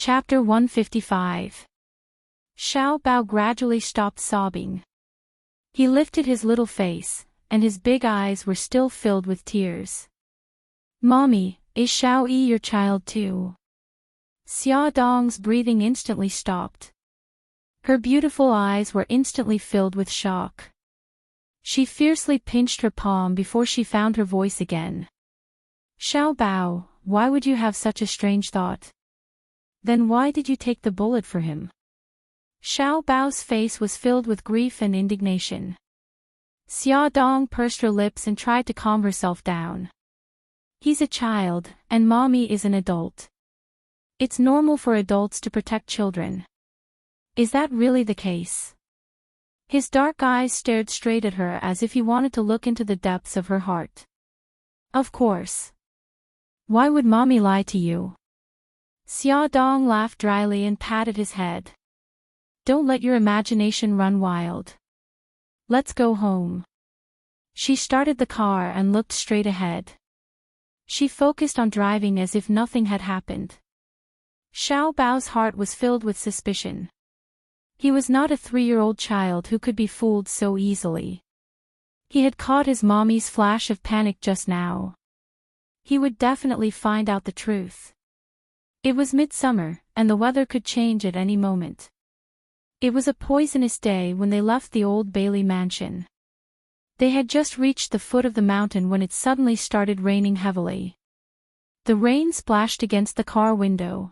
Chapter 155. Xiao Bao gradually stopped sobbing. He lifted his little face, and his big eyes were still filled with tears. "Mommy, is Xiao Yi your child too?" Xia Dong's breathing instantly stopped. Her beautiful eyes were instantly filled with shock. She fiercely pinched her palm before she found her voice again. "Xiao Bao, why would you have such a strange thought? Then why did you take the bullet for him?" Xiao Bao's face was filled with grief and indignation. Xia Dong pursed her lips and tried to calm herself down. "He's a child, and mommy is an adult. It's normal for adults to protect children." "Is that really the case?" His dark eyes stared straight at her as if he wanted to look into the depths of her heart. "Of course. Why would mommy lie to you?" Xia Dong laughed dryly and patted his head. "Don't let your imagination run wild. Let's go home." She started the car and looked straight ahead. She focused on driving as if nothing had happened. Xiao Bao's heart was filled with suspicion. He was not a 3-year-old child who could be fooled so easily. He had caught his mommy's flash of panic just now. He would definitely find out the truth. It was midsummer, and the weather could change at any moment. It was a poisonous day when they left the old Bailey mansion. They had just reached the foot of the mountain when it suddenly started raining heavily. The rain splashed against the car window.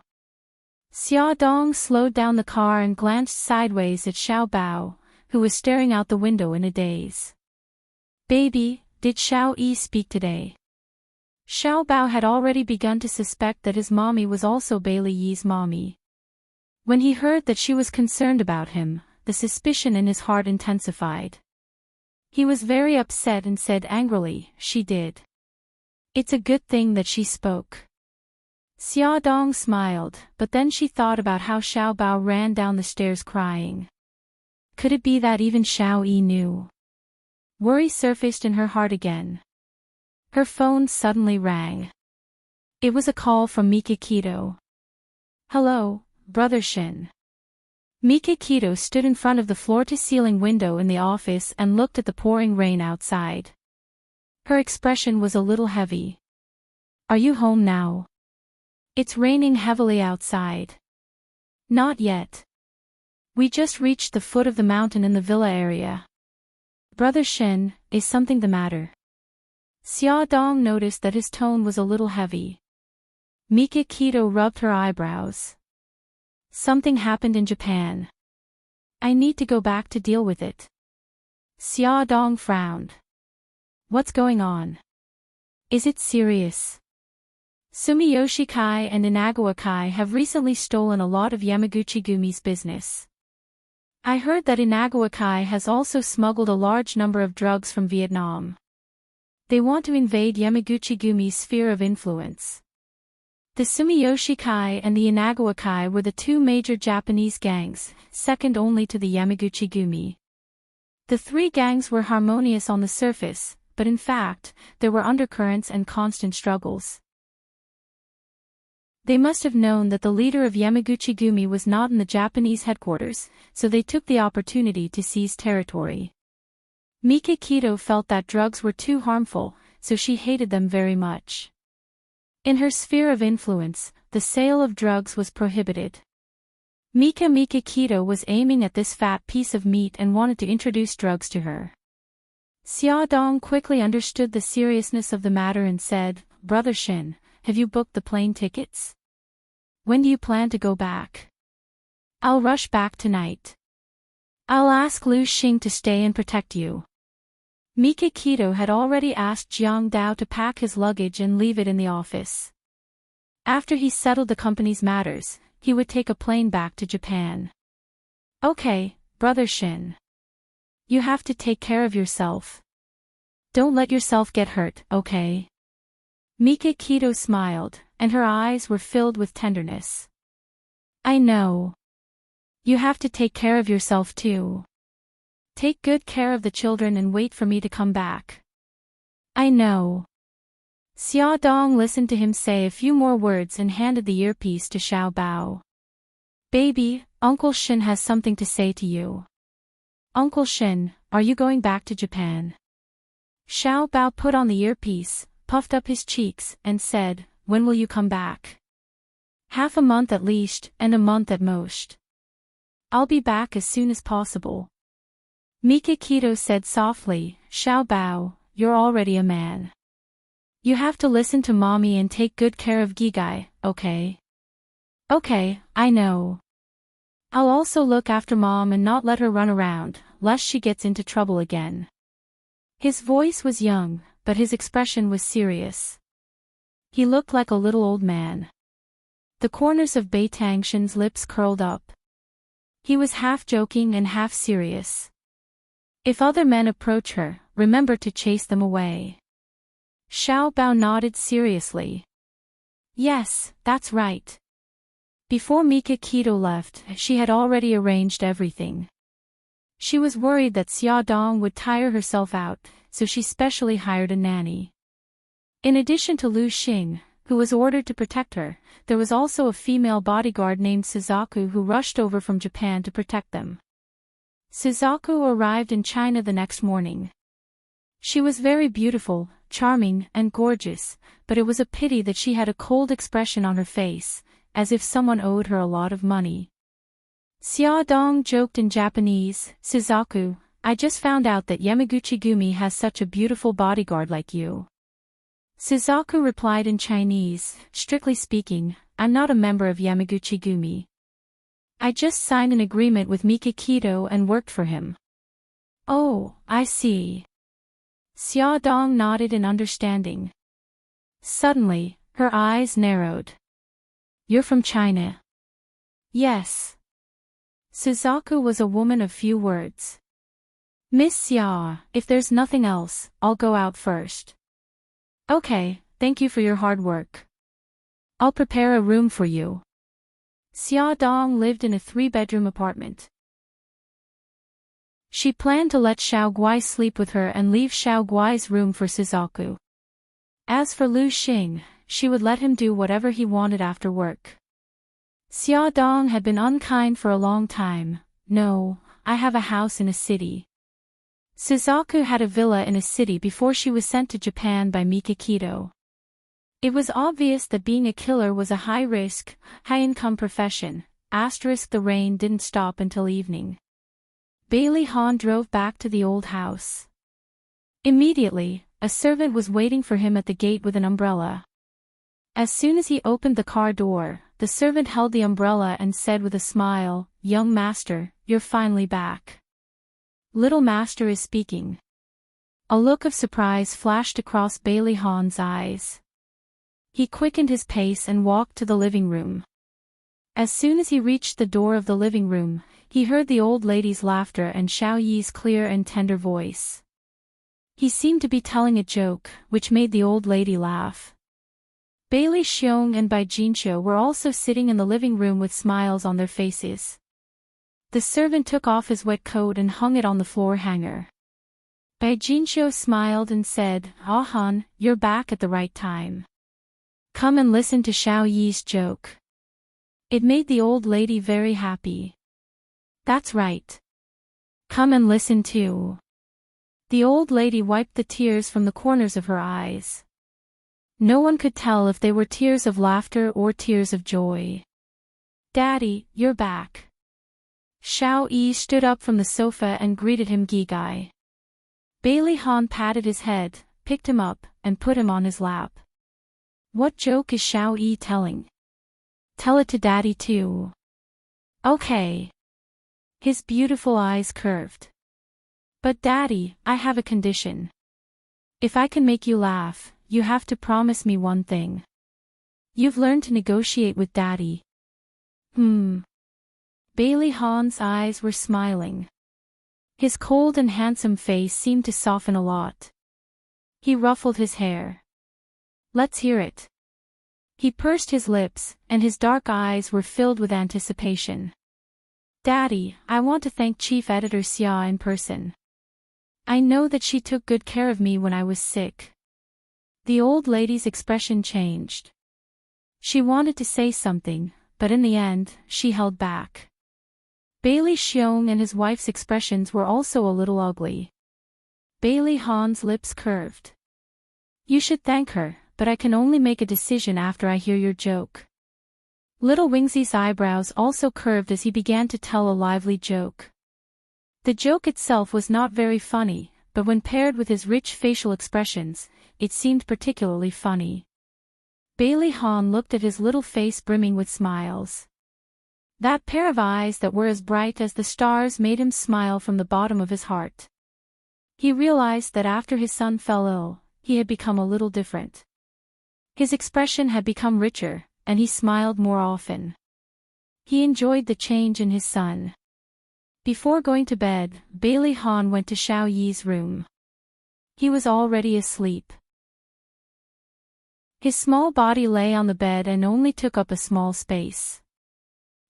Xia Dong slowed down the car and glanced sideways at Xiao Bao, who was staring out the window in a daze. "Baby, did Xiao Yi speak today?" Xiao Bao had already begun to suspect that his mommy was also Bailey Yi's mommy. When he heard that she was concerned about him, the suspicion in his heart intensified. He was very upset and said angrily, "She did. It's a good thing that she spoke." Xia Dong smiled, but then she thought about how Xiao Bao ran down the stairs crying. Could it be that even Xiao Yi knew? Worry surfaced in her heart again. Her phone suddenly rang. It was a call from Mika Keto. "Hello, Brother Shin." Mika Keto stood in front of the floor-to-ceiling window in the office and looked at the pouring rain outside. Her expression was a little heavy. "Are you home now? It's raining heavily outside." "Not yet. We just reached the foot of the mountain in the villa area." "Brother Shin, is something the matter?" Xia Dong noticed that his tone was a little heavy. Mika Keto rubbed her eyebrows. "Something happened in Japan. I need to go back to deal with it." Xia Dong frowned. "What's going on? Is it serious?" "Sumiyoshi Kai and Inagawa Kai have recently stolen a lot of Yamaguchi-gumi's business. I heard that Inagawa Kai has also smuggled a large number of drugs from Vietnam. They want to invade Yamaguchi-gumi's sphere of influence." The Sumiyoshi Kai and the Inagawa Kai were the two major Japanese gangs, second only to the Yamaguchi-gumi. The three gangs were harmonious on the surface, but in fact, there were undercurrents and constant struggles. They must have known that the leader of Yamaguchi-gumi was not in the Japanese headquarters, so they took the opportunity to seize territory. Mika Keto felt that drugs were too harmful, so she hated them very much. In her sphere of influence, the sale of drugs was prohibited. Mika Keto was aiming at this fat piece of meat and wanted to introduce drugs to her. Xia Dong quickly understood the seriousness of the matter and said, "Brother Shin, have you booked the plane tickets? When do you plan to go back?" "I'll rush back tonight. I'll ask Lu Xing to stay and protect you." Mika Keto had already asked Jiang Dao to pack his luggage and leave it in the office. After he settled the company's matters, he would take a plane back to Japan. "Okay, Brother Shin. You have to take care of yourself. Don't let yourself get hurt, okay?" Mika Keto smiled, and her eyes were filled with tenderness. "I know. You have to take care of yourself too. Take good care of the children and wait for me to come back." "I know." Xia Dong listened to him say a few more words and handed the earpiece to Xiao Bao. Baby, Uncle Shin has something to say to you. Uncle Shin, are you going back to Japan? Xiao Bao put on the earpiece, puffed up his cheeks, and said, when will you come back? Half a month at least, and a month at most. I'll be back as soon as possible. Mikakito said softly, Xiao Bao, you're already a man. You have to listen to mommy and take good care of Gigai, okay? Okay, I know. I'll also look after mom and not let her run around, lest she gets into trouble again. His voice was young, but his expression was serious. He looked like a little old man. The corners of Bai Tangshan's lips curled up. He was half joking and half serious. If other men approach her, remember to chase them away. Xiao Bao nodded seriously. Yes, that's right. Before Mikakito left, she had already arranged everything. She was worried that Xia Dong would tire herself out, so she specially hired a nanny. In addition to Lu Xing, who was ordered to protect her, there was also a female bodyguard named Suzaku who rushed over from Japan to protect them. Suzaku arrived in China the next morning. She was very beautiful, charming, and gorgeous, but it was a pity that she had a cold expression on her face, as if someone owed her a lot of money. Xia Dong joked in Japanese, Suzaku, I just found out that Yamaguchi-gumi has such a beautiful bodyguard like you. Suzaku replied in Chinese, strictly speaking, I'm not a member of Yamaguchi-gumi. I just signed an agreement with Mikakito and worked for him. Oh, I see. Xia Dong nodded in understanding. Suddenly, her eyes narrowed. You're from China? Yes. Suzaku was a woman of few words. Miss Xia, if there's nothing else, I'll go out first. Okay, thank you for your hard work. I'll prepare a room for you. Xia Dong lived in a 3-bedroom apartment. She planned to let Xiao Guai sleep with her and leave Xiao Guai's room for Suzaku. As for Lu Xing, she would let him do whatever he wanted after work. Xia Dong had been unkind for a long time. No, I have a house in a city. Suzaku had a villa in a city before she was sent to Japan by Mikakito. It was obvious that being a killer was a high-risk, high-income profession. The rain didn't stop until evening. Bailey Han drove back to the old house. Immediately, a servant was waiting for him at the gate with an umbrella. As soon as he opened the car door, the servant held the umbrella and said with a smile, Young master, you're finally back. Little master is speaking. A look of surprise flashed across Bailey Han's eyes. He quickened his pace and walked to the living room. As soon as he reached the door of the living room, he heard the old lady's laughter and Xiao Yi's clear and tender voice. He seemed to be telling a joke, which made the old lady laugh. Bailey Xiong and Bai Jinxiu were also sitting in the living room with smiles on their faces. The servant took off his wet coat and hung it on the floor hanger. Bai Jinxiu smiled and said, Ah Han, you're back at the right time. Come and listen to Xiao Yi's joke. It made the old lady very happy. That's right. Come and listen too. The old lady wiped the tears from the corners of her eyes. No one could tell if they were tears of laughter or tears of joy. Daddy, you're back. Xiao Yi stood up from the sofa and greeted him Gigai. Bailey Han patted his head, picked him up, and put him on his lap. What joke is Xiao Yi telling? Tell it to Daddy too. Okay. His beautiful eyes curved. But Daddy, I have a condition. If I can make you laugh, you have to promise me one thing. You've learned to negotiate with Daddy. Bailey Han's eyes were smiling. His cold and handsome face seemed to soften a lot. He ruffled his hair. Let's hear it. He pursed his lips, and his dark eyes were filled with anticipation. Daddy, I want to thank Chief Editor Xia in person. I know that she took good care of me when I was sick. The old lady's expression changed. She wanted to say something, but in the end, she held back. Bailey Xiong and his wife's expressions were also a little ugly. Bailey Han's lips curved. You should thank her, but I can only make a decision after I hear your joke. Little Wingsy's eyebrows also curved as he began to tell a lively joke. The joke itself was not very funny, but when paired with his rich facial expressions, it seemed particularly funny. Bailey Han looked at his little face brimming with smiles. That pair of eyes that were as bright as the stars made him smile from the bottom of his heart. He realized that after his son fell ill, he had become a little different. His expression had become richer, and he smiled more often. He enjoyed the change in his son. Before going to bed, Bailey Han went to Xiao Yi's room. He was already asleep. His small body lay on the bed and only took up a small space.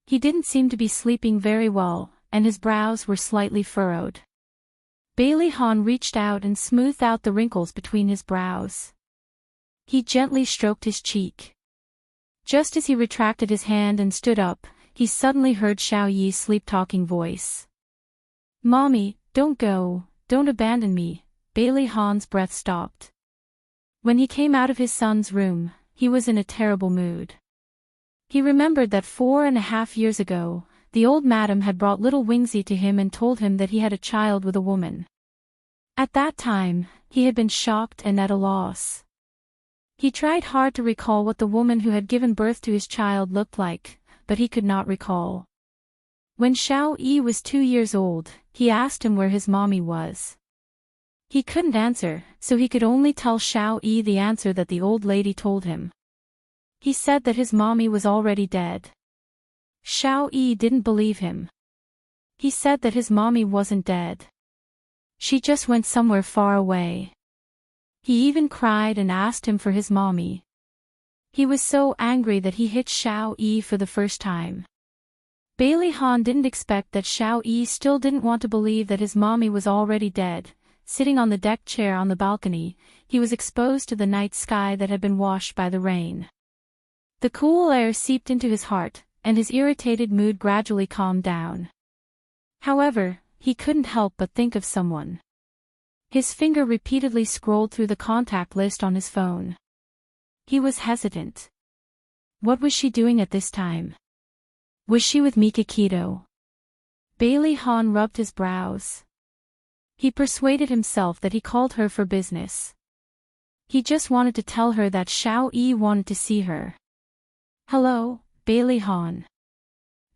He didn't seem to be sleeping very well, and his brows were slightly furrowed. Bailey Han reached out and smoothed out the wrinkles between his brows. He gently stroked his cheek. Just as he retracted his hand and stood up, he suddenly heard Xiao Yi's sleep-talking voice. Mommy, don't go, don't abandon me. Bailey Han's breath stopped. When he came out of his son's room, he was in a terrible mood. He remembered that 4.5 years ago, the old madam had brought little Wingsy to him and told him that he had a child with a woman. At that time, he had been shocked and at a loss. He tried hard to recall what the woman who had given birth to his child looked like, but he could not recall. When Xiao Yi was 2 years old, he asked him where his mommy was. He couldn't answer, so he could only tell Xiao Yi the answer that the old lady told him. He said that his mommy was already dead. Xiao Yi didn't believe him. He said that his mommy wasn't dead. She just went somewhere far away. He even cried and asked him for his mommy. He was so angry that he hit Xiao Yi for the first time. Bailey Han didn't expect that Xiao Yi still didn't want to believe that his mommy was already dead. Sitting on the deck chair on the balcony, he was exposed to the night sky that had been washed by the rain. The cool air seeped into his heart, and his irritated mood gradually calmed down. However, he couldn't help but think of someone. His finger repeatedly scrolled through the contact list on his phone. He was hesitant. What was she doing at this time? Was she with Mikakito? Bailey Han rubbed his brows. He persuaded himself that he called her for business. He just wanted to tell her that Xiao Yi wanted to see her. Hello, Bailey Han.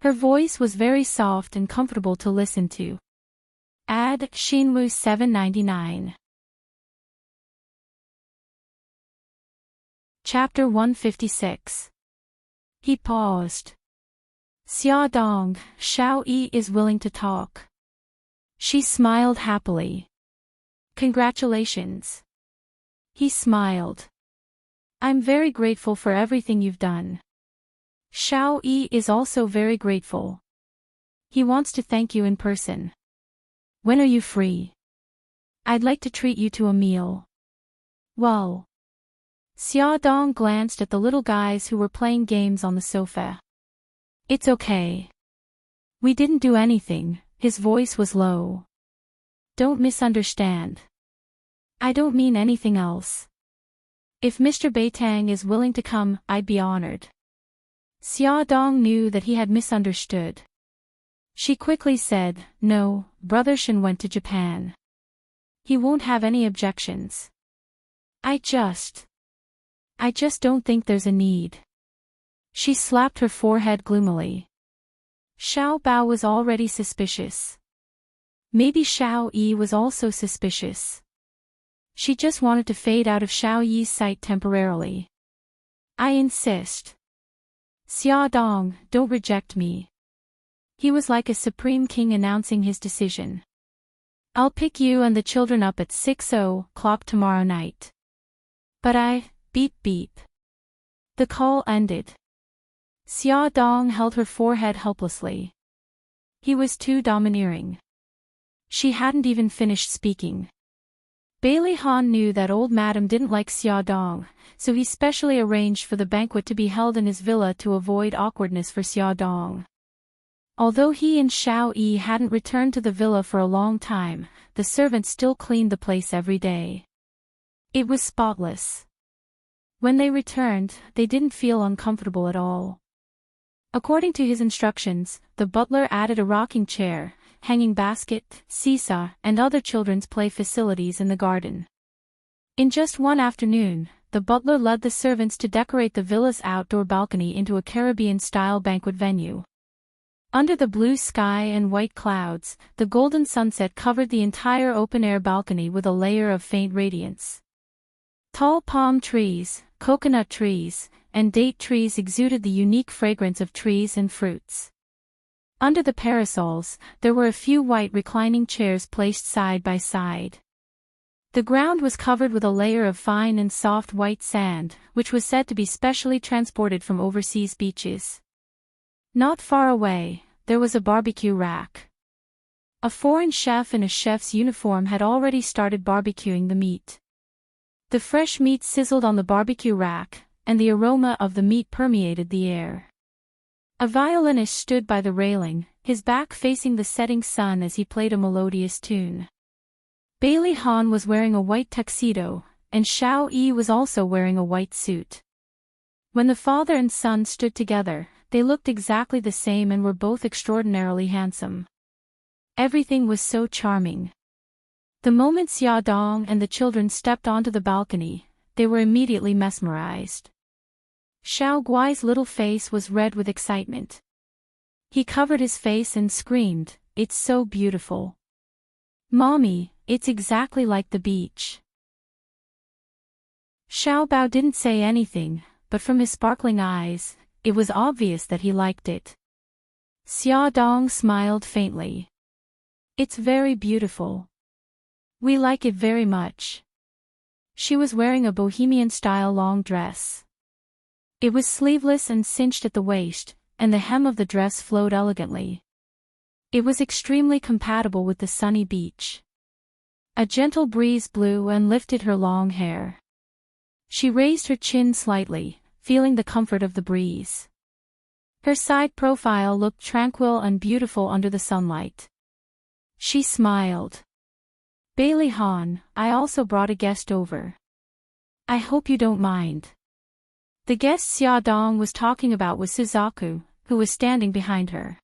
Her voice was very soft and comfortable to listen to. Ad Shinwu 799. Chapter 156. He paused. Xia Dong, Xiao Yi is willing to talk. She smiled happily. Congratulations. He smiled. I'm very grateful for everything you've done. Xiao Yi is also very grateful. He wants to thank you in person. When are you free? I'd like to treat you to a meal. Well. Xia Dong glanced at the little guys who were playing games on the sofa. It's okay. We didn't do anything. His voice was low. Don't misunderstand. I don't mean anything else. If Mr. Beitang is willing to come, I'd be honored. Xia Dong knew that he had misunderstood. She quickly said, no, Brother Shen went to Japan. He won't have any objections. I just don't think there's a need. She slapped her forehead gloomily. Xiao Bao was already suspicious. Maybe Xiao Yi was also suspicious. She just wanted to fade out of Xiao Yi's sight temporarily. I insist. Xia Dong, don't reject me. He was like a supreme king announcing his decision. I'll pick you and the children up at 6:00 tomorrow night. But beep beep. The call ended. Xia Dong held her forehead helplessly. He was too domineering. She hadn't even finished speaking. Bailey Han knew that old madam didn't like Xia Dong, so he specially arranged for the banquet to be held in his villa to avoid awkwardness for Xia Dong. Although he and Xiao Yi hadn't returned to the villa for a long time, the servants still cleaned the place every day. It was spotless. When they returned, they didn't feel uncomfortable at all. According to his instructions, the butler added a rocking chair, hanging basket, seesaw, and other children's play facilities in the garden. In just one afternoon, the butler led the servants to decorate the villa's outdoor balcony into a Caribbean-style banquet venue. Under the blue sky and white clouds, the golden sunset covered the entire open-air balcony with a layer of faint radiance. Tall palm trees, coconut trees, and date trees exuded the unique fragrance of trees and fruits. Under the parasols, there were a few white reclining chairs placed side by side. The ground was covered with a layer of fine and soft white sand, which was said to be specially transported from overseas beaches. Not far away, there was a barbecue rack. A foreign chef in a chef's uniform had already started barbecuing the meat. The fresh meat sizzled on the barbecue rack, and the aroma of the meat permeated the air. A violinist stood by the railing, his back facing the setting sun as he played a melodious tune. Bailey Han was wearing a white tuxedo, and Xiao Yi was also wearing a white suit. When the father and son stood together, they looked exactly the same and were both extraordinarily handsome. Everything was so charming. The moment Xia Dong and the children stepped onto the balcony, they were immediately mesmerized. Xiao Guai's little face was red with excitement. He covered his face and screamed, "It's so beautiful. Mommy, it's exactly like the beach." Xiao Bao didn't say anything, but from his sparkling eyes, it was obvious that he liked it. Xia Dong smiled faintly. "It's very beautiful. We like it very much." She was wearing a bohemian-style long dress. It was sleeveless and cinched at the waist, and the hem of the dress flowed elegantly. It was extremely compatible with the sunny beach. A gentle breeze blew and lifted her long hair. She raised her chin slightly, feeling the comfort of the breeze. Her side profile looked tranquil and beautiful under the sunlight. She smiled. "Bailey Han, I also brought a guest over. I hope you don't mind." The guest Xia Dong was talking about was Suzaku, who was standing behind her.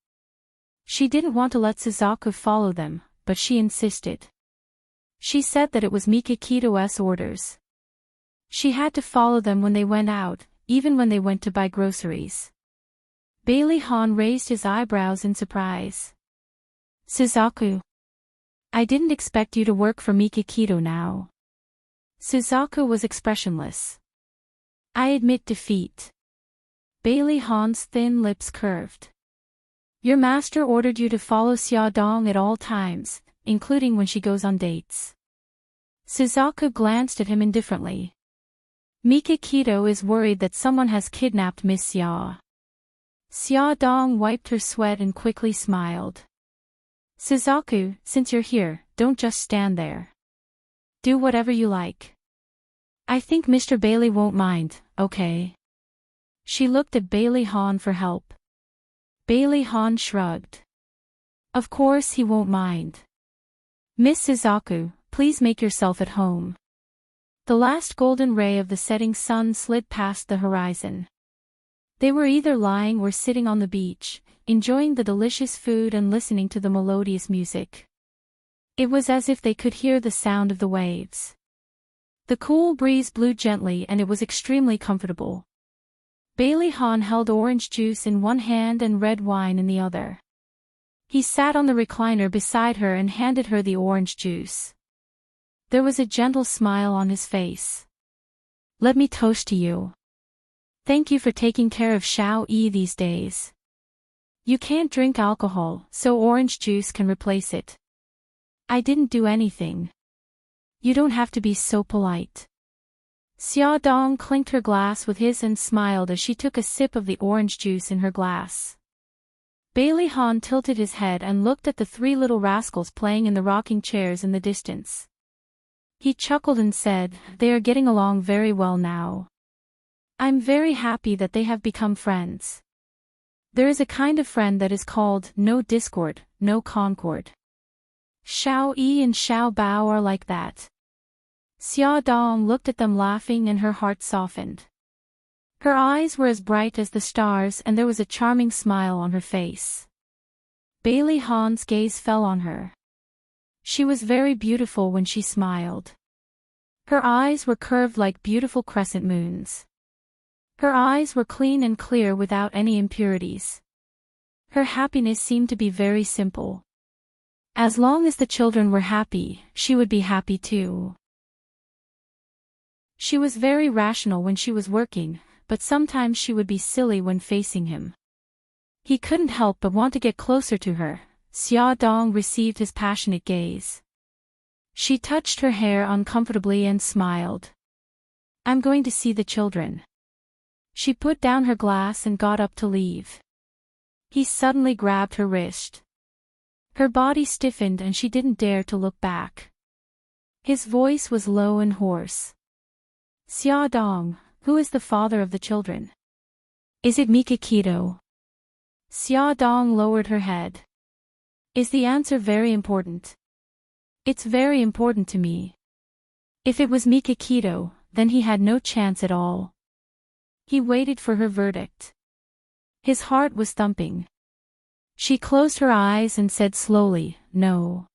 She didn't want to let Suzaku follow them, but she insisted. She said that it was Mikakito's orders. She had to follow them when they went out, even when they went to buy groceries. Bailey Han raised his eyebrows in surprise. "Suzaku? I didn't expect you to work for Mikakito now." Suzaku was expressionless. "I admit defeat." Bailey Han's thin lips curved. "Your master ordered you to follow Xia Dong at all times, including when she goes on dates." Suzaku glanced at him indifferently. "Mikakito is worried that someone has kidnapped Miss Xia." Xia Dong wiped her sweat and quickly smiled. "Suzaku, since you're here, don't just stand there. Do whatever you like. I think Mr. Bailey won't mind, okay?" She looked at Bailey Han for help. Bailey Han shrugged. "Of course he won't mind. Miss Suzaku, please make yourself at home." The last golden ray of the setting sun slid past the horizon. They were either lying or sitting on the beach, enjoying the delicious food and listening to the melodious music. It was as if they could hear the sound of the waves. The cool breeze blew gently and it was extremely comfortable. Bailey Han held orange juice in one hand and red wine in the other. He sat on the recliner beside her and handed her the orange juice. There was a gentle smile on his face. "Let me toast to you. Thank you for taking care of Xiao Yi these days. You can't drink alcohol, so orange juice can replace it." "I didn't do anything. You don't have to be so polite." Xia Dong clinked her glass with his and smiled as she took a sip of the orange juice in her glass. Bailey Han tilted his head and looked at the three little rascals playing in the rocking chairs in the distance. He chuckled and said, "They are getting along very well now. I'm very happy that they have become friends. There is a kind of friend that is called no discord, no concord. Xiao Yi and Xiao Bao are like that." Xia Dong looked at them laughing and her heart softened. Her eyes were as bright as the stars and there was a charming smile on her face. Bailey Han's gaze fell on her. She was very beautiful when she smiled. Her eyes were curved like beautiful crescent moons. Her eyes were clean and clear without any impurities. Her happiness seemed to be very simple. As long as the children were happy, she would be happy too. She was very rational when she was working, but sometimes she would be silly when facing him. He couldn't help but want to get closer to her. Xia Dong received his passionate gaze. She touched her hair uncomfortably and smiled. "I'm going to see the children." She put down her glass and got up to leave. He suddenly grabbed her wrist. Her body stiffened and she didn't dare to look back. His voice was low and hoarse. "Xia Dong, who is the father of the children? Is it Mikakito?" Xia Dong lowered her head. "Is the answer very important?" "It's very important to me. If it was Mikakito, then he had no chance at all." He waited for her verdict. His heart was thumping. She closed her eyes and said slowly, "No."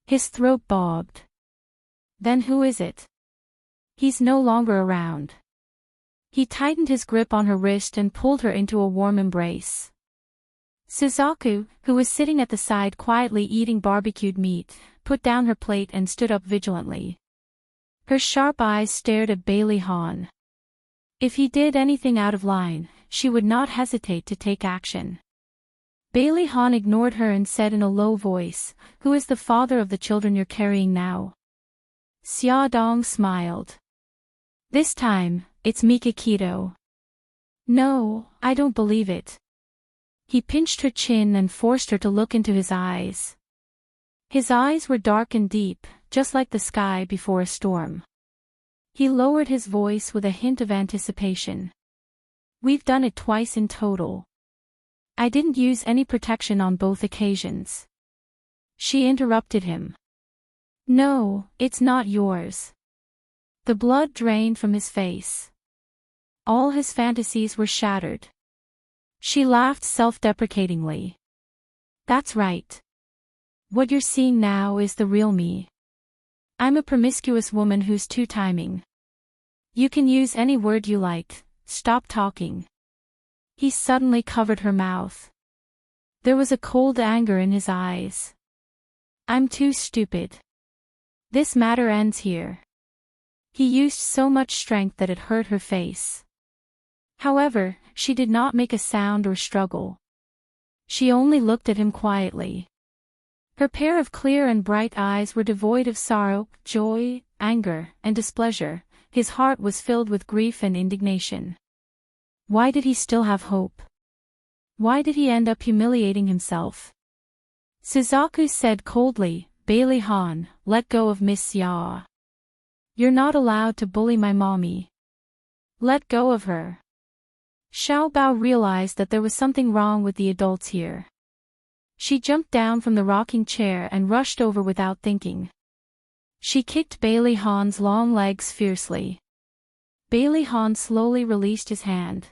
His throat bobbed. "Then who is it?" "He's no longer around." He tightened his grip on her wrist and pulled her into a warm embrace. Suzaku, who was sitting at the side quietly eating barbecued meat, put down her plate and stood up vigilantly. Her sharp eyes stared at Bailey Han. If he did anything out of line, she would not hesitate to take action. Bailey Han ignored her and said in a low voice, "Who is the father of the children you're carrying now?" Xia Dong smiled. "This time, it's Mikakito." "No, I don't believe it." He pinched her chin and forced her to look into his eyes. His eyes were dark and deep, just like the sky before a storm. He lowered his voice with a hint of anticipation. "We've done it twice in total. I didn't use any protection on both occasions." She interrupted him. "No, it's not yours." The blood drained from his face. All his fantasies were shattered. She laughed self-deprecatingly. "That's right. What you're seeing now is the real me. I'm a promiscuous woman who's two-timing. You can use any word you like, stop talking." He suddenly covered her mouth. There was a cold anger in his eyes. "I'm too stupid. This matter ends here." He used so much strength that it hurt her face. However, she did not make a sound or struggle. She only looked at him quietly. Her pair of clear and bright eyes were devoid of sorrow, joy, anger, and displeasure. His heart was filled with grief and indignation. Why did he still have hope? Why did he end up humiliating himself? Suzaku said coldly, "Bailey Han, let go of Miss Xia. You're not allowed to bully my mommy. Let go of her." Xiao Bao realized that there was something wrong with the adults here. She jumped down from the rocking chair and rushed over without thinking. She kicked Bailey Han's long legs fiercely. Bailey Han slowly released his hand.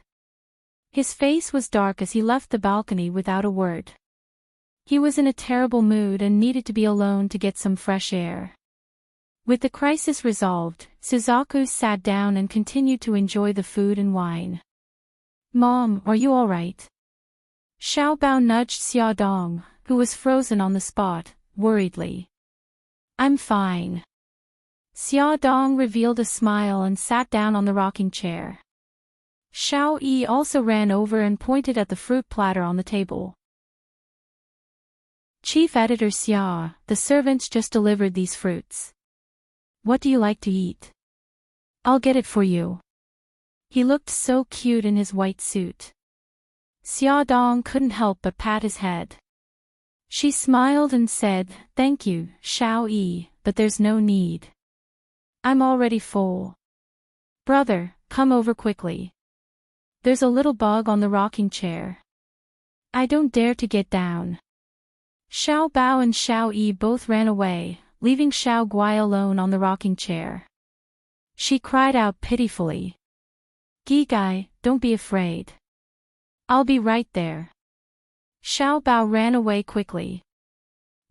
His face was dark as he left the balcony without a word. He was in a terrible mood and needed to be alone to get some fresh air. With the crisis resolved, Suzaku sat down and continued to enjoy the food and wine. "Mom, are you all right?" Xiao Bao nudged Xia Dong, who was frozen on the spot, worriedly. "I'm fine." Xia Dong revealed a smile and sat down on the rocking chair. Xiao Yi also ran over and pointed at the fruit platter on the table. "Chief Editor Xia, the servants just delivered these fruits. What do you like to eat? I'll get it for you." He looked so cute in his white suit. Xia Dong couldn't help but pat his head. She smiled and said, "Thank you, Xiao Yi, but there's no need." I'm already full. Brother, come over quickly. There's a little bug on the rocking chair. I don't dare to get down. Xiao Bao and Xiao Yi both ran away, leaving Xiao Guai alone on the rocking chair. She cried out pitifully. Gi Gai, don't be afraid. I'll be right there. Xiao Bao ran away quickly.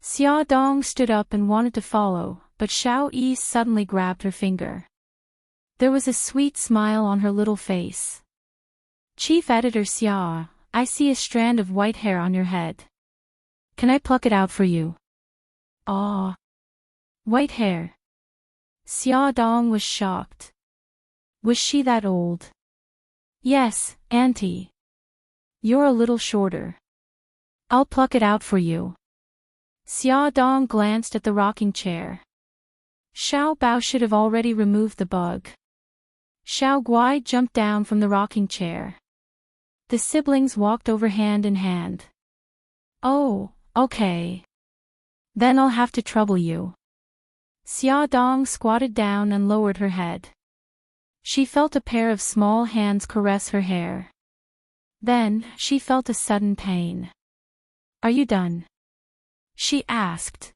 Xia Dong stood up and wanted to follow, but Xiao Yi suddenly grabbed her finger. There was a sweet smile on her little face. Chief Editor Xia, I see a strand of white hair on your head. Can I pluck it out for you? Ah. White hair. Xia Dong was shocked. Was she that old? Yes, Auntie. You're a little shorter. I'll pluck it out for you. Xia Dong glanced at the rocking chair. Xiao Bao should have already removed the bug. Xiao Guai jumped down from the rocking chair. The siblings walked over hand in hand. Oh, okay. Then I'll have to trouble you. Xia Dong squatted down and lowered her head. She felt a pair of small hands caress her hair. Then, she felt a sudden pain. Are you done? She asked.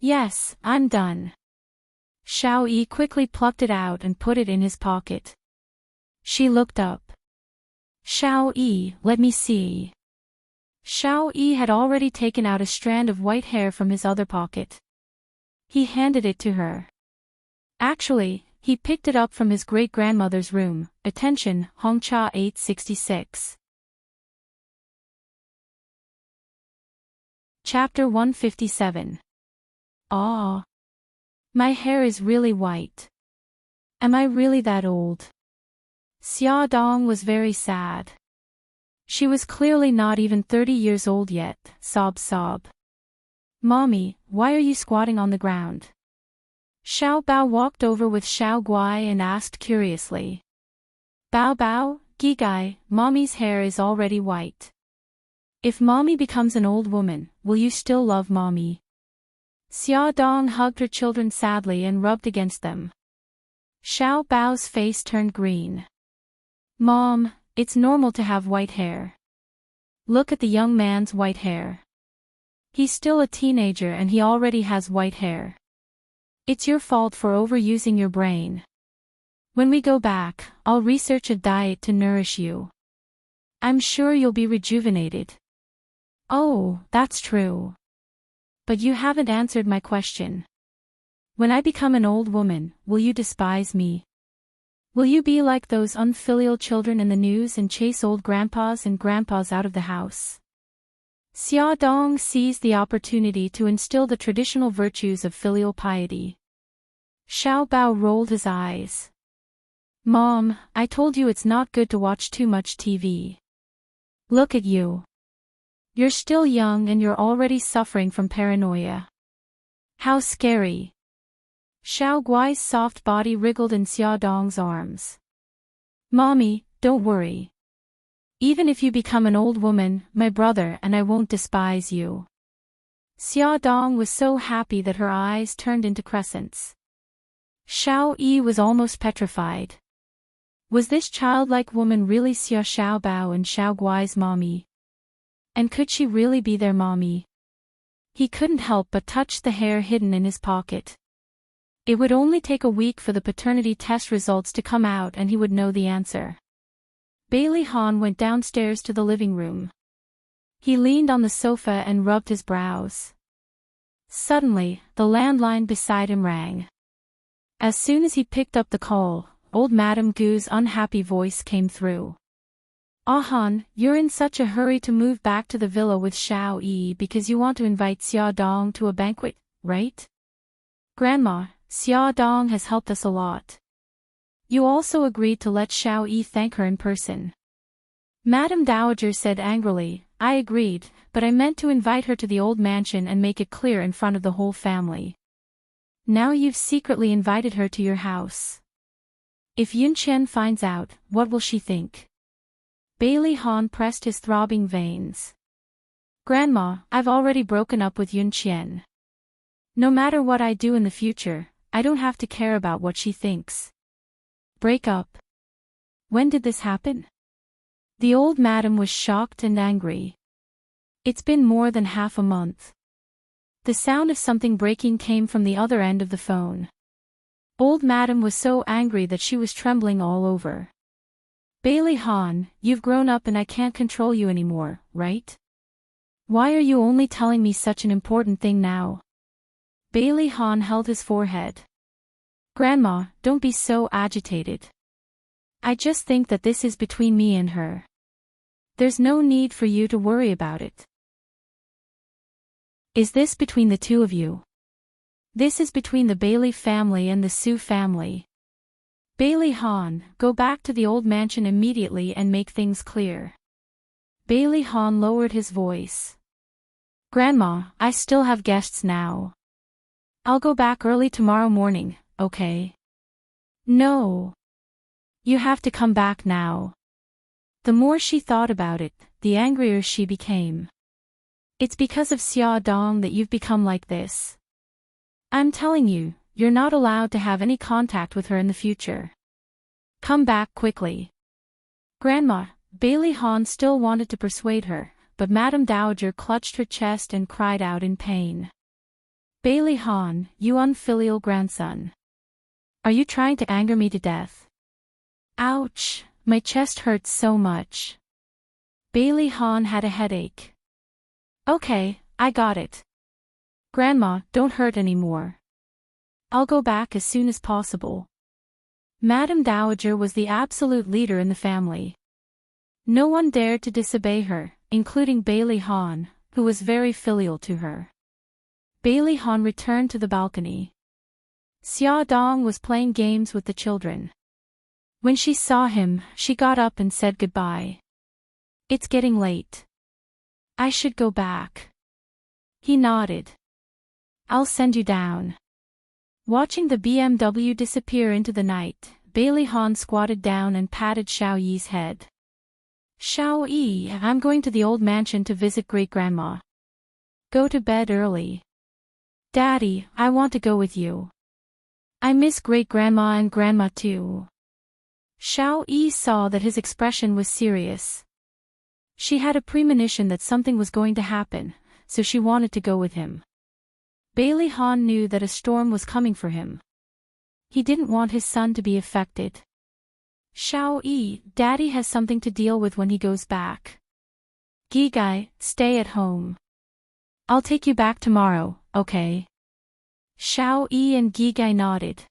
Yes, I'm done. Xiao Yi quickly plucked it out and put it in his pocket. She looked up. Xiao Yi, let me see. Xiao Yi had already taken out a strand of white hair from his other pocket. He handed it to her. Actually, he picked it up from his great-grandmother's room. Attention, Hongcha 866. Chapter 157. Ah. My hair is really white. Am I really that old? Xia Dong was very sad. She was clearly not even 30 years old yet. Sob. Mommy, why are you squatting on the ground? Xiao Bao walked over with Xiao Guai and asked curiously. Bao, Gi Gai, Mommy's hair is already white. If Mommy becomes an old woman, will you still love Mommy? Xia Dong hugged her children sadly and rubbed against them. Xiao Bao's face turned green. Mom, it's normal to have white hair. Look at the young man's white hair. He's still a teenager and he already has white hair. It's your fault for overusing your brain. When we go back, I'll research a diet to nourish you. I'm sure you'll be rejuvenated. Oh, that's true. But you haven't answered my question. When I become an old woman, will you despise me? Will you be like those unfilial children in the news and chase old grandpas and grandpas out of the house? Xia Dong seized the opportunity to instill the traditional virtues of filial piety. Xiao Bao rolled his eyes. Mom, I told you it's not good to watch too much TV. Look at you. You're still young and you're already suffering from paranoia. How scary. Xiao Guai's soft body wriggled in Xia Dong's arms. Mommy, don't worry. Even if you become an old woman, my brother and I won't despise you. Xia Dong was so happy that her eyes turned into crescents. Xiao Yi was almost petrified. Was this childlike woman really Xia Xiao Bao and Xiao Guai's mommy? And could she really be their mommy? He couldn't help but touch the hair hidden in his pocket. It would only take a week for the paternity test results to come out and he would know the answer. Bailey Han went downstairs to the living room. He leaned on the sofa and rubbed his brows. Suddenly, the landline beside him rang. As soon as he picked up the call, old Madame Gu's unhappy voice came through. Ah Han, you're in such a hurry to move back to the villa with Xiao Yi because you want to invite Xia Dong to a banquet, right? Grandma, Xia Dong has helped us a lot. You also agreed to let Xiao Yi thank her in person. Madame Dowager said angrily, I agreed, but I meant to invite her to the old mansion and make it clear in front of the whole family. Now you've secretly invited her to your house. If Yun Qian finds out, what will she think? Bailey Han pressed his throbbing veins. Grandma, I've already broken up with Yun Qian. No matter what I do in the future, I don't have to care about what she thinks. Break up. When did this happen? The old madam was shocked and angry. It's been more than half a month. The sound of something breaking came from the other end of the phone. Old madam was so angry that she was trembling all over. Bailey Han, you've grown up and I can't control you anymore, right? Why are you only telling me such an important thing now? Bailey Han held his forehead. Grandma, don't be so agitated. I just think that this is between me and her. There's no need for you to worry about it. Is this between the two of you? This is between the Bailey family and the Su family. Bailey Han, go back to the old mansion immediately and make things clear. Bailey Han lowered his voice. Grandma, I still have guests now. I'll go back early tomorrow morning, okay? No. You have to come back now. The more she thought about it, the angrier she became. It's because of Xia Dong that you've become like this. I'm telling you, you're not allowed to have any contact with her in the future. Come back quickly. Grandma, Bailey Han still wanted to persuade her, but Madame Dowager clutched her chest and cried out in pain. Bailey Han, you unfilial grandson. Are you trying to anger me to death? Ouch, my chest hurts so much. Bailey Han had a headache. Okay, I got it. Grandma, don't hurt anymore. I'll go back as soon as possible. Madame Dowager was the absolute leader in the family. No one dared to disobey her, including Bailey Han, who was very filial to her. Bailey Han returned to the balcony. Xia Dong was playing games with the children. When she saw him, she got up and said goodbye. It's getting late. I should go back. He nodded. I'll send you down. Watching the BMW disappear into the night, Bailey Han squatted down and patted Xiao Yi's head. Xiao Yi, I'm going to the old mansion to visit great-grandma. Go to bed early. Daddy, I want to go with you. I miss great-grandma and grandma too. Xiao Yi saw that his expression was serious. She had a premonition that something was going to happen, so she wanted to go with him. Bailey Han knew that a storm was coming for him. He didn't want his son to be affected. Xiao Yi, Daddy has something to deal with when he goes back. Gigai, stay at home. I'll take you back tomorrow, okay? Xiao Yi and Gigai nodded.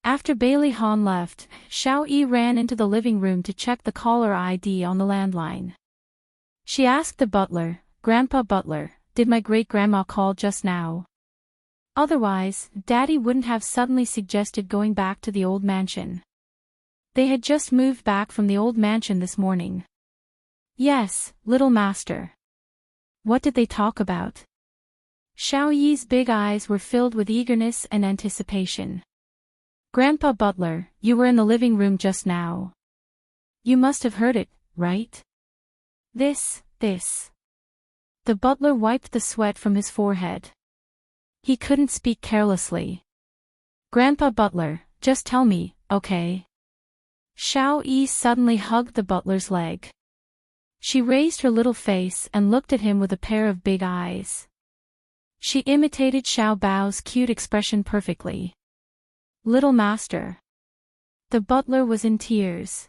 After Bailey Han left, Xiao Yi ran into the living room to check the caller ID on the landline. She asked the butler, Grandpa Butler, did my great-grandma call just now? Otherwise, Daddy wouldn't have suddenly suggested going back to the old mansion. They had just moved back from the old mansion this morning. Yes, little master. What did they talk about? Xiao Yi's big eyes were filled with eagerness and anticipation. Grandpa Butler, you were in the living room just now. You must have heard it, right? This. The butler wiped the sweat from his forehead. He couldn't speak carelessly. Grandpa Butler, just tell me, okay? Xiao Yi suddenly hugged the butler's leg. She raised her little face and looked at him with a pair of big eyes. She imitated Xiao Bao's cute expression perfectly. Little master. The butler was in tears.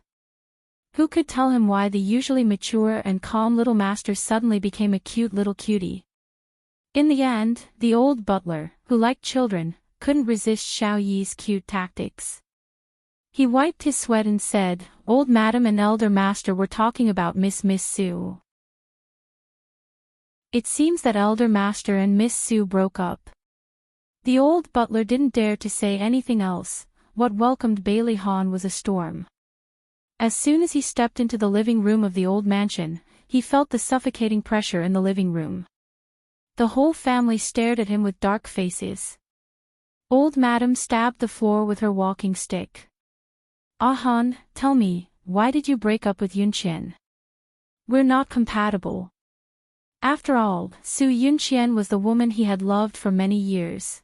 Who could tell him why the usually mature and calm little master suddenly became a cute little cutie? In the end, the old butler, who liked children, couldn't resist Xiao Yi's cute tactics. He wiped his sweat and said, Old Madam and Elder Master were talking about Miss Su. It seems that Elder Master and Miss Su broke up. The old butler didn't dare to say anything else. What welcomed Bailey Han was a storm. As soon as he stepped into the living room of the old mansion, he felt the suffocating pressure in the living room. The whole family stared at him with dark faces. Old Madam stabbed the floor with her walking stick. Han, tell me, why did you break up with Yunqian? We're not compatible. After all, Su Yunqian was the woman he had loved for many years.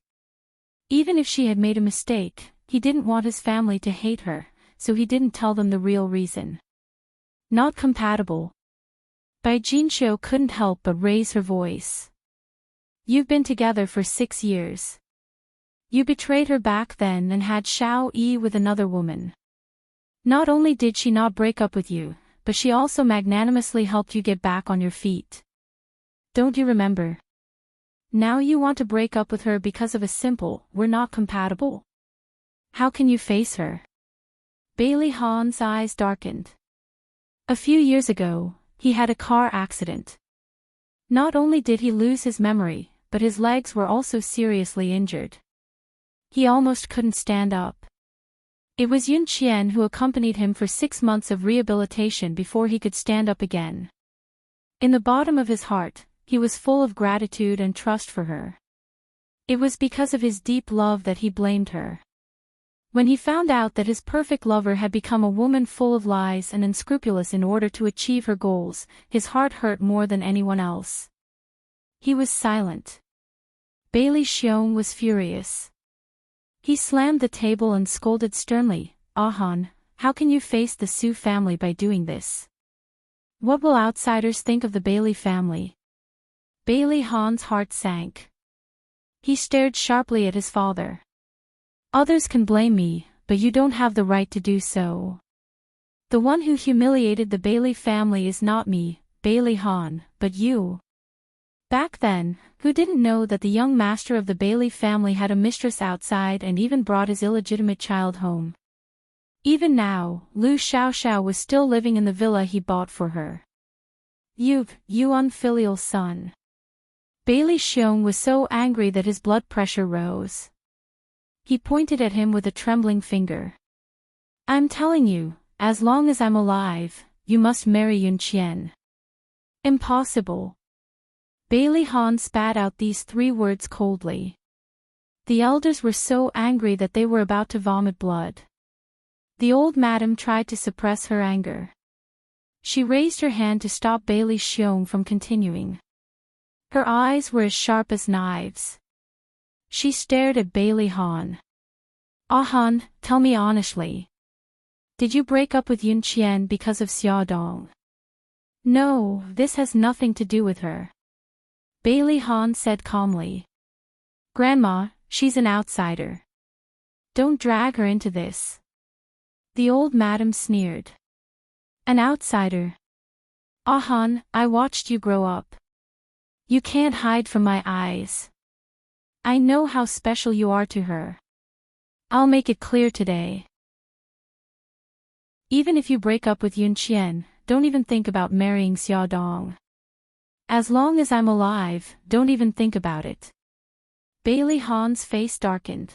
Even if she had made a mistake, he didn't want his family to hate her, so he didn't tell them the real reason. Not compatible. Bai Jinxiu couldn't help but raise her voice. You've been together for 6 years. You betrayed her back then and had Xiao Yi with another woman. Not only did she not break up with you, but she also magnanimously helped you get back on your feet. Don't you remember? Now you want to break up with her because of a simple, we're not compatible? How can you face her? Bailey Han's eyes darkened. A few years ago, he had a car accident. Not only did he lose his memory, but his legs were also seriously injured. He almost couldn't stand up. It was Yun Qian who accompanied him for 6 months of rehabilitation before he could stand up again. In the bottom of his heart, he was full of gratitude and trust for her. It was because of his deep love that he blamed her. When he found out that his perfect lover had become a woman full of lies and unscrupulous in order to achieve her goals, his heart hurt more than anyone else. He was silent. Bailey Xiong was furious. He slammed the table and scolded sternly, Han, how can you face the Su family by doing this? What will outsiders think of the Bailey family? Bailey Han's heart sank. He stared sharply at his father. Others can blame me, but you don't have the right to do so. The one who humiliated the Bailey family is not me, Bailey Han, but you. Back then, who didn't know that the young master of the Bailey family had a mistress outside and even brought his illegitimate child home? Even now, Lu Xiaoxiao was still living in the villa he bought for her. You unfilial son. Bailey Xiong was so angry that his blood pressure rose. He pointed at him with a trembling finger. I'm telling you, as long as I'm alive, you must marry Yun Qian. Impossible. Bailey Han spat out these 3 words coldly. The elders were so angry that they were about to vomit blood. The old madam tried to suppress her anger. She raised her hand to stop Bailey Xiong from continuing. Her eyes were as sharp as knives. She stared at Bailey Han. Han, tell me honestly. Did you break up with Yun Qian because of Xiaodong? No, this has nothing to do with her. Bailey Han said calmly. Grandma, she's an outsider. Don't drag her into this. The old madam sneered. An outsider? Han, I watched you grow up. You can't hide from my eyes. I know how special you are to her. I'll make it clear today. Even if you break up with Yun Qian, don't even think about marrying Xiaodong. As long as I'm alive, don't even think about it. Bailey Han's face darkened.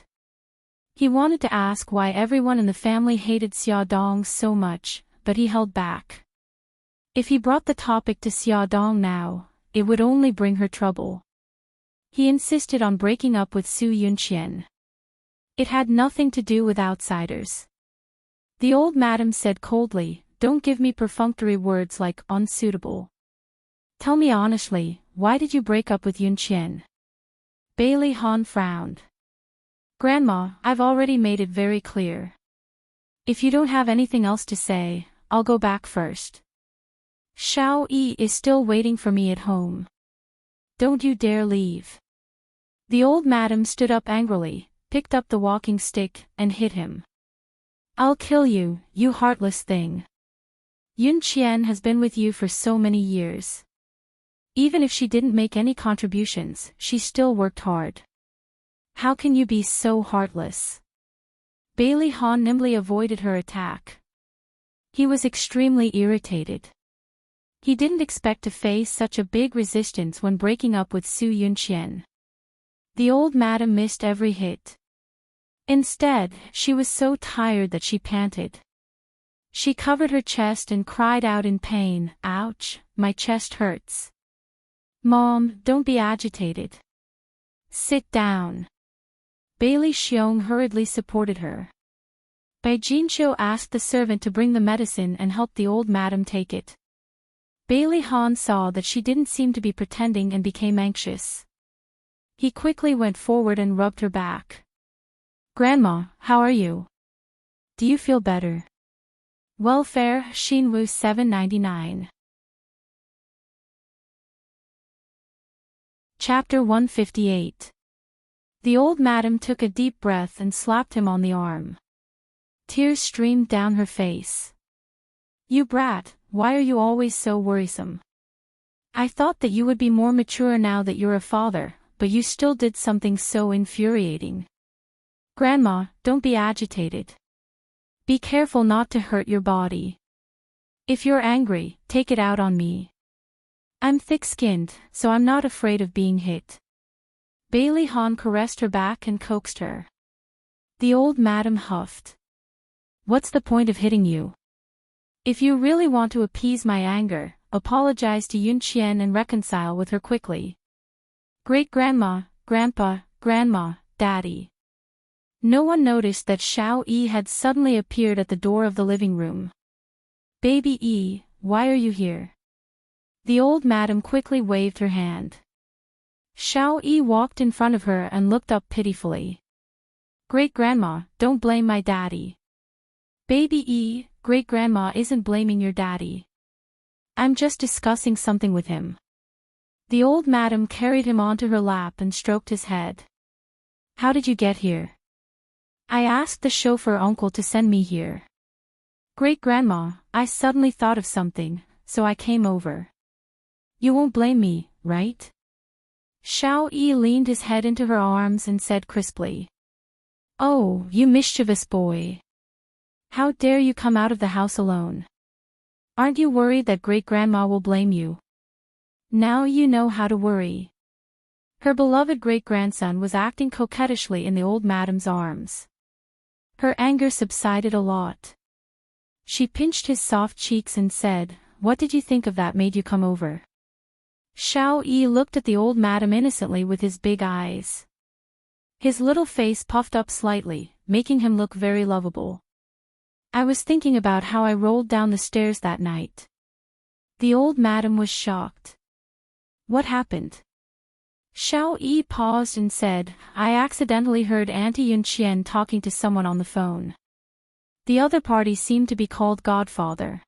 He wanted to ask why everyone in the family hated Xiaodong so much, but he held back. If he brought the topic to Xiaodong now, it would only bring her trouble. He insisted on breaking up with Su Yunqian. It had nothing to do with outsiders. The old madam said coldly, don't give me perfunctory words like unsuitable. Tell me honestly, why did you break up with Yun Qian? Bailey Han frowned. Grandma, I've already made it very clear. If you don't have anything else to say, I'll go back first. Xiao Yi is still waiting for me at home. Don't you dare leave. The old madam stood up angrily, picked up the walking stick, and hit him. I'll kill you, you heartless thing. Yun Qian has been with you for so many years. Even if she didn't make any contributions, she still worked hard. How can you be so heartless? Bailey Han nimbly avoided her attack. He was extremely irritated. He didn't expect to face such a big resistance when breaking up with Su Yunqian. The old madam missed every hit. Instead, she was so tired that she panted. She covered her chest and cried out in pain, ouch, my chest hurts. Mom, don't be agitated. Sit down. Bailey Xiong hurriedly supported her. Bai Jinxiu asked the servant to bring the medicine and helped the old madam take it. Bailey Han saw that she didn't seem to be pretending and became anxious. He quickly went forward and rubbed her back. Grandma, how are you? Do you feel better? Welfare, Shinwu 799. Chapter 158. The old madam took a deep breath and slapped him on the arm. Tears streamed down her face. You brat, why are you always so worrisome? I thought that you would be more mature now that you're a father, but you still did something so infuriating. Grandma, don't be agitated. Be careful not to hurt your body. If you're angry, take it out on me. I'm thick-skinned, so I'm not afraid of being hit. Bailey Han caressed her back and coaxed her. The old madam huffed. What's the point of hitting you? If you really want to appease my anger, apologize to Yun Qian and reconcile with her quickly. Great-grandma, grandpa, grandma, daddy. No one noticed that Xiao Yi had suddenly appeared at the door of the living room. Baby Yi, why are you here? The old madam quickly waved her hand. Xiao Yi walked in front of her and looked up pitifully. Great-grandma, don't blame my daddy. Baby Yi, great-grandma isn't blaming your daddy. I'm just discussing something with him. The old madam carried him onto her lap and stroked his head. How did you get here? I asked the chauffeur uncle to send me here. Great-grandma, I suddenly thought of something, so I came over. You won't blame me, right? Xiao Yi leaned his head into her arms and said crisply. Oh, you mischievous boy. How dare you come out of the house alone? Aren't you worried that great-grandma will blame you? Now you know how to worry. Her beloved great-grandson was acting coquettishly in the old madam's arms. Her anger subsided a lot. She pinched his soft cheeks and said, What did you think of that made you come over? Xiao Yi looked at the old madam innocently with his big eyes. His little face puffed up slightly, making him look very lovable. I was thinking about how I rolled down the stairs that night. The old madam was shocked. What happened? Xiao Yi paused and said, I accidentally heard Auntie Yun Qian talking to someone on the phone. The other party seemed to be called Godfather.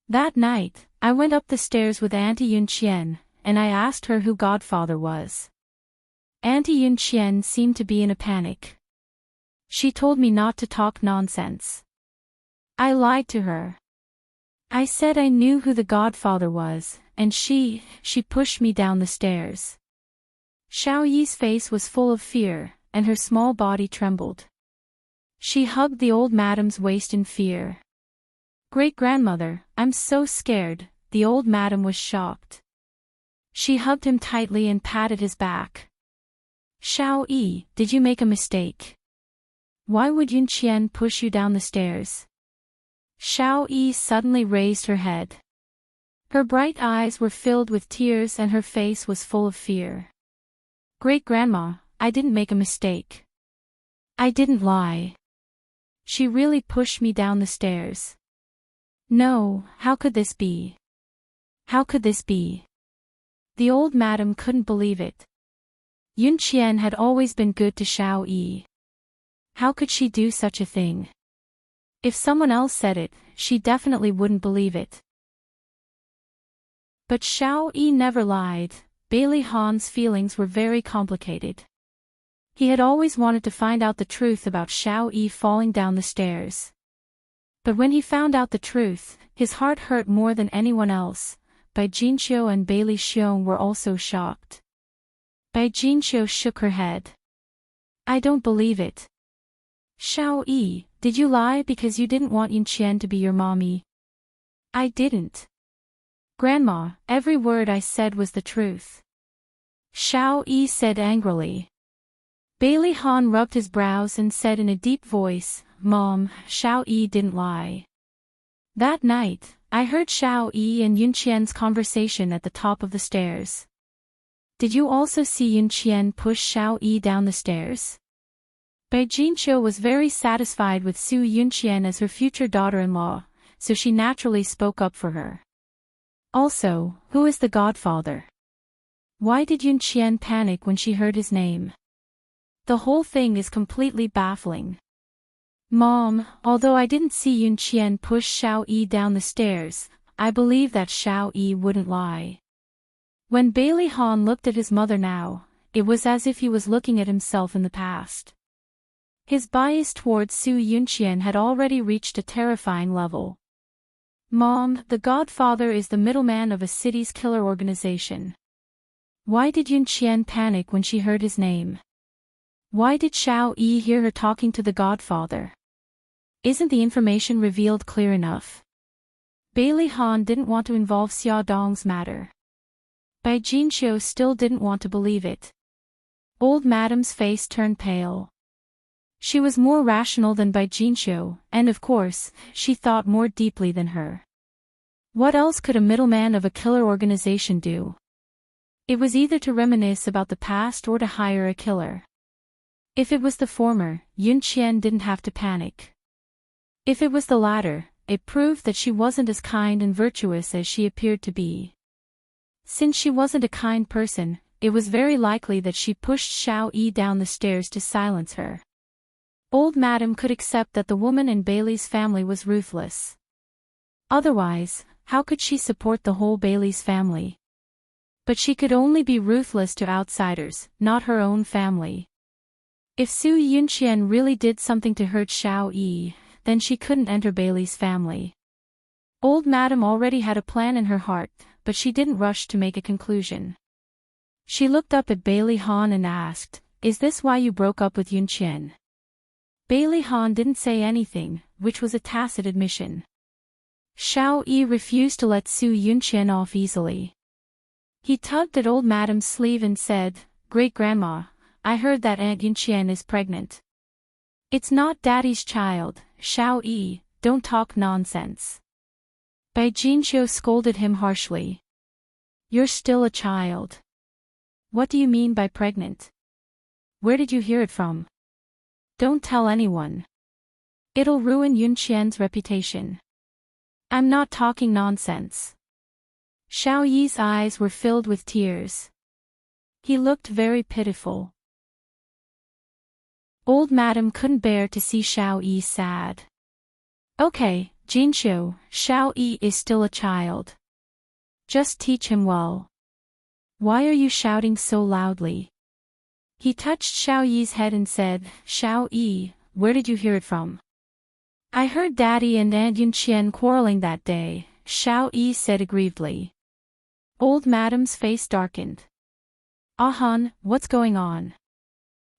That night, I went up the stairs with Auntie Yun Qian, and I asked her who Godfather was. Auntie Yun Qian seemed to be in a panic. She told me not to talk nonsense. I lied to her. I said I knew who the Godfather was, and she pushed me down the stairs. Xiao Yi's face was full of fear, and her small body trembled. She hugged the old madam's waist in fear. Great-grandmother, I'm so scared, the old madam was shocked. She hugged him tightly and patted his back. Xiao Yi, did you make a mistake? Why would Yun Qian push you down the stairs? Xiao Yi suddenly raised her head. Her bright eyes were filled with tears and her face was full of fear. Great-grandma, I didn't make a mistake. I didn't lie. She really pushed me down the stairs. No, how could this be? How could this be? The old madam couldn't believe it. Yun Qian had always been good to Xiao Yi. How could she do such a thing? If someone else said it, she definitely wouldn't believe it. But Xiao Yi never lied. Bailey Han's feelings were very complicated. He had always wanted to find out the truth about Xiao Yi falling down the stairs. But when he found out the truth, his heart hurt more than anyone else. Bai Jinqiu and Bailey Xiong were also shocked. Bai Jinqiu shook her head. I don't believe it. Xiao Yi, did you lie because you didn't want Yun Qian to be your mommy? I didn't. Grandma, every word I said was the truth. Xiao Yi said angrily. Bailey Han rubbed his brows and said in a deep voice, Mom, Xiao Yi didn't lie. That night, I heard Xiao Yi and Yun Qian's conversation at the top of the stairs. Did you also see Yun Qian push Xiao Yi down the stairs? Bai Jinqiu was very satisfied with Su Yun Qian as her future daughter-in-law, so she naturally spoke up for her. Also, who is the Godfather? Why did Yun Qian panic when she heard his name? The whole thing is completely baffling. Mom, although I didn't see Yun Qian push Xiao Yi down the stairs, I believe that Xiao Yi wouldn't lie. When Bailey Han looked at his mother now, it was as if he was looking at himself in the past. His bias towards Su Yunqian had already reached a terrifying level. Mom, the godfather is the middleman of a city's killer organization. Why did Yunqian panic when she heard his name? Why did Xiao Yi hear her talking to the godfather? Isn't the information revealed clear enough? Bailey Han didn't want to involve Xia Dong's matter. Bai Jinxiu still didn't want to believe it. Old Madam's face turned pale. She was more rational than Bai Jinxiu, and of course, she thought more deeply than her. What else could a middleman of a killer organization do? It was either to reminisce about the past or to hire a killer. If it was the former, Yun Qian didn't have to panic. If it was the latter, it proved that she wasn't as kind and virtuous as she appeared to be. Since she wasn't a kind person, it was very likely that she pushed Xiao Yi down the stairs to silence her. Old Madam could accept that the woman in Bailey's family was ruthless. Otherwise, how could she support the whole Bailey's family? But she could only be ruthless to outsiders, not her own family. If Su Yunqian really did something to hurt Xiao Yi, then she couldn't enter Bailey's family. Old Madam already had a plan in her heart, but she didn't rush to make a conclusion. She looked up at Bailey Han and asked, "Is this why you broke up with Yunqian?" Bailey Han didn't say anything, which was a tacit admission. Xiao Yi refused to let Su Yunqian off easily. He tugged at Old Madam's sleeve and said, "Great-grandma, I heard that Aunt Yunqian is pregnant." "It's not Daddy's child, Xiao Yi, don't talk nonsense." Bai Jinxiu scolded him harshly. "You're still a child. What do you mean by pregnant? Where did you hear it from? Don't tell anyone. It'll ruin Yunqian's reputation." "I'm not talking nonsense." Xiao Yi's eyes were filled with tears. He looked very pitiful. Old Madam couldn't bear to see Xiao Yi sad. "Okay, Jinxiu, Xiao Yi is still a child. Just teach him well. Why are you shouting so loudly?" He touched Xiao Yi's head and said, "Xiao Yi, where did you hear it from?" "I heard Daddy and Aunt Yunqian quarreling that day," Xiao Yi said aggrievedly. Old Madam's face darkened. "Ah Han, what's going on?"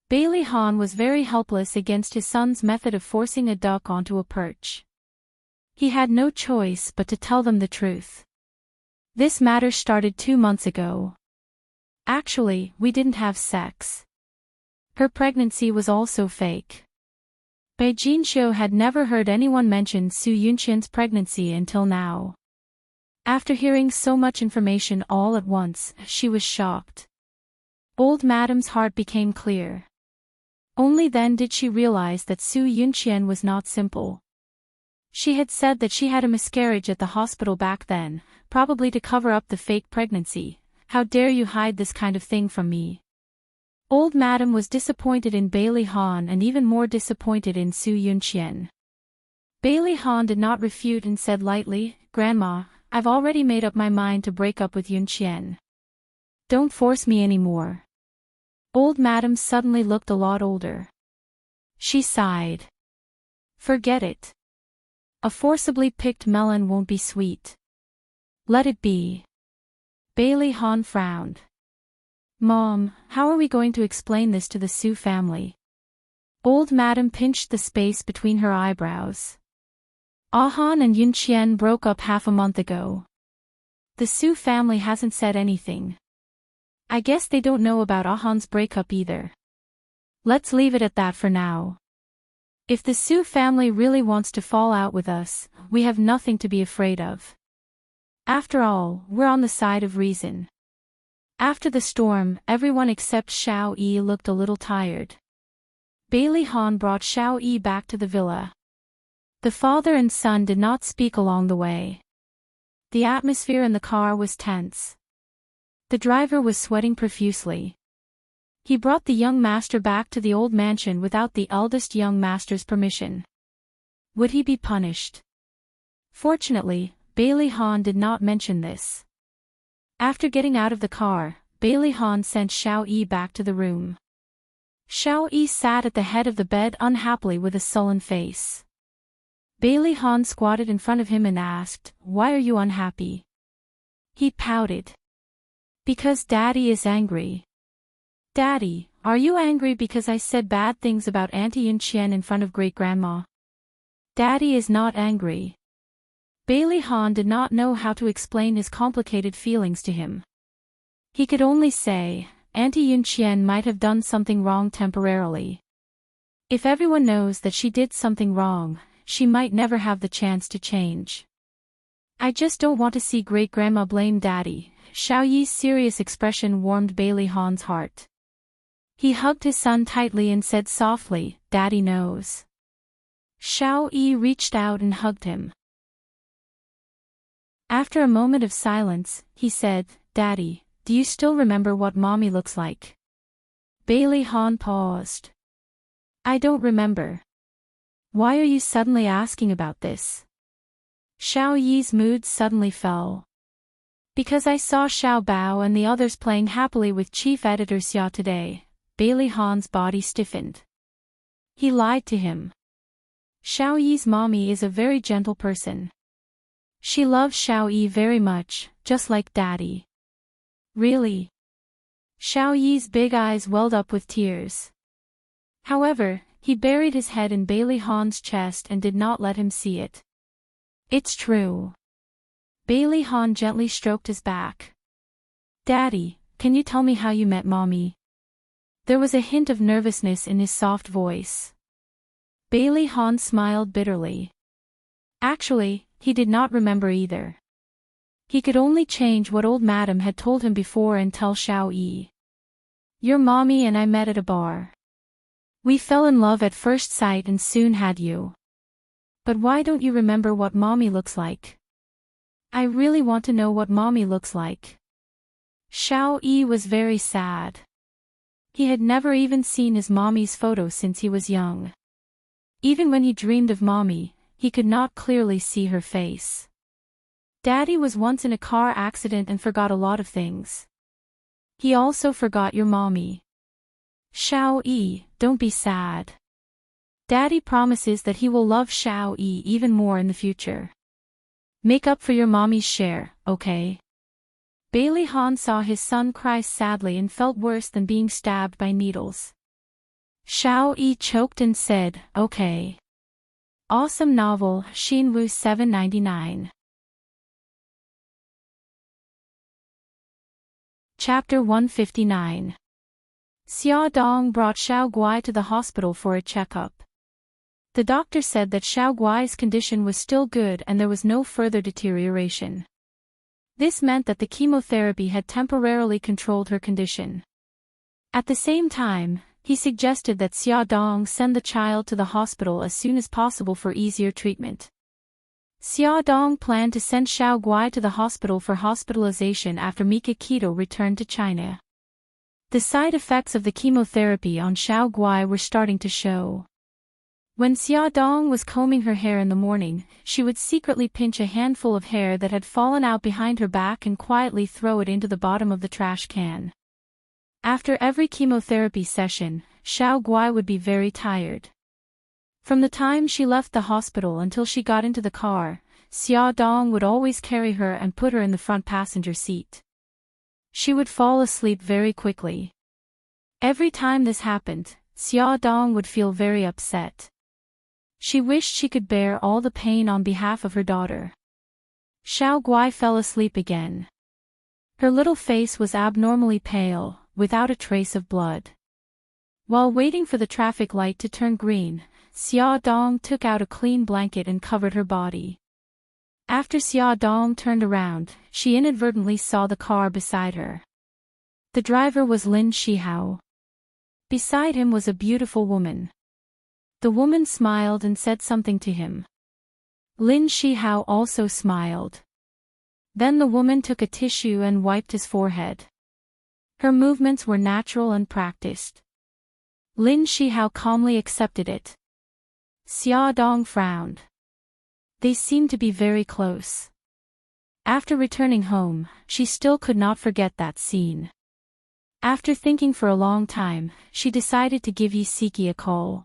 Bailey Han was very helpless against his son's method of forcing a duck onto a perch. He had no choice but to tell them the truth. "This matter started 2 months ago. Actually, we didn't have sex. Her pregnancy was also fake." Bai Jinxiu had never heard anyone mention Su Yunqian's pregnancy until now. After hearing so much information all at once, she was shocked. Old Madam's heart became clear. Only then did she realize that Su Yunqian was not simple. She had said that she had a miscarriage at the hospital back then, probably to cover up the fake pregnancy. "How dare you hide this kind of thing from me?" Old Madam was disappointed in Bailey Han and even more disappointed in Su Yunqian. Bailey Han did not refute and said lightly, "Grandma, I've already made up my mind to break up with Yunqian. Don't force me anymore." Old Madam suddenly looked a lot older. She sighed. "Forget it. A forcibly picked melon won't be sweet. Let it be." Bailey Han frowned. "Mom, how are we going to explain this to the Su family?" Old Madam pinched the space between her eyebrows. "Ah Han and Yunqian broke up half a month ago. The Su family hasn't said anything. I guess they don't know about Ah Han's breakup either. Let's leave it at that for now. If the Su family really wants to fall out with us, we have nothing to be afraid of. After all, we're on the side of reason." After the storm, everyone except Xiao Yi looked a little tired. Bailey Han brought Xiao Yi back to the villa. The father and son did not speak along the way. The atmosphere in the car was tense. The driver was sweating profusely. He brought the young master back to the old mansion without the eldest young master's permission. Would he be punished? Fortunately, Bailey Han did not mention this. After getting out of the car, Bailey Han sent Xiao Yi back to the room. Xiao Yi sat at the head of the bed unhappily with a sullen face. Bailey Han squatted in front of him and asked, "Why are you unhappy?" He pouted. "Because Daddy is angry." "Daddy, are you angry because I said bad things about Auntie Yun Qian in front of great-grandma?" "Daddy is not angry." Bailey Han did not know how to explain his complicated feelings to him. He could only say, Auntie Yun Qian might have done something wrong temporarily. If everyone knows that she did something wrong, she might never have the chance to change. "I just don't want to see great-grandma blame Daddy." Xiao Yi's serious expression warmed Bailey Han's heart. He hugged his son tightly and said softly, "Daddy knows." Xiao Yi reached out and hugged him. After a moment of silence, he said, "Daddy, do you still remember what Mommy looks like?" Bailey Han paused. "I don't remember." "Why are you suddenly asking about this?" Xiao Yi's mood suddenly fell. "Because I saw Xiao Bao and the others playing happily with Chief Editor Xia today." Bailey Han's body stiffened. He lied to him. Xiao Yi's mommy is a very gentle person. She loves Xiao Yi very much, just like Daddy. "Really?" Xiao Yi's big eyes welled up with tears. However, he buried his head in Bailey Han's chest and did not let him see it. "It's true." Bailey Han gently stroked his back. "Daddy, can you tell me how you met Mommy?" There was a hint of nervousness in his soft voice. Bailey Han smiled bitterly. Actually, he did not remember either. He could only change what old madam had told him before and tell Xiao Yi. "Your mommy and I met at a bar. We fell in love at first sight and soon had you. But why don't you remember what Mommy looks like?" "I really want to know what Mommy looks like." Xiao Yi was very sad. He had never even seen his mommy's photo since he was young. Even when he dreamed of Mommy, he could not clearly see her face. "Daddy was once in a car accident and forgot a lot of things. He also forgot your mommy." "Xiao Yi, don't be sad. Daddy promises that he will love Xiao Yi even more in the future. Make up for your mommy's share, okay?" Bailey Han saw his son cry sadly and felt worse than being stabbed by needles. Xiao Yi choked and said, "Okay." Awesome novel, Xinwu 799. Chapter 159. Xia Dong brought Xiao Guai to the hospital for a checkup. The doctor said that Xiao Guai's condition was still good and there was no further deterioration. This meant that the chemotherapy had temporarily controlled her condition. At the same time, he suggested that Xia Dong send the child to the hospital as soon as possible for easier treatment. Xia Dong planned to send Xiao Guai to the hospital for hospitalization after Mika Keto returned to China. The side effects of the chemotherapy on Xiao Guai were starting to show. When Xia Dong was combing her hair in the morning, she would secretly pinch a handful of hair that had fallen out behind her back and quietly throw it into the bottom of the trash can. After every chemotherapy session, Xiao Guai would be very tired. From the time she left the hospital until she got into the car, Xia Dong would always carry her and put her in the front passenger seat. She would fall asleep very quickly. Every time this happened, Xia Dong would feel very upset. She wished she could bear all the pain on behalf of her daughter. Xiao Guai fell asleep again. Her little face was abnormally pale, without a trace of blood. While waiting for the traffic light to turn green, Xia Dong took out a clean blanket and covered her body. After Xia Dong turned around, she inadvertently saw the car beside her. The driver was Lin Shihao. Beside him was a beautiful woman. The woman smiled and said something to him. Lin Shihao also smiled. Then the woman took a tissue and wiped his forehead. Her movements were natural and practiced. Lin Shihao calmly accepted it. Xia Dong frowned. They seemed to be very close. After returning home, she still could not forget that scene. After thinking for a long time, she decided to give Yi Siki a call.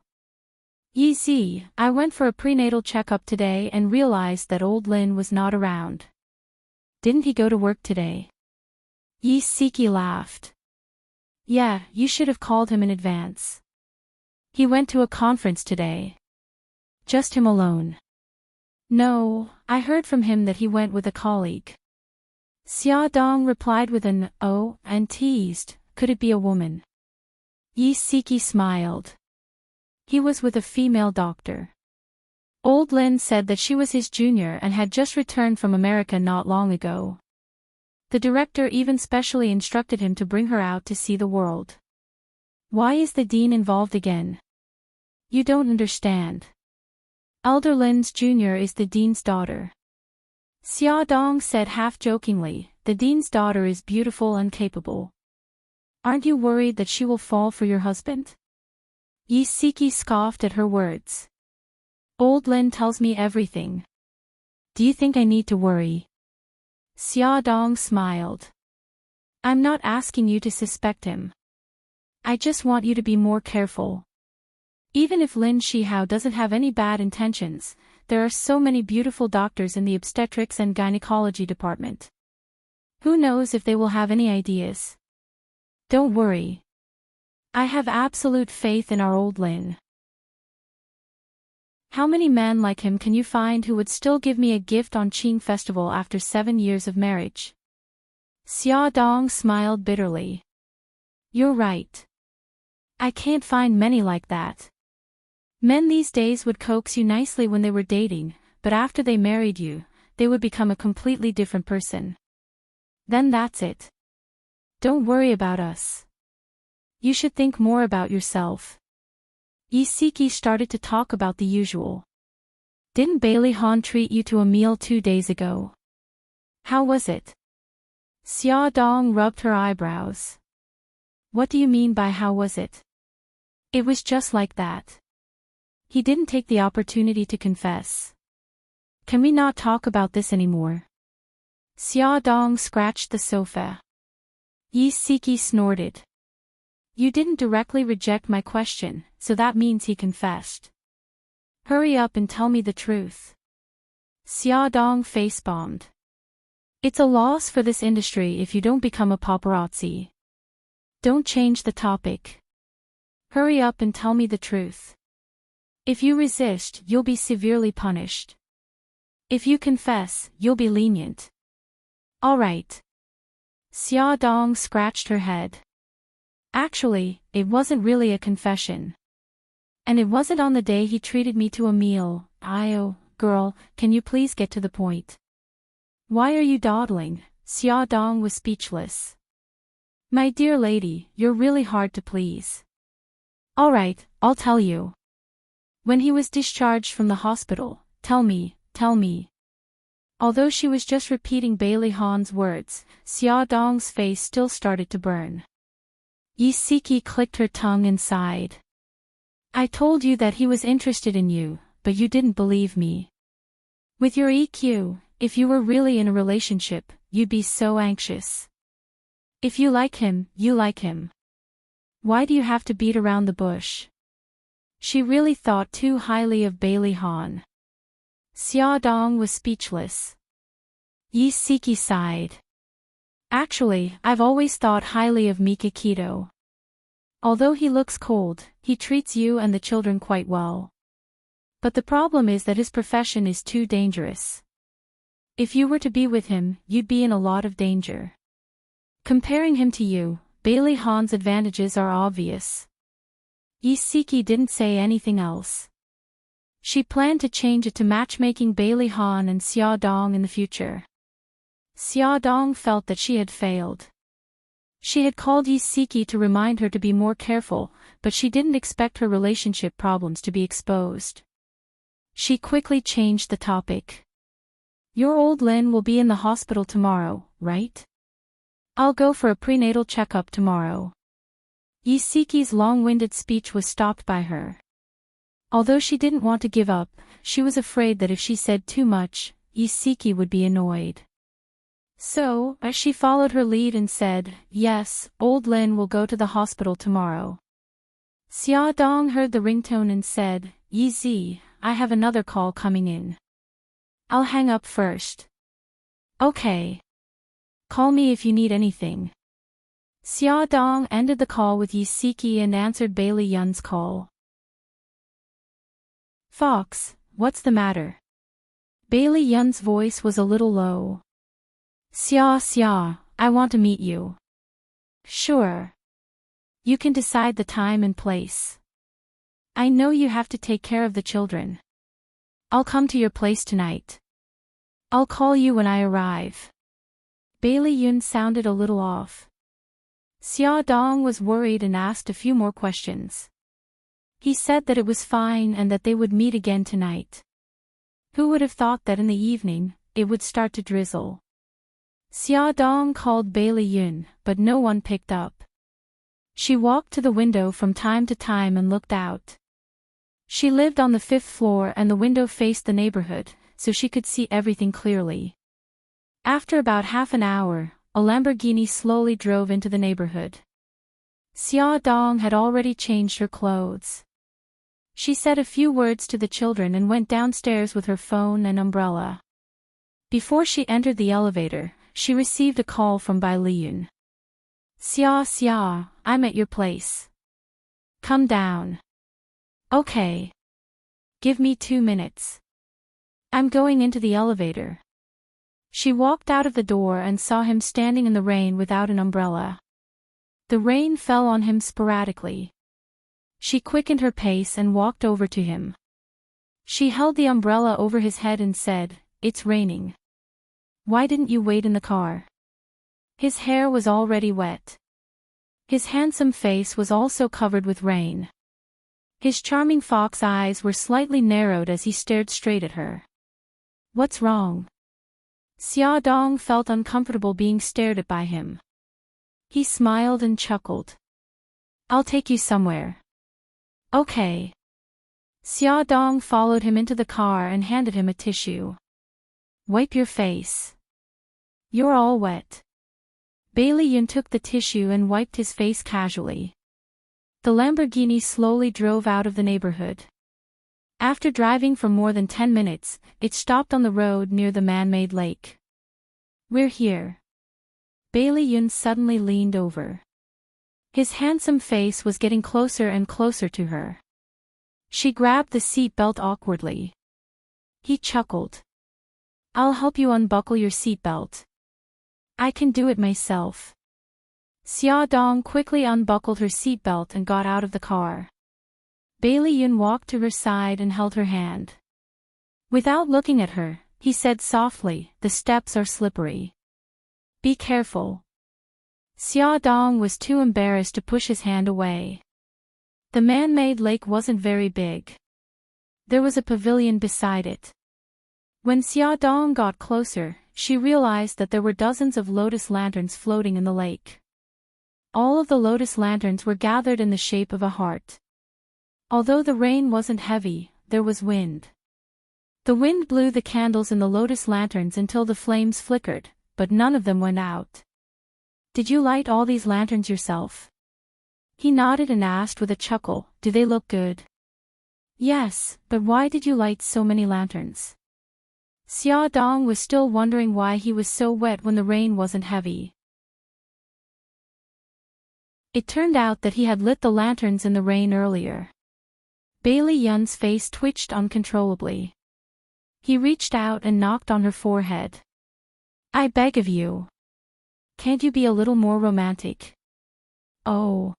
Yi Zi, I went for a prenatal checkup today and realized that old Lin was not around. Didn't he go to work today? Yi Siki laughed. Yeah, you should have called him in advance. He went to a conference today. Just him alone. No, I heard from him that he went with a colleague. Xia Dong replied with an oh and teased, could it be a woman? Yi Siki smiled. He was with a female doctor. Old Lin said that she was his junior and had just returned from America not long ago. The director even specially instructed him to bring her out to see the world. Why is the dean involved again? You don't understand. Elder Lin's junior is the dean's daughter. Xia Dong said half-jokingly, the dean's daughter is beautiful and capable. Aren't you worried that she will fall for your husband? Yi Siki scoffed at her words. Old Lin tells me everything. Do you think I need to worry? Xia Dong smiled. I'm not asking you to suspect him. I just want you to be more careful. Even if Lin Shihao doesn't have any bad intentions, there are so many beautiful doctors in the obstetrics and gynecology department. Who knows if they will have any ideas? Don't worry. I have absolute faith in our old Lin. How many men like him can you find who would still give me a gift on Qing Festival after 7 years of marriage? Xia Dong smiled bitterly. You're right. I can't find many like that. Men these days would coax you nicely when they were dating, but after they married you, they would become a completely different person. Then that's it. Don't worry about us. You should think more about yourself. Yi Siki started to talk about the usual. Didn't Bailey Han treat you to a meal 2 days ago? How was it? Xia Dong rubbed her eyebrows. What do you mean by how was it? It was just like that. He didn't take the opportunity to confess. Can we not talk about this anymore? Xia Dong scratched the sofa. Yi Siki snorted. You didn't directly reject my question, so that means he confessed. Hurry up and tell me the truth. Xia Dong face-bombed. It's a loss for this industry if you don't become a paparazzi. Don't change the topic. Hurry up and tell me the truth. If you resist, you'll be severely punished. If you confess, you'll be lenient. All right. Xia Dong scratched her head. Actually, it wasn't really a confession. And it wasn't on the day he treated me to a meal. Girl, can you please get to the point? Why are you dawdling? Xia Dong was speechless. My dear lady, you're really hard to please. All right, I'll tell you. When he was discharged from the hospital, tell me. Although she was just repeating Bailey Han's words, Xia Dong's face still started to burn. Yi Siki clicked her tongue and sighed. I told you that he was interested in you, but you didn't believe me. With your EQ, if you were really in a relationship, you'd be so anxious. If you like him, you like him. Why do you have to beat around the bush? She really thought too highly of Bailey Han. Xia Dong was speechless. Yi Siki sighed. Actually, I've always thought highly of Mikakito. Although he looks cold, he treats you and the children quite well. But the problem is that his profession is too dangerous. If you were to be with him, you'd be in a lot of danger. Comparing him to you, Bailey Han's advantages are obvious. Yi Siki didn't say anything else. She planned to change it to matchmaking Bailey Han and Xia Dong in the future. Xia Dong felt that she had failed. She had called Yi Siki to remind her to be more careful, but she didn't expect her relationship problems to be exposed. She quickly changed the topic. Your old Lin will be in the hospital tomorrow, right? I'll go for a prenatal checkup tomorrow. Yisiki's long-winded speech was stopped by her. Although she didn't want to give up, she was afraid that if she said too much, Yisiki would be annoyed. So, as she followed her lead and said, "Yes, old Lin will go to the hospital tomorrow." Xia Dong heard the ringtone and said, "Yizi, I have another call coming in. I'll hang up first." "Okay. Call me if you need anything." Xia Dong ended the call with Yisiki and answered Bailey Yun's call. "Fox, what's the matter?" Bailey Yun's voice was a little low. Xia, I want to meet you." "Sure. You can decide the time and place. I know you have to take care of the children. I'll come to your place tonight. I'll call you when I arrive." Bailey Yun sounded a little off. Xia Dong was worried and asked a few more questions. He said that it was fine and that they would meet again tonight. Who would have thought that in the evening, it would start to drizzle? Xia Dong called Bailey Yun, but no one picked up. She walked to the window from time to time and looked out. She lived on the 5th floor and the window faced the neighborhood, so she could see everything clearly. After about half an hour, a Lamborghini slowly drove into the neighborhood. Xia Dong had already changed her clothes. She said a few words to the children and went downstairs with her phone and umbrella. Before she entered the elevator, she received a call from Bai Liyun. Xia, I'm at your place. Come down." "Okay. Give me 2 minutes. I'm going into the elevator." She walked out of the door and saw him standing in the rain without an umbrella. The rain fell on him sporadically. She quickened her pace and walked over to him. She held the umbrella over his head and said, "It's raining. Why didn't you wait in the car?" His hair was already wet. His handsome face was also covered with rain. His charming fox eyes were slightly narrowed as he stared straight at her. "What's wrong?" Xia Dong felt uncomfortable being stared at by him. He smiled and chuckled. "I'll take you somewhere." "Okay." Xia Dong followed him into the car and handed him a tissue. "Wipe your face. You're all wet." Bailey Yun took the tissue and wiped his face casually. The Lamborghini slowly drove out of the neighborhood. After driving for more than 10 minutes, it stopped on the road near the man-made lake. "We're here." Bailey Yun suddenly leaned over. His handsome face was getting closer and closer to her. She grabbed the seat belt awkwardly. He chuckled. "I'll help you unbuckle your seatbelt. I can do it myself." Xia Dong quickly unbuckled her seatbelt and got out of the car. Bailey Yun walked to her side and held her hand. Without looking at her, he said softly, "The steps are slippery. Be careful." Xia Dong was too embarrassed to push his hand away. The man-made lake wasn't very big. There was a pavilion beside it. When Xia Dong got closer, she realized that there were dozens of lotus lanterns floating in the lake. All of the lotus lanterns were gathered in the shape of a heart. Although the rain wasn't heavy, there was wind. The wind blew the candles in the lotus lanterns until the flames flickered, but none of them went out. "Did you light all these lanterns yourself?" He nodded and asked with a chuckle, "Do they look good?" "Yes, but why did you light so many lanterns?" Xia Dong was still wondering why he was so wet when the rain wasn't heavy. It turned out that he had lit the lanterns in the rain earlier. Bailey Yun's face twitched uncontrollably. He reached out and knocked on her forehead. "I beg of you. Can't you be a little more romantic?" "Oh."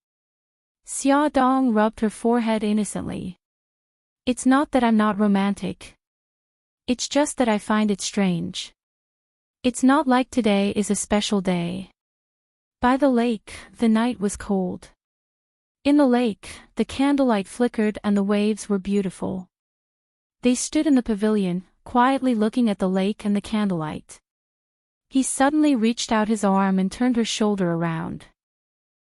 Xia Dong rubbed her forehead innocently. "It's not that I'm not romantic. It's just that I find it strange. It's not like today is a special day." By the lake, the night was cold. In the lake, the candlelight flickered and the waves were beautiful. They stood in the pavilion, quietly looking at the lake and the candlelight. He suddenly reached out his arm and turned her shoulder around.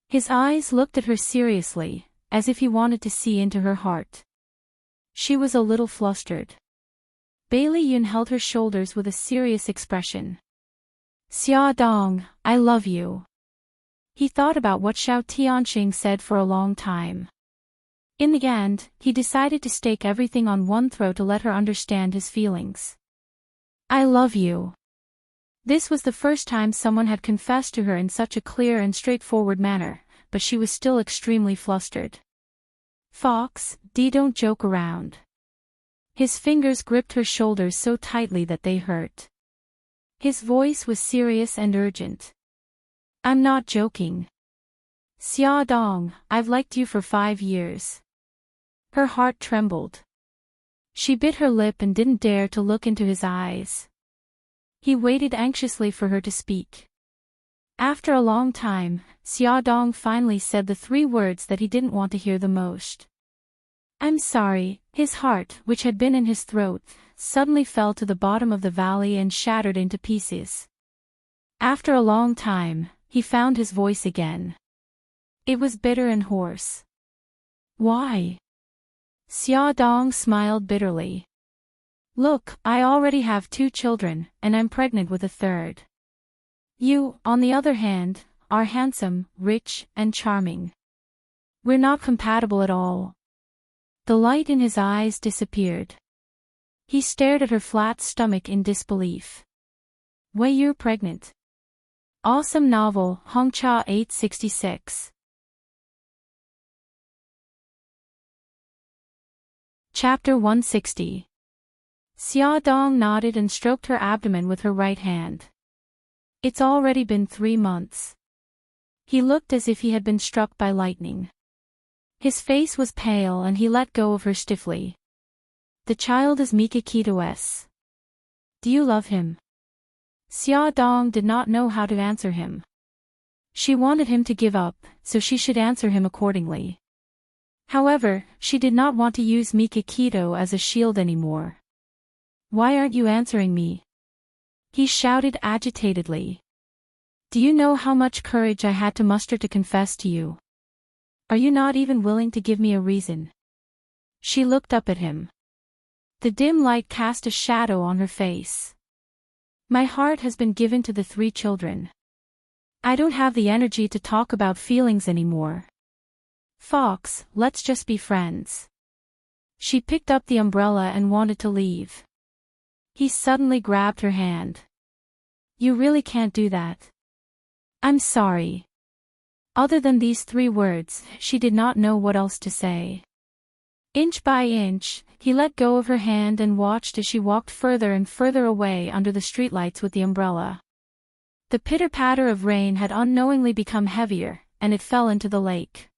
His eyes looked at her seriously, as if he wanted to see into her heart. She was a little flustered. Bailey Yun held her shoulders with a serious expression. "Xia Dong, I love you." He thought about what Xiao Tianxing said for a long time. In the end, he decided to stake everything on one throw to let her understand his feelings. "I love you." This was the first time someone had confessed to her in such a clear and straightforward manner, but she was still extremely flustered. "Fox, don't joke around." His fingers gripped her shoulders so tightly that they hurt. His voice was serious and urgent. "I'm not joking. Xia Dong, I've liked you for 5 years." Her heart trembled. She bit her lip and didn't dare to look into his eyes. He waited anxiously for her to speak. After a long time, Xia Dong finally said the 3 words that he didn't want to hear the most. "I'm sorry." His heart, which had been in his throat, suddenly fell to the bottom of the valley and shattered into pieces. After a long time, he found his voice again. It was bitter and hoarse. "Why?" Xia Dong smiled bitterly. "Look, I already have 2 children, and I'm pregnant with a 3rd. You, on the other hand, are handsome, rich, and charming. We're not compatible at all." The light in his eyes disappeared. He stared at her flat stomach in disbelief. "Why, you're pregnant?" Awesome novel, Hongcha 866. Chapter 160. Xia Dong nodded and stroked her abdomen with her right hand. "It's already been 3 months." He looked as if he had been struck by lightning. His face was pale and he let go of her stiffly. "The child is Mikakito's. Do you love him?" Xia Dong did not know how to answer him. She wanted him to give up, so she should answer him accordingly. However, she did not want to use Mikakito as a shield anymore. "Why aren't you answering me?" he shouted agitatedly. "Do you know how much courage I had to muster to confess to you? Are you not even willing to give me a reason?" She looked up at him. The dim light cast a shadow on her face. "My heart has been given to the 3 children. I don't have the energy to talk about feelings anymore. Fox, let's just be friends." She picked up the umbrella and wanted to leave. He suddenly grabbed her hand. "You really can't do that." "I'm sorry." Other than these 3 words, she did not know what else to say. Inch by inch, he let go of her hand and watched as she walked further and further away under the streetlights with the umbrella. The pitter-patter of rain had unknowingly become heavier, and it fell into the lake.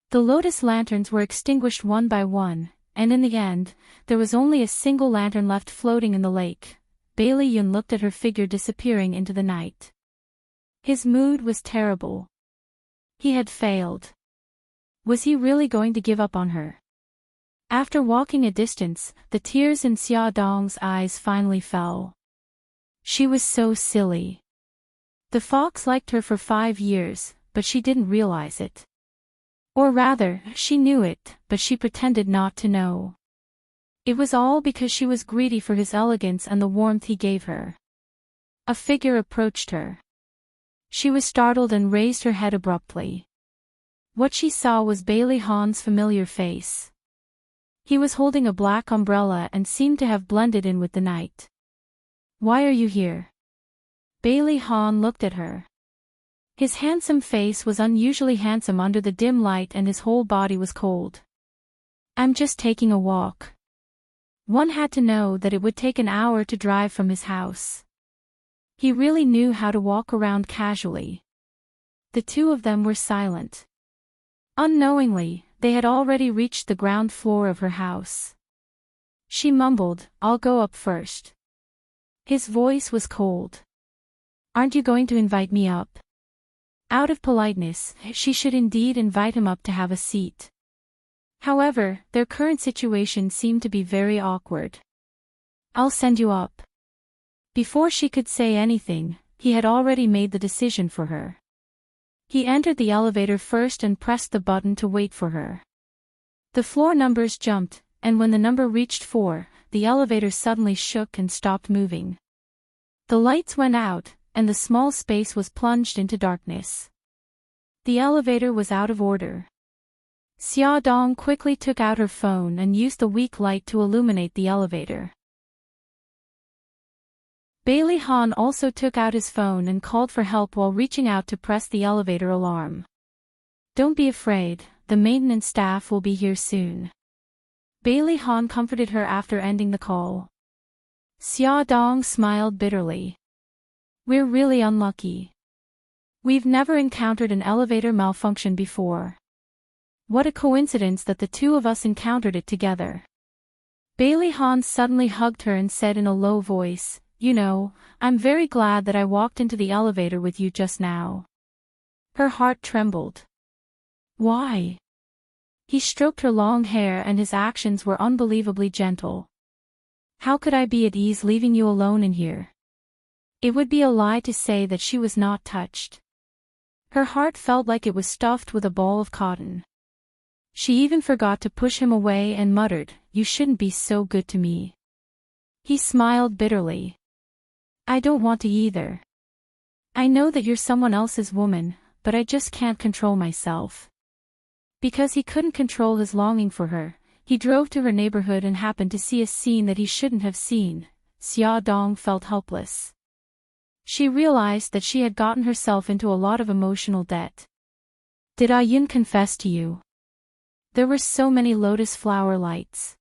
The lotus lanterns were extinguished one by one, and in the end, there was only a single lantern left floating in the lake. Bailey Yun looked at her figure disappearing into the night. His mood was terrible. He had failed. Was he really going to give up on her? After walking a distance, the tears in Xia Dong's eyes finally fell. She was so silly. The fox liked her for 5 years, but she didn't realize it. Or rather, she knew it, but she pretended not to know. It was all because she was greedy for his elegance and the warmth he gave her. A figure approached her. She was startled and raised her head abruptly. What she saw was Bailey Han's familiar face. He was holding a black umbrella and seemed to have blended in with the night. "Why are you here?" Bailey Han looked at her. His handsome face was unusually handsome under the dim light and his whole body was cold. "I'm just taking a walk." One had to know that it would take an hour to drive from his house. He really knew how to walk around casually. The 2 of them were silent. Unknowingly, they had already reached the ground floor of her house. She mumbled, "I'll go up first." His voice was cold. "Aren't you going to invite me up?" Out of politeness, she should indeed invite him up to have a seat. However, their current situation seemed to be very awkward. "I'll send you up." Before she could say anything, he had already made the decision for her. He entered the elevator first and pressed the button to wait for her. The floor numbers jumped, and when the number reached 4, the elevator suddenly shook and stopped moving. The lights went out, and the small space was plunged into darkness. The elevator was out of order. Xia Dong quickly took out her phone and used the weak light to illuminate the elevator. Bailey Han also took out his phone and called for help while reaching out to press the elevator alarm. "Don't be afraid, the maintenance staff will be here soon." Bailey Han comforted her after ending the call. Xia Dong smiled bitterly. "We're really unlucky. We've never encountered an elevator malfunction before. What a coincidence that the two of us encountered it together." Bailey Han suddenly hugged her and said in a low voice, "You know, I'm very glad that I walked into the elevator with you just now." Her heart trembled. "Why?" He stroked her long hair and his actions were unbelievably gentle. "How could I be at ease leaving you alone in here?" It would be a lie to say that she was not touched. Her heart felt like it was stuffed with a ball of cotton. She even forgot to push him away and muttered, "You shouldn't be so good to me." He smiled bitterly. "I don't want to either. I know that you're someone else's woman, but I just can't control myself." Because he couldn't control his longing for her, he drove to her neighborhood and happened to see a scene that he shouldn't have seen. Xia Dong felt helpless. She realized that she had gotten herself into a lot of emotional debt. "Did Ah Yun confess to you?" There were so many lotus flower lights.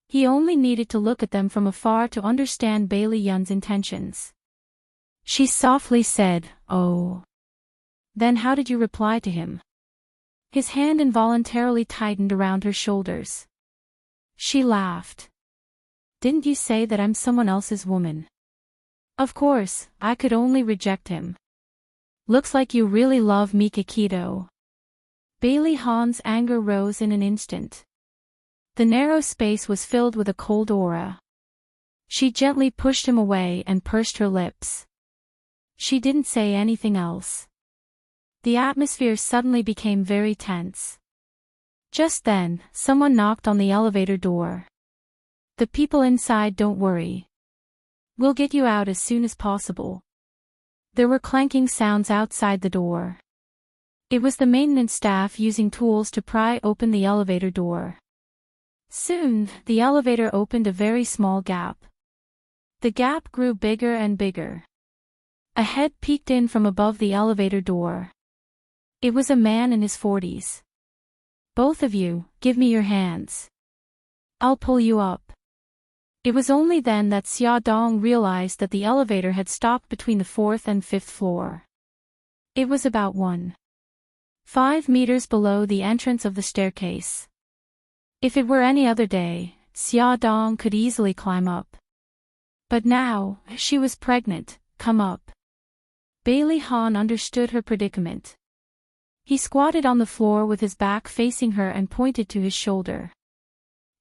He only needed to look at them from afar to understand Bailey Yun's intentions. She softly said, "Oh." "Then how did you reply to him?" His hand involuntarily tightened around her shoulders. She laughed. "Didn't you say that I'm someone else's woman?" "Of course, I could only reject him." "Looks like you really love me, Kikito." Bailey Han's anger rose in an instant. The narrow space was filled with a cold aura. She gently pushed him away and pursed her lips. She didn't say anything else. The atmosphere suddenly became very tense. Just then, someone knocked on the elevator door. "The people inside don't worry. We'll get you out as soon as possible." There were clanking sounds outside the door. It was the maintenance staff using tools to pry open the elevator door. Soon, the elevator opened a very small gap. The gap grew bigger and bigger. A head peeked in from above the elevator door. It was a man in his 40s. "Both of you, give me your hands. I'll pull you up." It was only then that Xia Dong realized that the elevator had stopped between the 4th and 5th floor. It was about 1.5 meters below the entrance of the staircase. If it were any other day, Xia Dong could easily climb up. But now, she was pregnant. "Come up." Bailey Han understood her predicament. He squatted on the floor with his back facing her and pointed to his shoulder.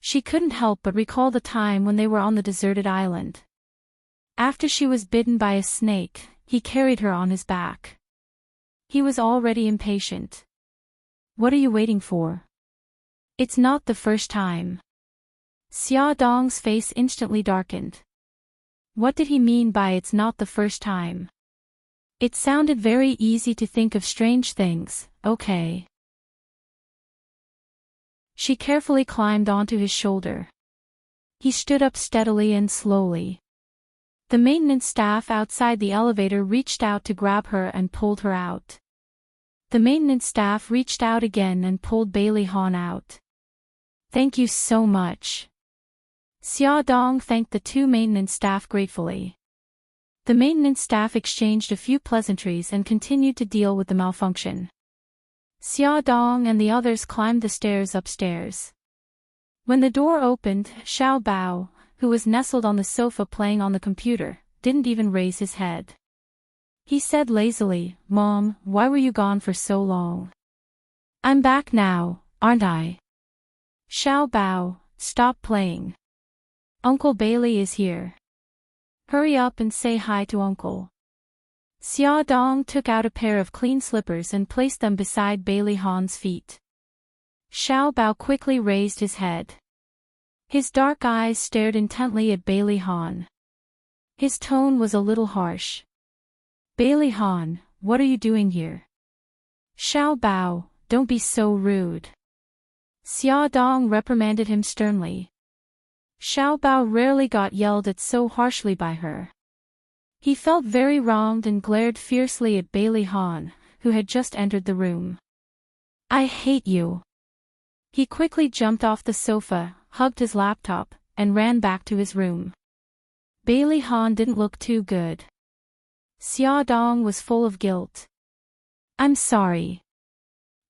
She couldn't help but recall the time when they were on the deserted island. After she was bitten by a snake, he carried her on his back. He was already impatient. "What are you waiting for? It's not the first time." Xia Dong's face instantly darkened. What did he mean by "it's not the first time"? It sounded very easy to think of strange things. "Okay." She carefully climbed onto his shoulder. He stood up steadily and slowly. The maintenance staff outside the elevator reached out to grab her and pulled her out. The maintenance staff reached out again and pulled Bailey Han out. "Thank you so much." Xia Dong thanked the two maintenance staff gratefully. The maintenance staff exchanged a few pleasantries and continued to deal with the malfunction. Xia Dong and the others climbed the stairs upstairs. When the door opened, Xiao Bao, who was nestled on the sofa playing on the computer, didn't even raise his head. He said lazily, "Mom, why were you gone for so long?" "I'm back now, aren't I?" Xiao Bao, stop playing. Uncle Bailey is here. Hurry up and say hi to uncle. Xia Dong took out a pair of clean slippers and placed them beside Bailey Han's feet. Xiao Bao quickly raised his head. His dark eyes stared intently at Bailey Han. His tone was a little harsh. Bailey Han, what are you doing here? Xiao Bao, don't be so rude. Xia Dong reprimanded him sternly. Xiao Bao rarely got yelled at so harshly by her. He felt very wronged and glared fiercely at Bailey Han, who had just entered the room. I hate you. He quickly jumped off the sofa, hugged his laptop, and ran back to his room. Bailey Han didn't look too good. Xia Dong was full of guilt. I'm sorry.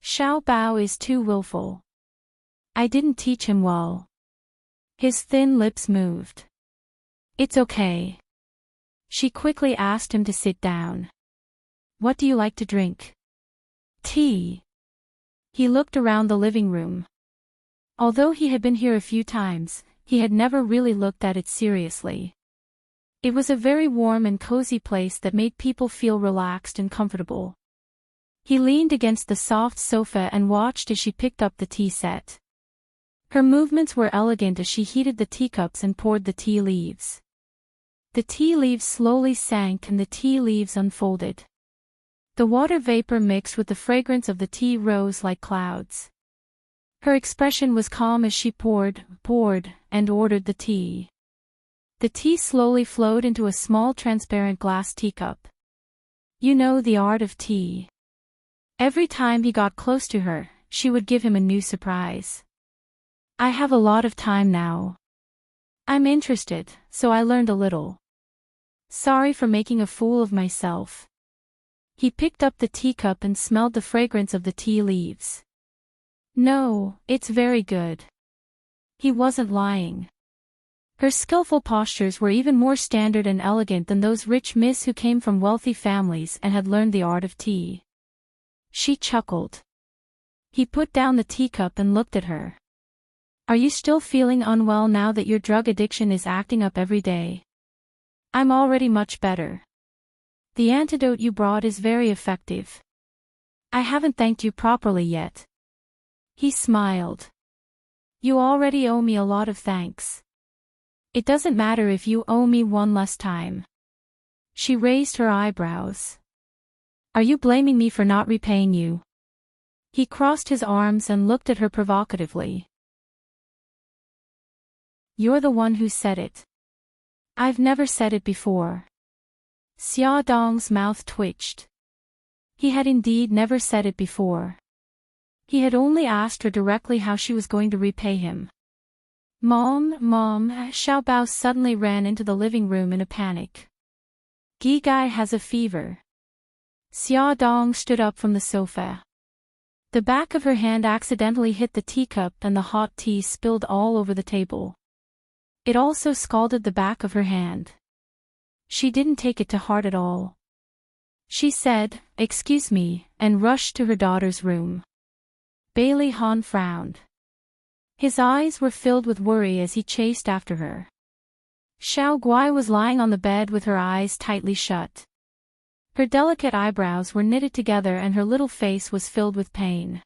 Xiao Bao is too willful. I didn't teach him well. His thin lips moved. It's okay. She quickly asked him to sit down. What do you like to drink? Tea. He looked around the living room. Although he had been here a few times, he had never really looked at it seriously. It was a very warm and cozy place that made people feel relaxed and comfortable. He leaned against the soft sofa and watched as she picked up the tea set. Her movements were elegant as she heated the teacups and poured the tea leaves. The tea leaves slowly sank and the tea leaves unfolded. The water vapor mixed with the fragrance of the tea rose like clouds. Her expression was calm as she poured, and ordered the tea. The tea slowly flowed into a small transparent glass teacup. You know the art of tea. Every time he got close to her, she would give him a new surprise. I have a lot of time now. I'm interested, so I learned a little. Sorry for making a fool of myself. He picked up the teacup and smelled the fragrance of the tea leaves. No, it's very good. He wasn't lying. Her skillful postures were even more standard and elegant than those rich miss who came from wealthy families and had learned the art of tea. She chuckled. He put down the teacup and looked at her. Are you still feeling unwell now that your drug addiction is acting up every day? I'm already much better. The antidote you brought is very effective. I haven't thanked you properly yet. He smiled. You already owe me a lot of thanks. It doesn't matter if you owe me one less time. She raised her eyebrows. Are you blaming me for not repaying you? He crossed his arms and looked at her provocatively. You're the one who said it. I've never said it before. Xia Dong's mouth twitched. He had indeed never said it before. He had only asked her directly how she was going to repay him. Mom, Xiao Bao suddenly ran into the living room in a panic. Gigai has a fever. Xia Dong stood up from the sofa. The back of her hand accidentally hit the teacup and the hot tea spilled all over the table. It also scalded the back of her hand. She didn't take it to heart at all. She said, "Excuse me," and rushed to her daughter's room. Bailey Han frowned. His eyes were filled with worry as he chased after her. Xiao Guai was lying on the bed with her eyes tightly shut. Her delicate eyebrows were knitted together and her little face was filled with pain.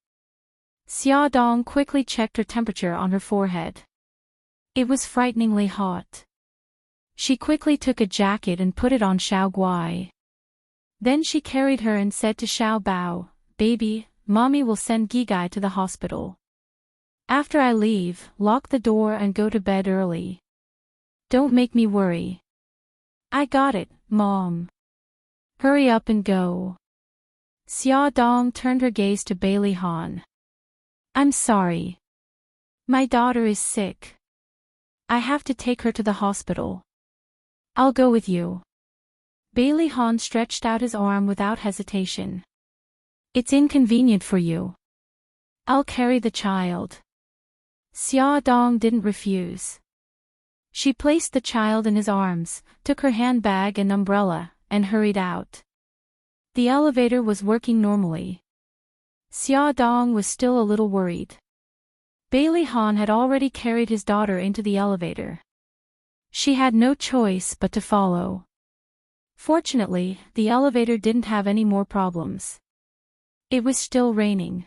Xia Dong quickly checked her temperature on her forehead. It was frighteningly hot. She quickly took a jacket and put it on Xiao Guai. Then she carried her and said to Xiao Bao, "Baby, Mommy will send Gigai to the hospital. After I leave, lock the door and go to bed early. Don't make me worry." "I got it, Mom. Hurry up and go." Xia Dong turned her gaze to Bailey Han. "I'm sorry. My daughter is sick. I have to take her to the hospital. I'll go with you." Bailey Han stretched out his arm without hesitation. "It's inconvenient for you. I'll carry the child." Xia Dong didn't refuse. She placed the child in his arms, took her handbag and umbrella, and hurried out. The elevator was working normally. Xia Dong was still a little worried. Bailey Han had already carried his daughter into the elevator. She had no choice but to follow. Fortunately, the elevator didn't have any more problems. It was still raining.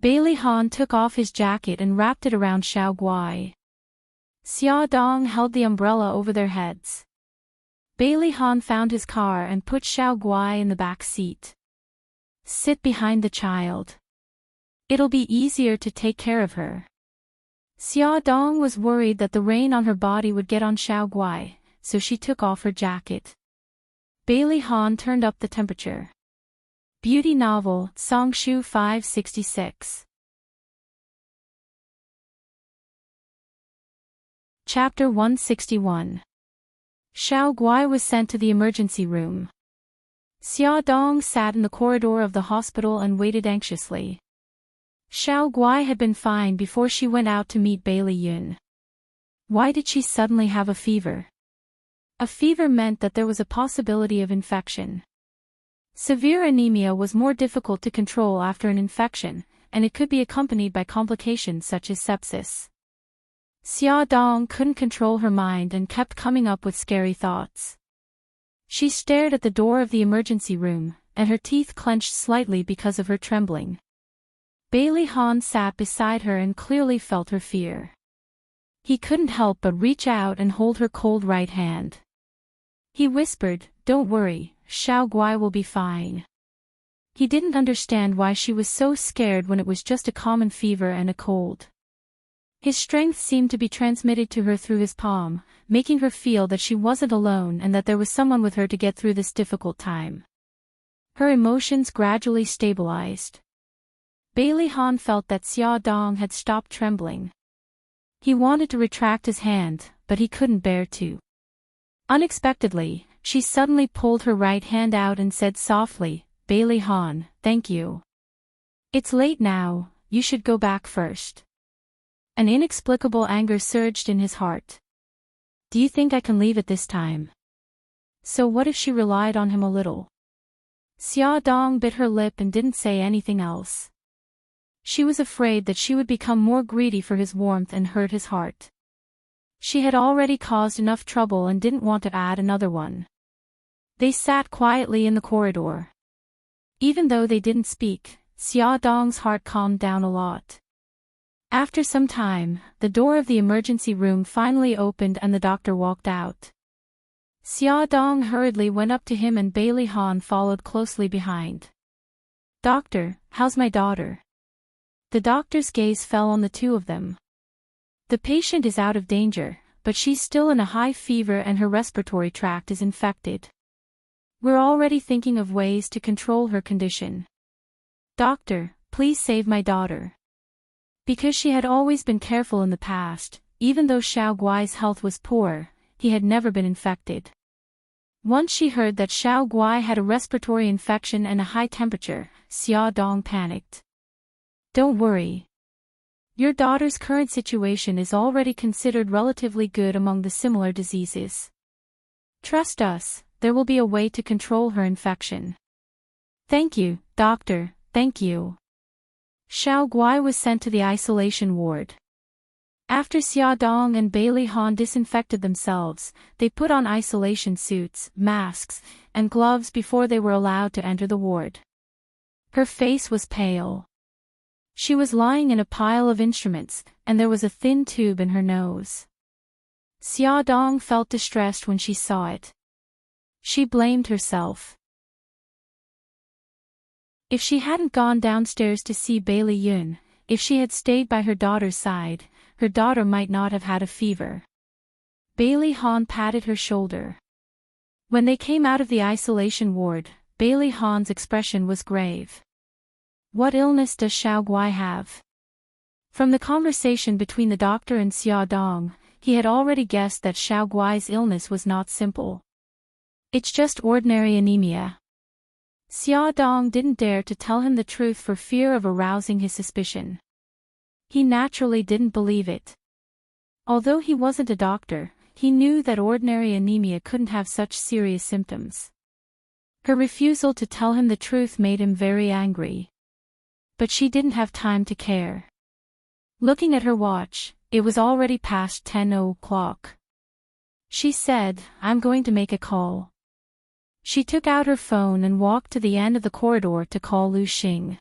Bailey Han took off his jacket and wrapped it around Xiao Guai. Xia Dong held the umbrella over their heads. Bailey Han found his car and put Xiao Guai in the back seat. Sit behind the child. It'll be easier to take care of her. Xia Dong was worried that the rain on her body would get on Xiao Guai, so she took off her jacket. Bailey Han turned up the temperature. Beauty novel, Songshu 566. Chapter 161. Xiao Guai was sent to the emergency room. Xia Dong sat in the corridor of the hospital and waited anxiously. Xiao Guai had been fine before she went out to meet Bailey Yun. Why did she suddenly have a fever? A fever meant that there was a possibility of infection. Severe anemia was more difficult to control after an infection, and it could be accompanied by complications such as sepsis. Xia Dong couldn't control her mind and kept coming up with scary thoughts. She stared at the door of the emergency room, and her teeth clenched slightly because of her trembling. Bailey Han sat beside her and clearly felt her fear. He couldn't help but reach out and hold her cold right hand. He whispered, "Don't worry, Xiao Guai will be fine." He didn't understand why she was so scared when it was just a common fever and a cold. His strength seemed to be transmitted to her through his palm, making her feel that she wasn't alone and that there was someone with her to get through this difficult time. Her emotions gradually stabilized. Bailey Han felt that Xia Dong had stopped trembling. He wanted to retract his hand, but he couldn't bear to. Unexpectedly, she suddenly pulled her right hand out and said softly, "Bailey Han, thank you. It's late now, you should go back first." An inexplicable anger surged in his heart. Do you think I can leave at this time? So what if she relied on him a little? Xia Dong bit her lip and didn't say anything else. She was afraid that she would become more greedy for his warmth and hurt his heart. She had already caused enough trouble and didn't want to add another one. They sat quietly in the corridor. Even though they didn't speak, Xia Dong's heart calmed down a lot. After some time, the door of the emergency room finally opened and the doctor walked out. Xia Dong hurriedly went up to him and Bailey Han followed closely behind. "Doctor, how's my daughter?" The doctor's gaze fell on the two of them. "The patient is out of danger, but she's still in a high fever and her respiratory tract is infected. We're already thinking of ways to control her condition. Doctor, please save my daughter." Because she had always been careful in the past, even though Xiao Guai's health was poor, he had never been infected. Once she heard that Xiao Guai had a respiratory infection and a high temperature, Xia Dong panicked. "Don't worry. Your daughter's current situation is already considered relatively good among the similar diseases. Trust us, there will be a way to control her infection." "Thank you, doctor, thank you." Xiao Guai was sent to the isolation ward. After Xia Dong and Bailey Han disinfected themselves, they put on isolation suits, masks, and gloves before they were allowed to enter the ward. Her face was pale. She was lying in a pile of instruments, and there was a thin tube in her nose. Xia Dong felt distressed when she saw it. She blamed herself. If she hadn't gone downstairs to see Bailey Yun, if she had stayed by her daughter's side, her daughter might not have had a fever. Bailey Han patted her shoulder. When they came out of the isolation ward, Bailey Han's expression was grave. "What illness does Xiao Guai have?" From the conversation between the doctor and Xia Dong, he had already guessed that Xiao Guai's illness was not simple. "It's just ordinary anemia." Xia Dong didn't dare to tell him the truth for fear of arousing his suspicion. He naturally didn't believe it. Although he wasn't a doctor, he knew that ordinary anemia couldn't have such serious symptoms. Her refusal to tell him the truth made him very angry. But she didn't have time to care. Looking at her watch, it was already past 10 o'clock. She said, I'm going to make a call. She took out her phone and walked to the end of the corridor to call Lu Xing.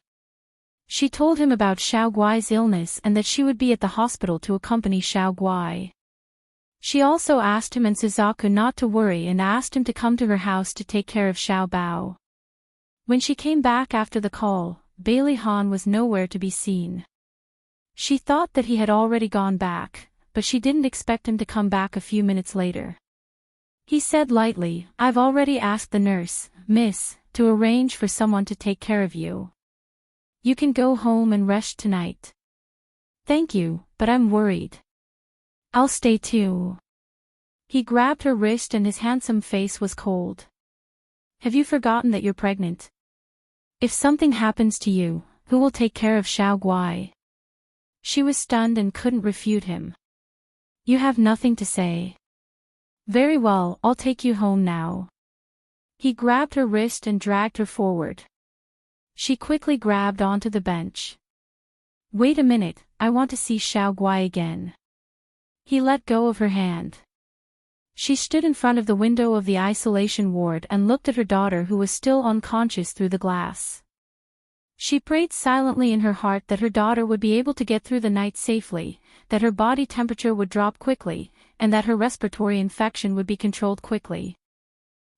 She told him about Xiao Guai's illness and that she would be at the hospital to accompany Xiao Guai. She also asked him and Suzaku not to worry and asked him to come to her house to take care of Xiao Bao. When she came back after the call, Bailey Han was nowhere to be seen. She thought that he had already gone back, but she didn't expect him to come back a few minutes later. He said lightly, I've already asked the nurse, miss, to arrange for someone to take care of you. You can go home and rest tonight. Thank you, but I'm worried. I'll stay too. He grabbed her wrist and his handsome face was cold. Have you forgotten that you're pregnant? If something happens to you, who will take care of Xiao Guai? She was stunned and couldn't refute him. You have nothing to say. Very well, I'll take you home now. He grabbed her wrist and dragged her forward. She quickly grabbed onto the bench. Wait a minute, I want to see Xiao Guai again. He let go of her hand. She stood in front of the window of the isolation ward and looked at her daughter who was still unconscious through the glass. She prayed silently in her heart that her daughter would be able to get through the night safely, that her body temperature would drop quickly, and that her respiratory infection would be controlled quickly.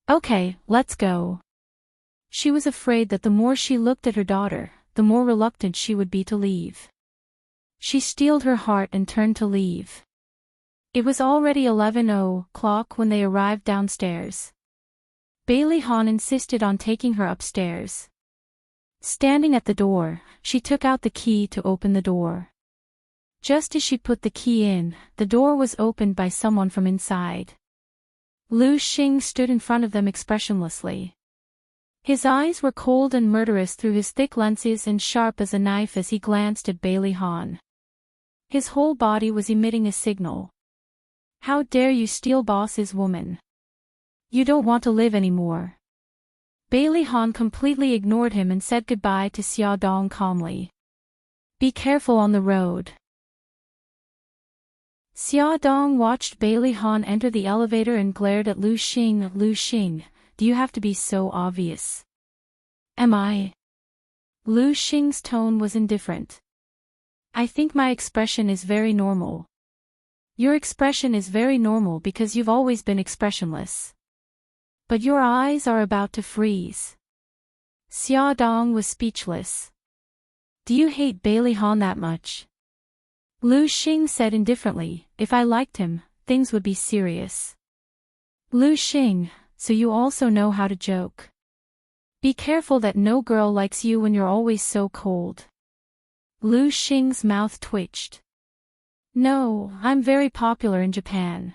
Okay, let's go. She was afraid that the more she looked at her daughter, the more reluctant she would be to leave. She steeled her heart and turned to leave. It was already 11:00 when they arrived downstairs. Bailey Han insisted on taking her upstairs. Standing at the door, she took out the key to open the door. Just as she put the key in, the door was opened by someone from inside. Lu Xing stood in front of them expressionlessly. His eyes were cold and murderous through his thick lenses and sharp as a knife as he glanced at Bailey Han. His whole body was emitting a signal. How dare you steal boss's woman? You don't want to live anymore. Bailey Han completely ignored him and said goodbye to Xia Dong calmly. Be careful on the road. Xia Dong watched Bailey Han enter the elevator and glared at Lu Xing. Lu Xing, do you have to be so obvious? Am I? Lu Xing's tone was indifferent. I think my expression is very normal. Your expression is very normal because you've always been expressionless. But your eyes are about to freeze. Xia Dong was speechless. Do you hate Bailey Han that much? Lu Xing said indifferently, if I liked him, things would be serious. Lu Xing, so you also know how to joke. Be careful that no girl likes you when you're always so cold. Lu Xing's mouth twitched. No, I'm very popular in Japan.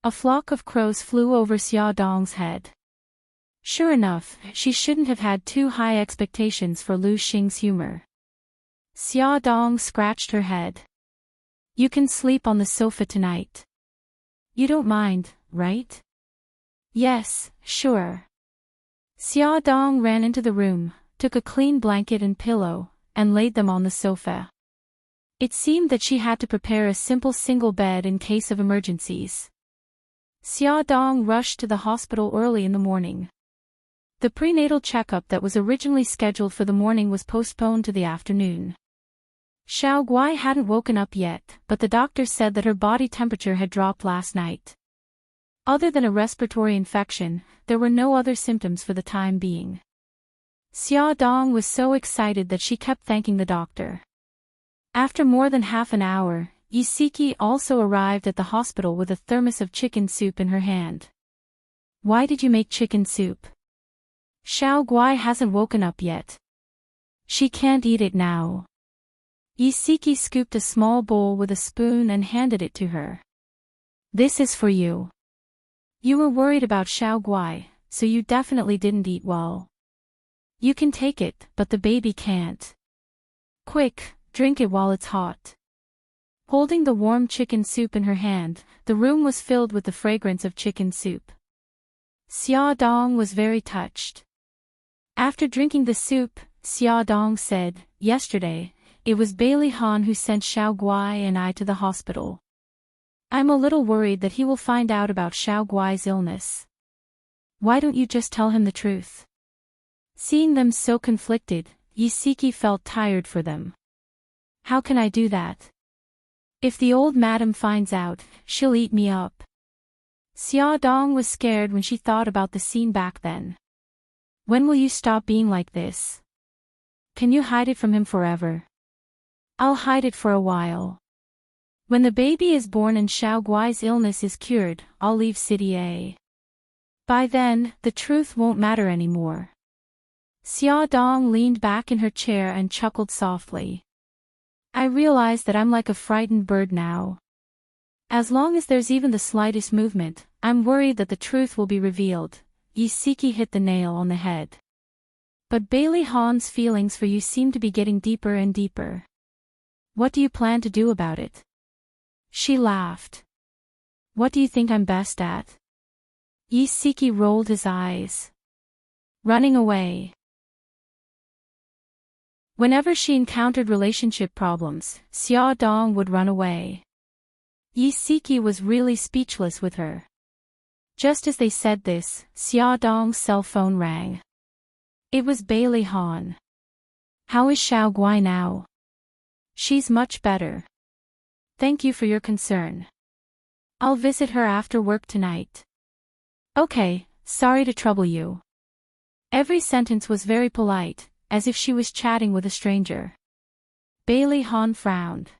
A flock of crows flew over Xia Dong's head. Sure enough, she shouldn't have had too high expectations for Lu Xing's humor. Xia Dong scratched her head. You can sleep on the sofa tonight. You don't mind, right? Yes, sure. Xia Dong ran into the room, took a clean blanket and pillow, and laid them on the sofa. It seemed that she had to prepare a simple single bed in case of emergencies. Xia Dong rushed to the hospital early in the morning. The prenatal checkup that was originally scheduled for the morning was postponed to the afternoon. Xiao Guai hadn't woken up yet, but the doctor said that her body temperature had dropped last night. Other than a respiratory infection, there were no other symptoms for the time being. Xia Dong was so excited that she kept thanking the doctor. After more than half an hour, Isiki also arrived at the hospital with a thermos of chicken soup in her hand. Why did you make chicken soup? Xiao Guai hasn't woken up yet. She can't eat it now. Isiki scooped a small bowl with a spoon and handed it to her. This is for you. You were worried about Xiao Guai, so you definitely didn't eat well. You can take it, but the baby can't. Quick, drink it while it's hot. Holding the warm chicken soup in her hand, the room was filled with the fragrance of chicken soup. Xia Dong was very touched. After drinking the soup, Xia Dong said, yesterday, it was Bailey Han who sent Xiao Guai and I to the hospital. I'm a little worried that he will find out about Xiao Guai's illness. Why don't you just tell him the truth? Seeing them so conflicted, Yisiki felt tired for them. How can I do that? If the old madam finds out, she'll eat me up. Xia Dong was scared when she thought about the scene back then. When will you stop being like this? Can you hide it from him forever? I'll hide it for a while. When the baby is born and Xiao Guai's illness is cured, I'll leave City A. By then, the truth won't matter anymore. Xia Dong leaned back in her chair and chuckled softly. I realize that I'm like a frightened bird now. As long as there's even the slightest movement, I'm worried that the truth will be revealed. Yisiki hit the nail on the head. But Bailey Han's feelings for you seem to be getting deeper and deeper. What do you plan to do about it? She laughed. What do you think I'm best at? Yisiki rolled his eyes. Running away. Whenever she encountered relationship problems, Xia Dong would run away. Yisiki was really speechless with her. Just as they said this, Xia Dong's cell phone rang. It was Bailey Han. How is Xiao Guai now? She's much better. Thank you for your concern. I'll visit her after work tonight. Okay, sorry to trouble you. Every sentence was very polite, as if she was chatting with a stranger. Bailey Han frowned.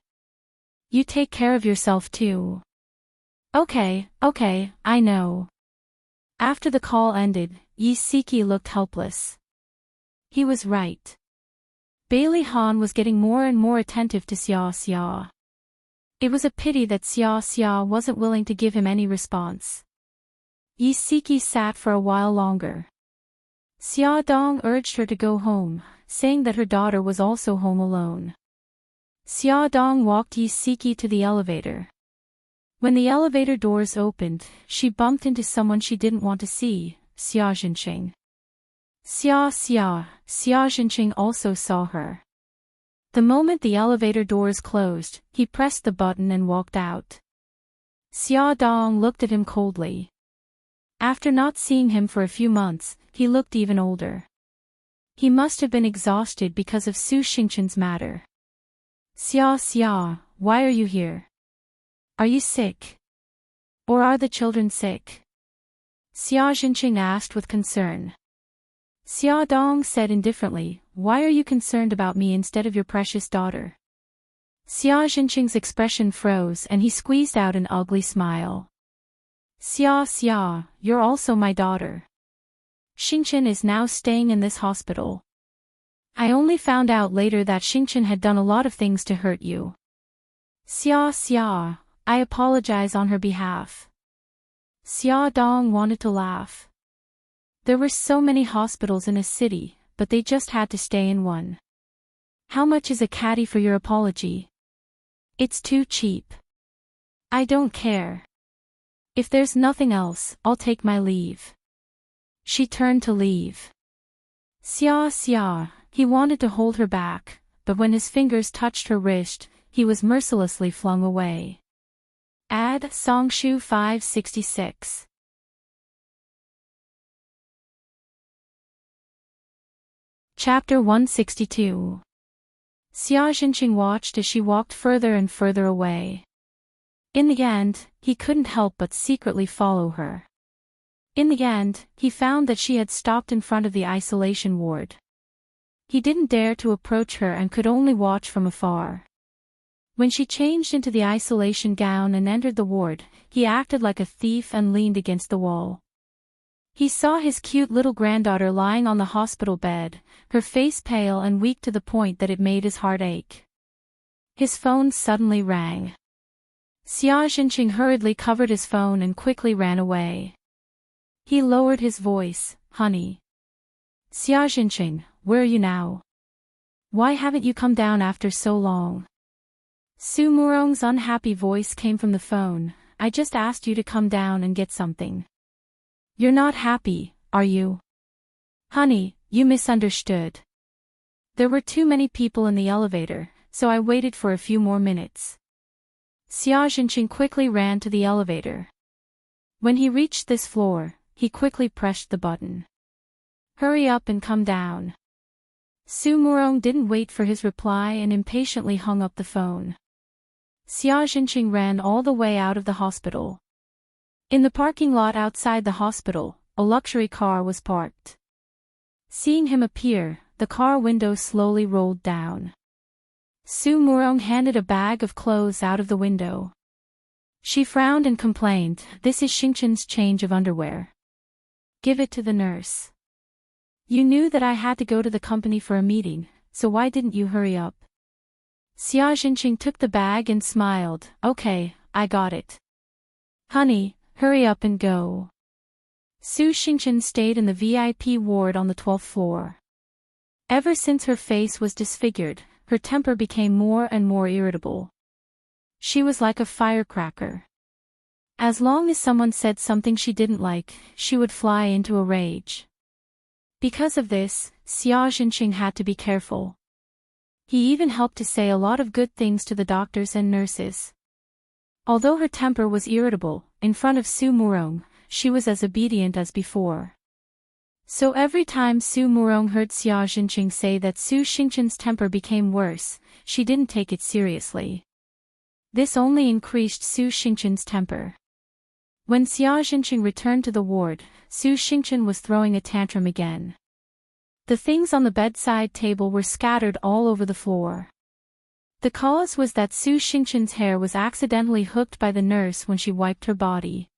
You take care of yourself too. Okay, I know. After the call ended, Yisiki looked helpless. He was right. Bailey Han was getting more and more attentive to Xia. It was a pity that Xia wasn't willing to give him any response. Yisiki sat for a while longer. Xia Dong urged her to go home, saying that her daughter was also home alone. Xia Dong walked Yisiki to the elevator. When the elevator doors opened, she bumped into someone she didn't want to see, Xia Jinqing. Xia Jinqing also saw her. The moment the elevator doors closed, he pressed the button and walked out. Xia Dong looked at him coldly. After not seeing him for a few months, he looked even older. He must have been exhausted because of Su Xingchen's matter. Xia, why are you here? Are you sick? Or are the children sick? Xia Jinqing asked with concern. Xia Dong said indifferently, why are you concerned about me instead of your precious daughter? Xia Jinqing's expression froze and he squeezed out an ugly smile. Xia, you're also my daughter. Xingchen is now staying in this hospital. I only found out later that Xingchen had done a lot of things to hurt you. Xia, I apologize on her behalf. Xia Dong wanted to laugh. There were so many hospitals in a city, but they just had to stay in one. How much is a caddy for your apology? It's too cheap. I don't care. If there's nothing else, I'll take my leave. She turned to leave. Xia, he wanted to hold her back, but when his fingers touched her wrist, he was mercilessly flung away. Add Songshu 566. Chapter 162. Xia Jinqing watched as she walked further and further away. In the end, he couldn't help but secretly follow her. In the end, he found that she had stopped in front of the isolation ward. He didn't dare to approach her and could only watch from afar. When she changed into the isolation gown and entered the ward, he acted like a thief and leaned against the wall. He saw his cute little granddaughter lying on the hospital bed, her face pale and weak to the point that it made his heart ache. His phone suddenly rang. Xia Jinqing hurriedly covered his phone and quickly ran away. He lowered his voice, honey. Xia Jinqing, where are you now? Why haven't you come down after so long? Su Murong's unhappy voice came from the phone. I just asked you to come down and get something. You're not happy, are you? Honey, you misunderstood. There were too many people in the elevator, so I waited for a few more minutes. Xia Jinqing quickly ran to the elevator. When he reached this floor, he quickly pressed the button. Hurry up and come down. Su Murong didn't wait for his reply and impatiently hung up the phone. Xia Jinqing ran all the way out of the hospital. In the parking lot outside the hospital, a luxury car was parked. Seeing him appear, the car window slowly rolled down. Su Murong handed a bag of clothes out of the window. She frowned and complained, "This is Xingchen's change of underwear. Give it to the nurse. You knew that I had to go to the company for a meeting, so why didn't you hurry up?" Xia Jinqing took the bag and smiled, "Okay, I got it. Honey, hurry up and go." Su Xingchen stayed in the VIP ward on the 12th floor. Ever since her face was disfigured, her temper became more and more irritable. She was like a firecracker. As long as someone said something she didn't like, she would fly into a rage. Because of this, Xia Jinqing had to be careful. He even helped to say a lot of good things to the doctors and nurses. Although her temper was irritable, in front of Su Murong, she was as obedient as before. So every time Su Murong heard Xia Jinqing say that Su Xingchen's temper became worse, she didn't take it seriously. This only increased Su Xingchen's temper. When Xia Jinqing returned to the ward, Su Xingchen was throwing a tantrum again. The things on the bedside table were scattered all over the floor. The cause was that Su Xingchen's hair was accidentally hooked by the nurse when she wiped her body.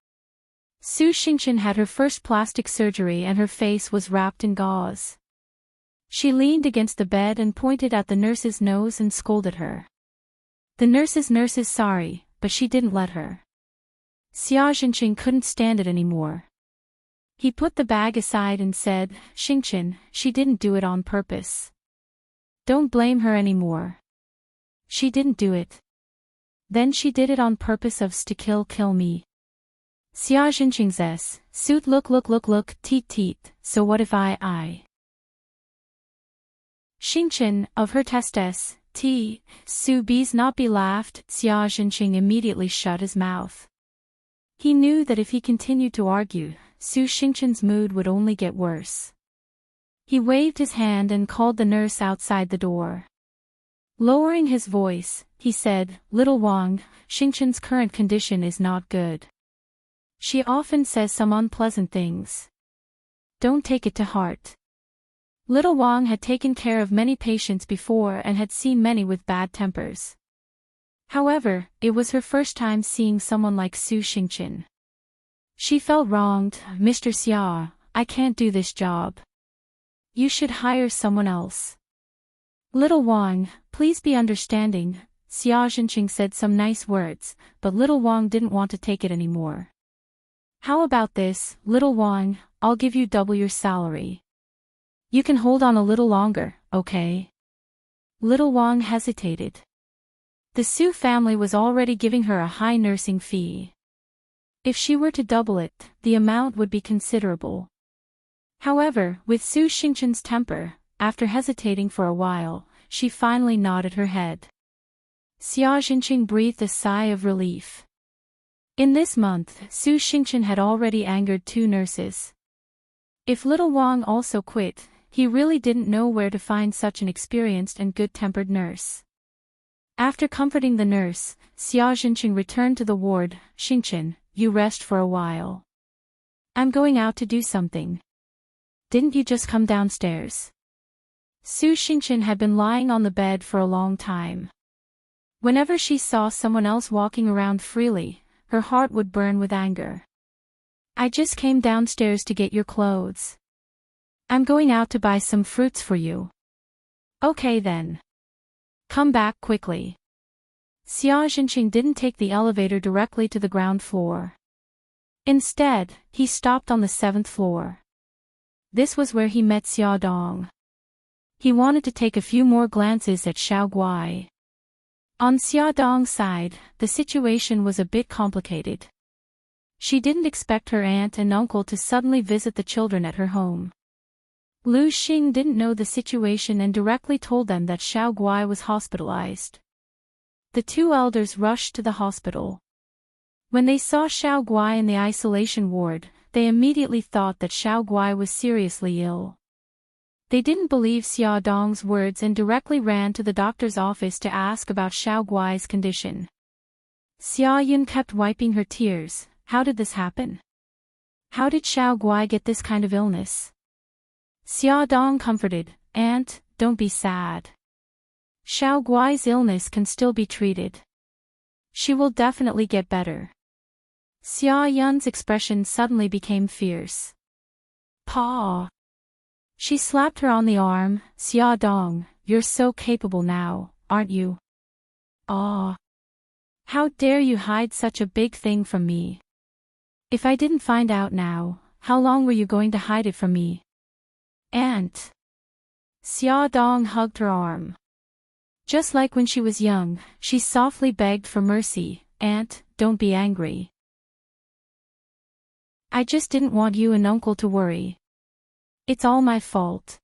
Su Xingchen had her first plastic surgery and her face was wrapped in gauze. She leaned against the bed and pointed at the nurse's nose and scolded her. The nurse's sorry, but she didn't let her. Xia Jinqing couldn't stand it anymore. He put the bag aside and said, "Xingchen, she didn't do it on purpose. Don't blame her anymore. She didn't do it. Then she did it on purpose to kill me." Xia Jinqing's suit look, teet, so what if I? Xingchen, of her testes, Su B's not be laughed. Xia Jinqing immediately shut his mouth. He knew that if he continued to argue, Su Xingchen's mood would only get worse. He waved his hand and called the nurse outside the door. Lowering his voice, he said, "Little Wang, Xingchen's current condition is not good. She often says some unpleasant things. Don't take it to heart." Little Wang had taken care of many patients before and had seen many with bad tempers. However, it was her first time seeing someone like Su Xingchen. She felt wronged. "Mr. Xia, I can't do this job. You should hire someone else." "Little Wang, please be understanding." Xia Jinqing said some nice words, but Little Wang didn't want to take it anymore. "How about this, Little Wang, I'll give you double your salary. You can hold on a little longer, okay?" Little Wang hesitated. The Su family was already giving her a high nursing fee. If she were to double it, the amount would be considerable. However, with Su Xingchen's temper, after hesitating for a while, she finally nodded her head. Xia Jinqing breathed a sigh of relief. In this month, Su Xingchen had already angered 2 nurses. If Little Wang also quit, he really didn't know where to find such an experienced and good-tempered nurse. After comforting the nurse, Xia Jinqing returned to the ward. "Xingchen, you rest for a while. I'm going out to do something. Didn't you just come downstairs?" Su Xingchen had been lying on the bed for a long time. Whenever she saw someone else walking around freely, her heart would burn with anger. "I just came downstairs to get your clothes. I'm going out to buy some fruits for you." "Okay then. Come back quickly." Xia Jinqing didn't take the elevator directly to the ground floor. Instead, he stopped on the 7th floor. This was where he met Xia Dong. He wanted to take a few more glances at Xiao Guai. On Xia Dong's side, the situation was a bit complicated. She didn't expect her aunt and uncle to suddenly visit the children at her home. Lu Xing didn't know the situation and directly told them that Xiao Guai was hospitalized. The two elders rushed to the hospital. When they saw Xiao Guai in the isolation ward, they immediately thought that Xiao Guai was seriously ill. They didn't believe Xia Dong's words and directly ran to the doctor's office to ask about Xiao Guai's condition. Xia Yun kept wiping her tears. How did this happen? How did Xiao Guai get this kind of illness? Xia Dong comforted, "Aunt, don't be sad. Xiao Guai's illness can still be treated. She will definitely get better." Xia Yun's expression suddenly became fierce. "Pa!" She slapped her on the arm. "Xia Dong, you're so capable now, aren't you? Ah! How dare you hide such a big thing from me? If I didn't find out now, how long were you going to hide it from me?" "Aunt!" Xia Dong hugged her arm. Just like when she was young, she softly begged for mercy. "Aunt, don't be angry. I just didn't want you and Uncle to worry. It's all my fault.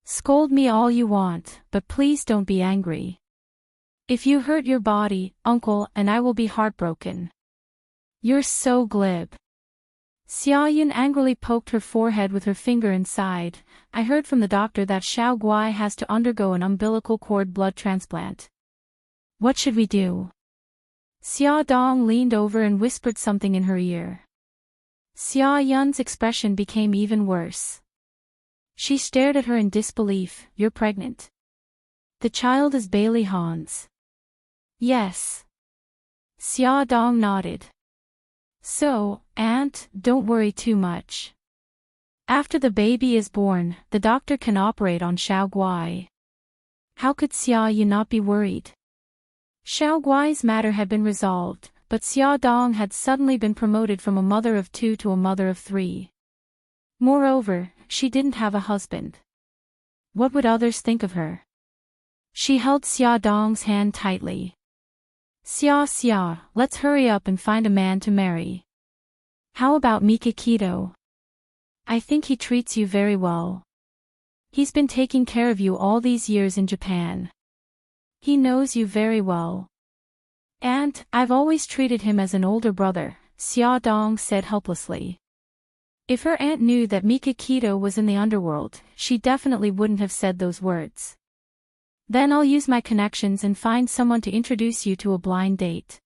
Scold me all you want, but please don't be angry. If you hurt your body, Uncle and I will be heartbroken. You're so glib." Xia Yun angrily poked her forehead with her finger and sighed. "I heard from the doctor that Xiao Guai has to undergo an umbilical cord blood transplant. What should we do?" Xia Dong leaned over and whispered something in her ear. Xia Yun's expression became even worse. She stared at her in disbelief. "You're pregnant? The child is Bailey Han's?" "Yes." Xia Dong nodded. "So, Aunt, don't worry too much. After the baby is born, the doctor can operate on Xiao Guai." How could Xia Yun not be worried? Xiao Guai's matter had been resolved, but Xia Dong had suddenly been promoted from a mother of 2 to a mother of 3. Moreover, she didn't have a husband. What would others think of her? She held Xia Dong's hand tightly. Xia, let's hurry up and find a man to marry. How about Mikakito? I think he treats you very well. He's been taking care of you all these years in Japan. He knows you very well." "Aunt, I've always treated him as an older brother," Xia Dong said helplessly. If her aunt knew that Mikakito was in the underworld, she definitely wouldn't have said those words. "Then I'll use my connections and find someone to introduce you to a blind date.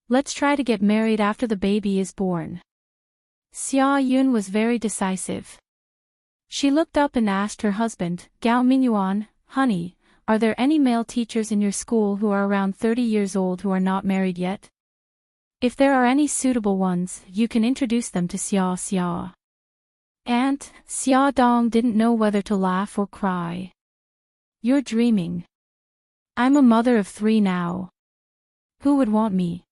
Let's try to get married after the baby is born." Xia Yun was very decisive. She looked up and asked her husband, "Gao Mingyuan, honey, are there any male teachers in your school who are around 30 years old who are not married yet? If there are any suitable ones, you can introduce them to Xia." "Aunt," Xia Dong didn't know whether to laugh or cry. "You're dreaming. I'm a mother of 3 now. Who would want me?"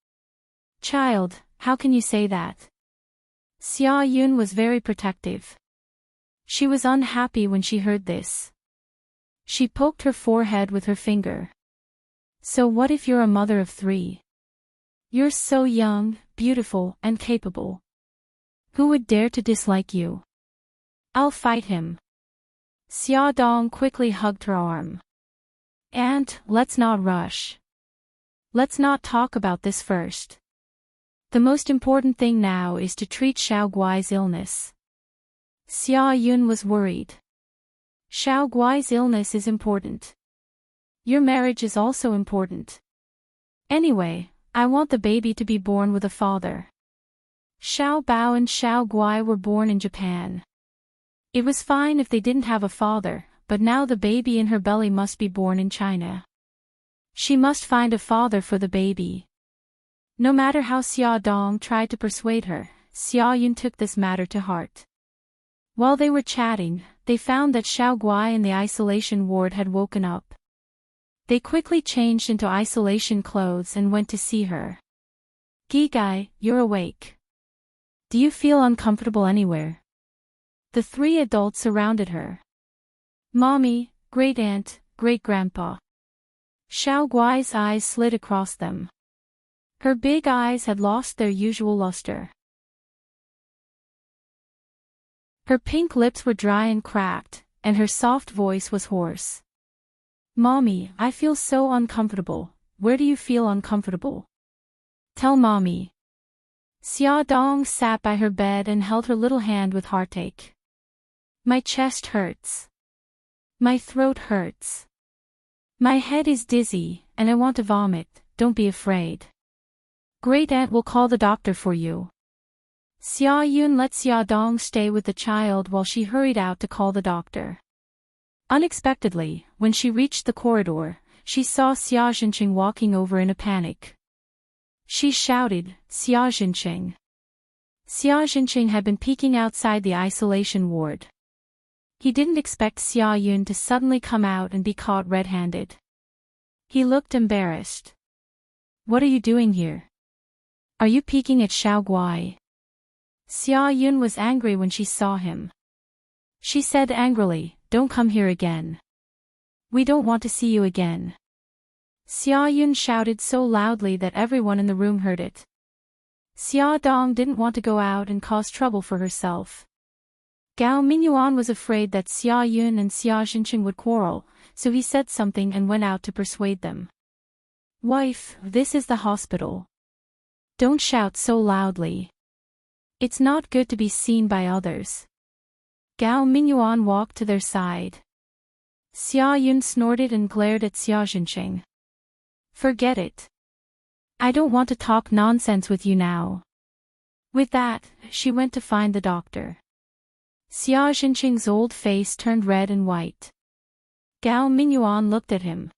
"Child, how can you say that?" Xia Yun was very protective. She was unhappy when she heard this. She poked her forehead with her finger. "So what if you're a mother of 3? You're so young, beautiful, and capable. Who would dare to dislike you? I'll fight him." Xia Dong quickly hugged her arm. "Aunt, let's not rush. Let's not talk about this first. The most important thing now is to treat Xiao Guai's illness." Xia Yun was worried. "Xiao Guai's illness is important. Your marriage is also important. Anyway, I want the baby to be born with a father." Xiao Bao and Xiao Guai were born in Japan. It was fine if they didn't have a father, but now the baby in her belly must be born in China. She must find a father for the baby. No matter how Xia Dong tried to persuade her, Xia Yun took this matter to heart. While they were chatting, they found that Xiao Guai in the isolation ward had woken up. They quickly changed into isolation clothes and went to see her. "Gigai, you're awake. Do you feel uncomfortable anywhere?" The 3 adults surrounded her. "Mommy, great-aunt, great-grandpa." Xiao Guai's eyes slid across them. Her big eyes had lost their usual luster. Her pink lips were dry and cracked, and her soft voice was hoarse. "Mommy, I feel so uncomfortable. where do you feel uncomfortable? Tell mommy. Xia Dong sat by her bed and held her little hand with heartache. My chest hurts. My throat hurts. My head is dizzy, and I want to vomit. Don't be afraid. Great aunt will call the doctor for you. Xia Yun let Xia Dong stay with the child while she hurried out to call the doctor. Unexpectedly, when she reached the corridor, she saw Xia Jinqing walking over in a panic. She shouted, Xia Jinqing. Xia Jinqing had been peeking outside the isolation ward. He didn't expect Xia Yun to suddenly come out and be caught red-handed. He looked embarrassed. What are you doing here? Are you peeking at Xiao Guai? Xia Yun was angry when she saw him. She said angrily, don't come here again. We don't want to see you again. Xia Yun shouted so loudly that everyone in the room heard it. Xia Dong didn't want to go out and cause trouble for herself. Gao Mingyuan was afraid that Xia Yun and Xia Jinqing would quarrel, so he said something and went out to persuade them. Wife, this is the hospital. Don't shout so loudly. It's not good to be seen by others. Gao Mingyuan walked to their side. Xia Yun snorted and glared at Xia Jinqing. Forget it. I don't want to talk nonsense with you now. With that, she went to find the doctor. Xia Jinqing's old face turned red and white. Gao Mingyuan looked at him.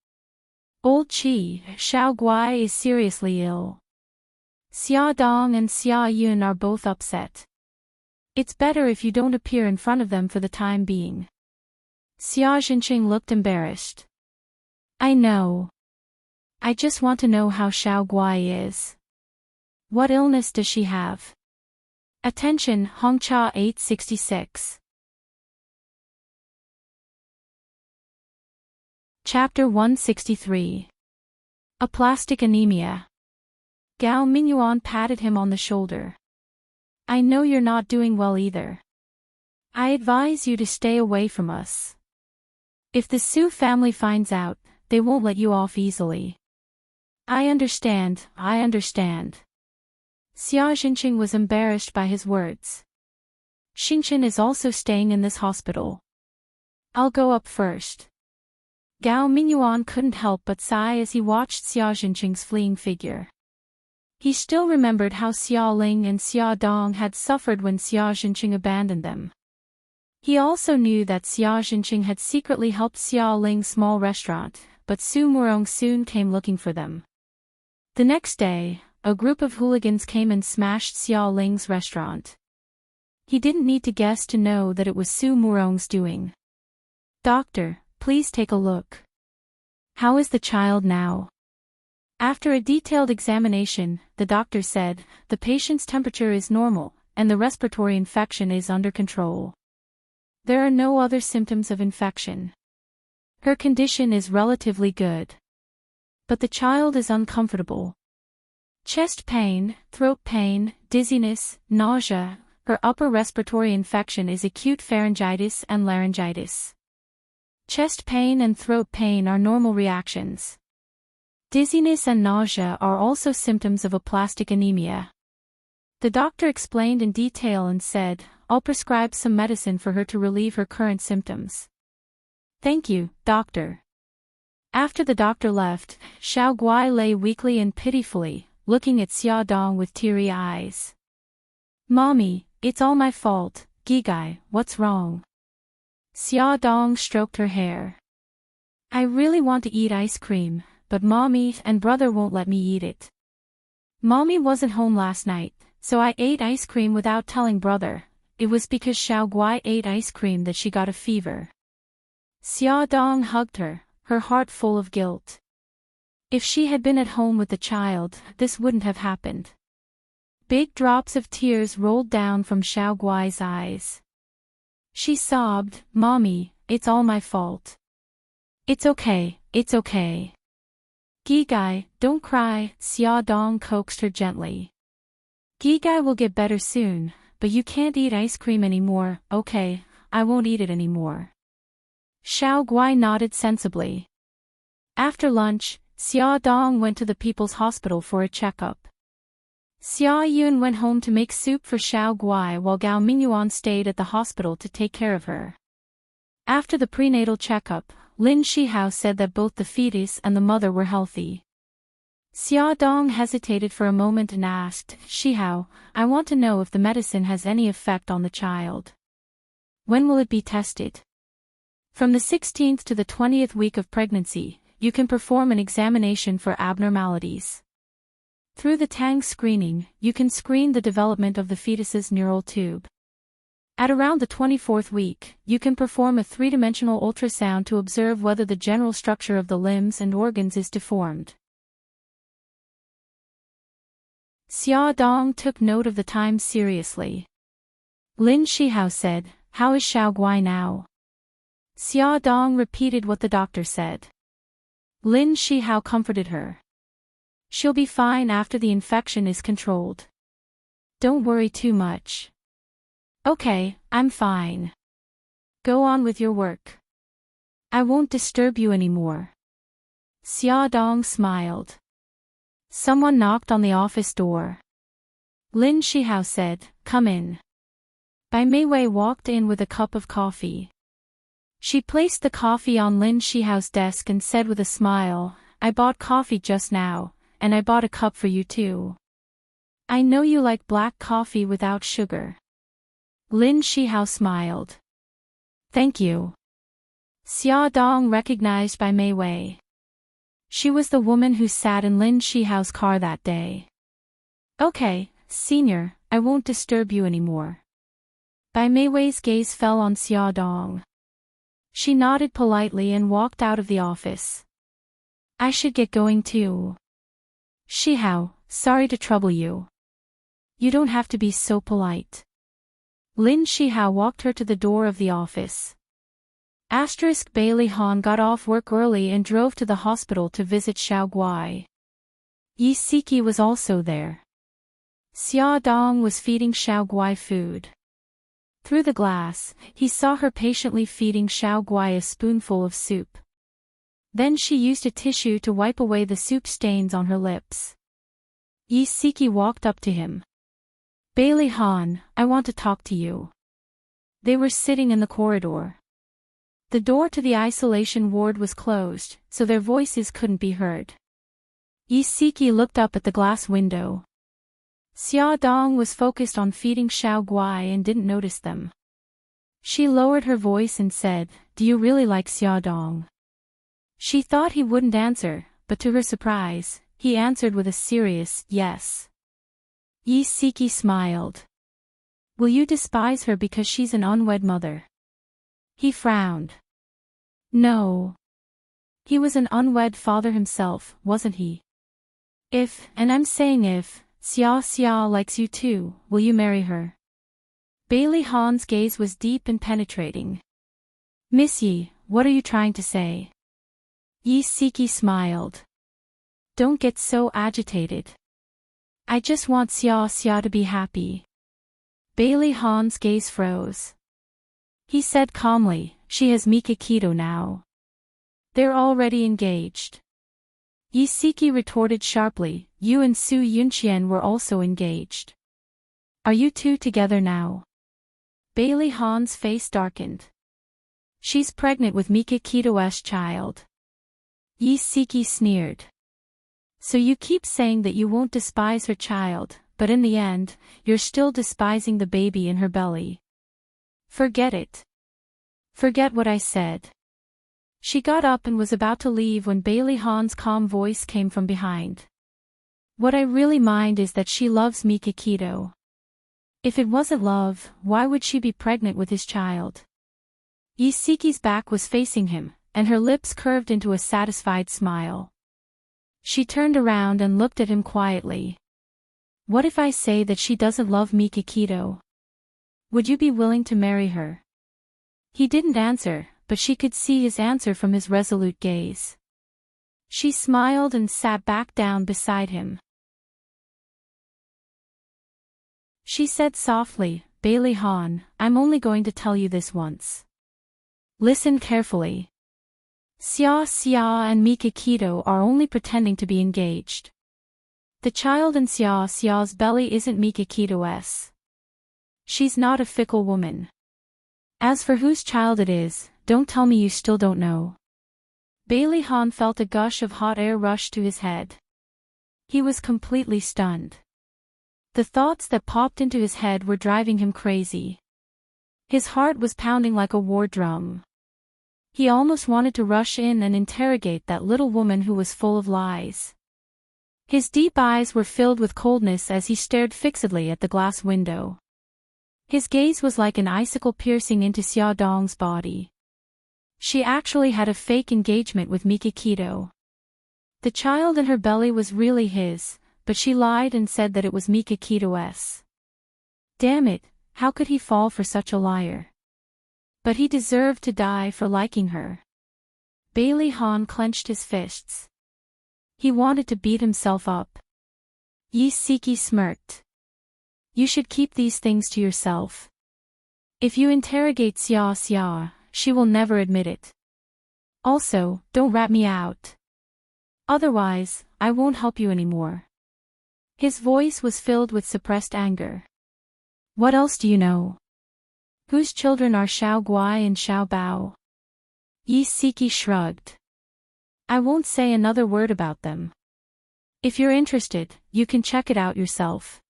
Old Qi, Xiao Guai is seriously ill. Xia Dong and Xia Yun are both upset. It's better if you don't appear in front of them for the time being. Xia Jinqing looked embarrassed. I know. I just want to know how Xiao Guai is. What illness does she have? Attention, Hongcha 866. Chapter 163. Aplastic anemia. Gao Mingyuan patted him on the shoulder. I know you're not doing well either. I advise you to stay away from us. If the Su family finds out, they won't let you off easily. I understand. Xia Jinqing was embarrassed by his words. Xinchen is also staying in this hospital. I'll go up first. Gao Mingyuan couldn't help but sigh as he watched Xia Jinqing's fleeing figure. He still remembered how Xia Ling and Xia Dong had suffered when Xia Jinqing abandoned them. He also knew that Xia Jinqing had secretly helped Xia Ling's small restaurant, but Su Murong soon came looking for them. The next day, a group of hooligans came and smashed Xia Ling's restaurant. He didn't need to guess to know that it was Su Murong's doing. Doctor, please take a look. How is the child now? After a detailed examination, the doctor said, the patient's temperature is normal, and the respiratory infection is under control. There are no other symptoms of infection. Her condition is relatively good. But the child is uncomfortable. Chest pain, throat pain, dizziness, nausea. Her upper respiratory infection is acute pharyngitis and laryngitis. Chest pain and throat pain are normal reactions. Dizziness and nausea are also symptoms of aplastic anemia. The doctor explained in detail and said, I'll prescribe some medicine for her to relieve her current symptoms. Thank you, doctor. After the doctor left, Xiao Guai lay weakly and pitifully, looking at Xia Dong with teary eyes. Mommy, it's all my fault. Gigai, what's wrong? Xia Dong stroked her hair. I really want to eat ice cream, but Mommy and brother won't let me eat it. Mommy wasn't home last night, so I ate ice cream without telling brother. It was because Xiao Guai ate ice cream that she got a fever. Xia Dong hugged her, her heart full of guilt. If she had been at home with the child, this wouldn't have happened. Big drops of tears rolled down from Xiao Guai's eyes. She sobbed, Mommy, it's all my fault. It's okay. Gigai, don't cry, Xia Dong coaxed her gently. Gigai will get better soon, but you can't eat ice cream anymore. Okay, I won't eat it anymore. Xiao Guai nodded sensibly. After lunch, Xia Dong went to the People's Hospital for a checkup. Xia Yun went home to make soup for Xiao Guai while Gao Mingyuan stayed at the hospital to take care of her. After the prenatal checkup, Lin Shihao said that both the fetus and the mother were healthy. Xia Dong hesitated for a moment and asked, Shihao, I want to know if the medicine has any effect on the child. When will it be tested? From the 16th to the 20th week of pregnancy, you can perform an examination for abnormalities. Through the Tang screening, you can screen the development of the fetus's neural tube. At around the 24th week, you can perform a three-dimensional ultrasound to observe whether the general structure of the limbs and organs is deformed. Xia Dong took note of the time seriously. Lin Shihao said, How is Xiao Guai now? Xia Dong repeated what the doctor said. Lin Shihao comforted her. She'll be fine after the infection is controlled. Don't worry too much. Okay, I'm fine. Go on with your work. I won't disturb you anymore. Xia Dong smiled. Someone knocked on the office door. Lin Shihao said, Come in. Bai Meiwei walked in with a cup of coffee. She placed the coffee on Lin Shihao's desk and said with a smile, I bought coffee just now, and I bought a cup for you too. I know you like black coffee without sugar. Lin Shihao smiled. Thank you. Xia Dong recognized Bai Meiwei. She was the woman who sat in Lin Shihao's car that day. Okay, senior, I won't disturb you anymore. Bai Meiwei's gaze fell on Xia Dong. She nodded politely and walked out of the office. I should get going too. Shihao, sorry to trouble you. You don't have to be so polite. Lin Shihao walked her to the door of the office. Bailey Han got off work early and drove to the hospital to visit Xiao Guai. Yi Siki was also there. Xia Dong was feeding Xiao Guai food. Through the glass, he saw her patiently feeding Xiao Guai a spoonful of soup. Then she used a tissue to wipe away the soup stains on her lips. Yi Siki walked up to him. Bailey Han, I want to talk to you. They were sitting in the corridor. The door to the isolation ward was closed, so their voices couldn't be heard. Yi Siki looked up at the glass window. Xia Dong was focused on feeding Xiao Guai and didn't notice them. She lowered her voice and said, Do you really like Xia Dong? She thought he wouldn't answer, but to her surprise, he answered with a serious yes. Yi Siki smiled. Will you despise her because she's an unwed mother? He frowned. No. He was an unwed father himself, wasn't he? If, and I'm saying if, Xia likes you too, will you marry her? Bailey Han's gaze was deep and penetrating. Miss Yi, what are you trying to say? Yi Siki smiled. Don't get so agitated. I just want Xia to be happy. Bailey Han's gaze froze. He said calmly, she has Mika Keto now. They're already engaged. Yi Siki retorted sharply, you and Su Yunqian were also engaged. Are you two together now? Bailey Han's face darkened. She's pregnant with Mika Keto's child. Yi Siki sneered. So you keep saying that you won't despise her child, but in the end, you're still despising the baby in her belly. Forget it. Forget what I said. She got up and was about to leave when Bailey Han's calm voice came from behind. What I really mind is that she loves Mika Keto. If it wasn't love, why would she be pregnant with his child? Yi Siki's back was facing him, and her lips curved into a satisfied smile. She turned around and looked at him quietly. What if I say that she doesn't love Mika Keto? Would you be willing to marry her? He didn't answer, but she could see his answer from his resolute gaze. She smiled and sat back down beside him. She said softly, Bailey Han, I'm only going to tell you this once. Listen carefully. Xia Xia and Mikakito are only pretending to be engaged. The child in Xia Xia's belly isn't Mikakito's. She's not a fickle woman. As for whose child it is, don't tell me you still don't know. Bailey Han felt a gush of hot air rush to his head. He was completely stunned. The thoughts that popped into his head were driving him crazy. His heart was pounding like a war drum. He almost wanted to rush in and interrogate that little woman who was full of lies. His deep eyes were filled with coldness as he stared fixedly at the glass window. His gaze was like an icicle piercing into Xia Dong's body. She actually had a fake engagement with Mikakito. The child in her belly was really his, but she lied and said that it was Mikakito's. Damn it, how could he fall for such a liar? But he deserved to die for liking her. Bailey Han clenched his fists. He wanted to beat himself up. Yi Siki smirked. You should keep these things to yourself. If you interrogate Xia Xia, she will never admit it. Also, don't rat me out. Otherwise, I won't help you anymore. His voice was filled with suppressed anger. What else do you know? Whose children are Xiao Guai and Xiao Bao? Yi Siki shrugged. I won't say another word about them. If you're interested, you can check it out yourself.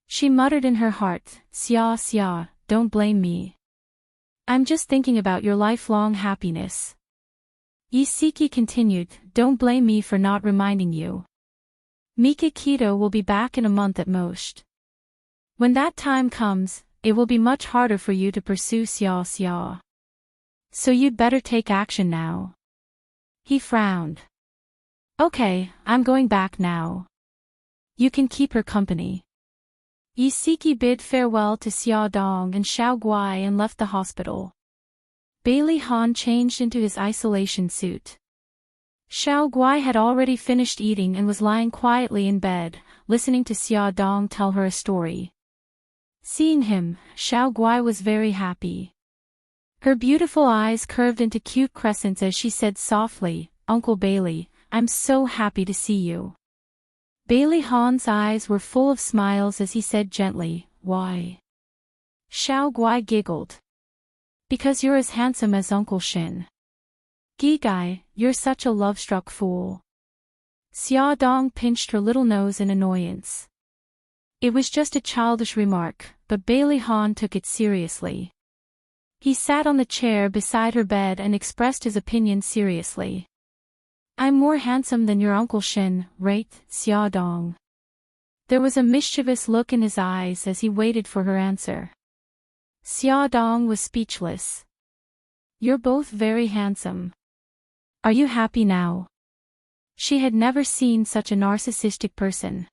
She muttered in her heart, Xia Xia, don't blame me. I'm just thinking about your lifelong happiness. Yi Siki continued, don't blame me for not reminding you. Mikakito will be back in a month at most. When that time comes, it will be much harder for you to pursue Xia Xia. So you'd better take action now. He frowned. Okay, I'm going back now. You can keep her company. Yi Siki bid farewell to Xia Dong and Xiao Guai and left the hospital. Bailey Han changed into his isolation suit. Xiao Guai had already finished eating and was lying quietly in bed, listening to Xia Dong tell her a story. Seeing him, Xiao Guai was very happy. Her beautiful eyes curved into cute crescents as she said softly, Uncle Bailey, I'm so happy to see you. Bailey Han's eyes were full of smiles as he said gently, why? Xiao Guai giggled. Because you're as handsome as Uncle Shin. Gigai, you're such a love-struck fool. Xia Dong pinched her little nose in annoyance. It was just a childish remark, but Bailey Han took it seriously. He sat on the chair beside her bed and expressed his opinion seriously. I'm more handsome than your Uncle Shin, right, Xia Dong? There was a mischievous look in his eyes as he waited for her answer. Xia Dong was speechless. You're both very handsome. Are you happy now? She had never seen such a narcissistic person.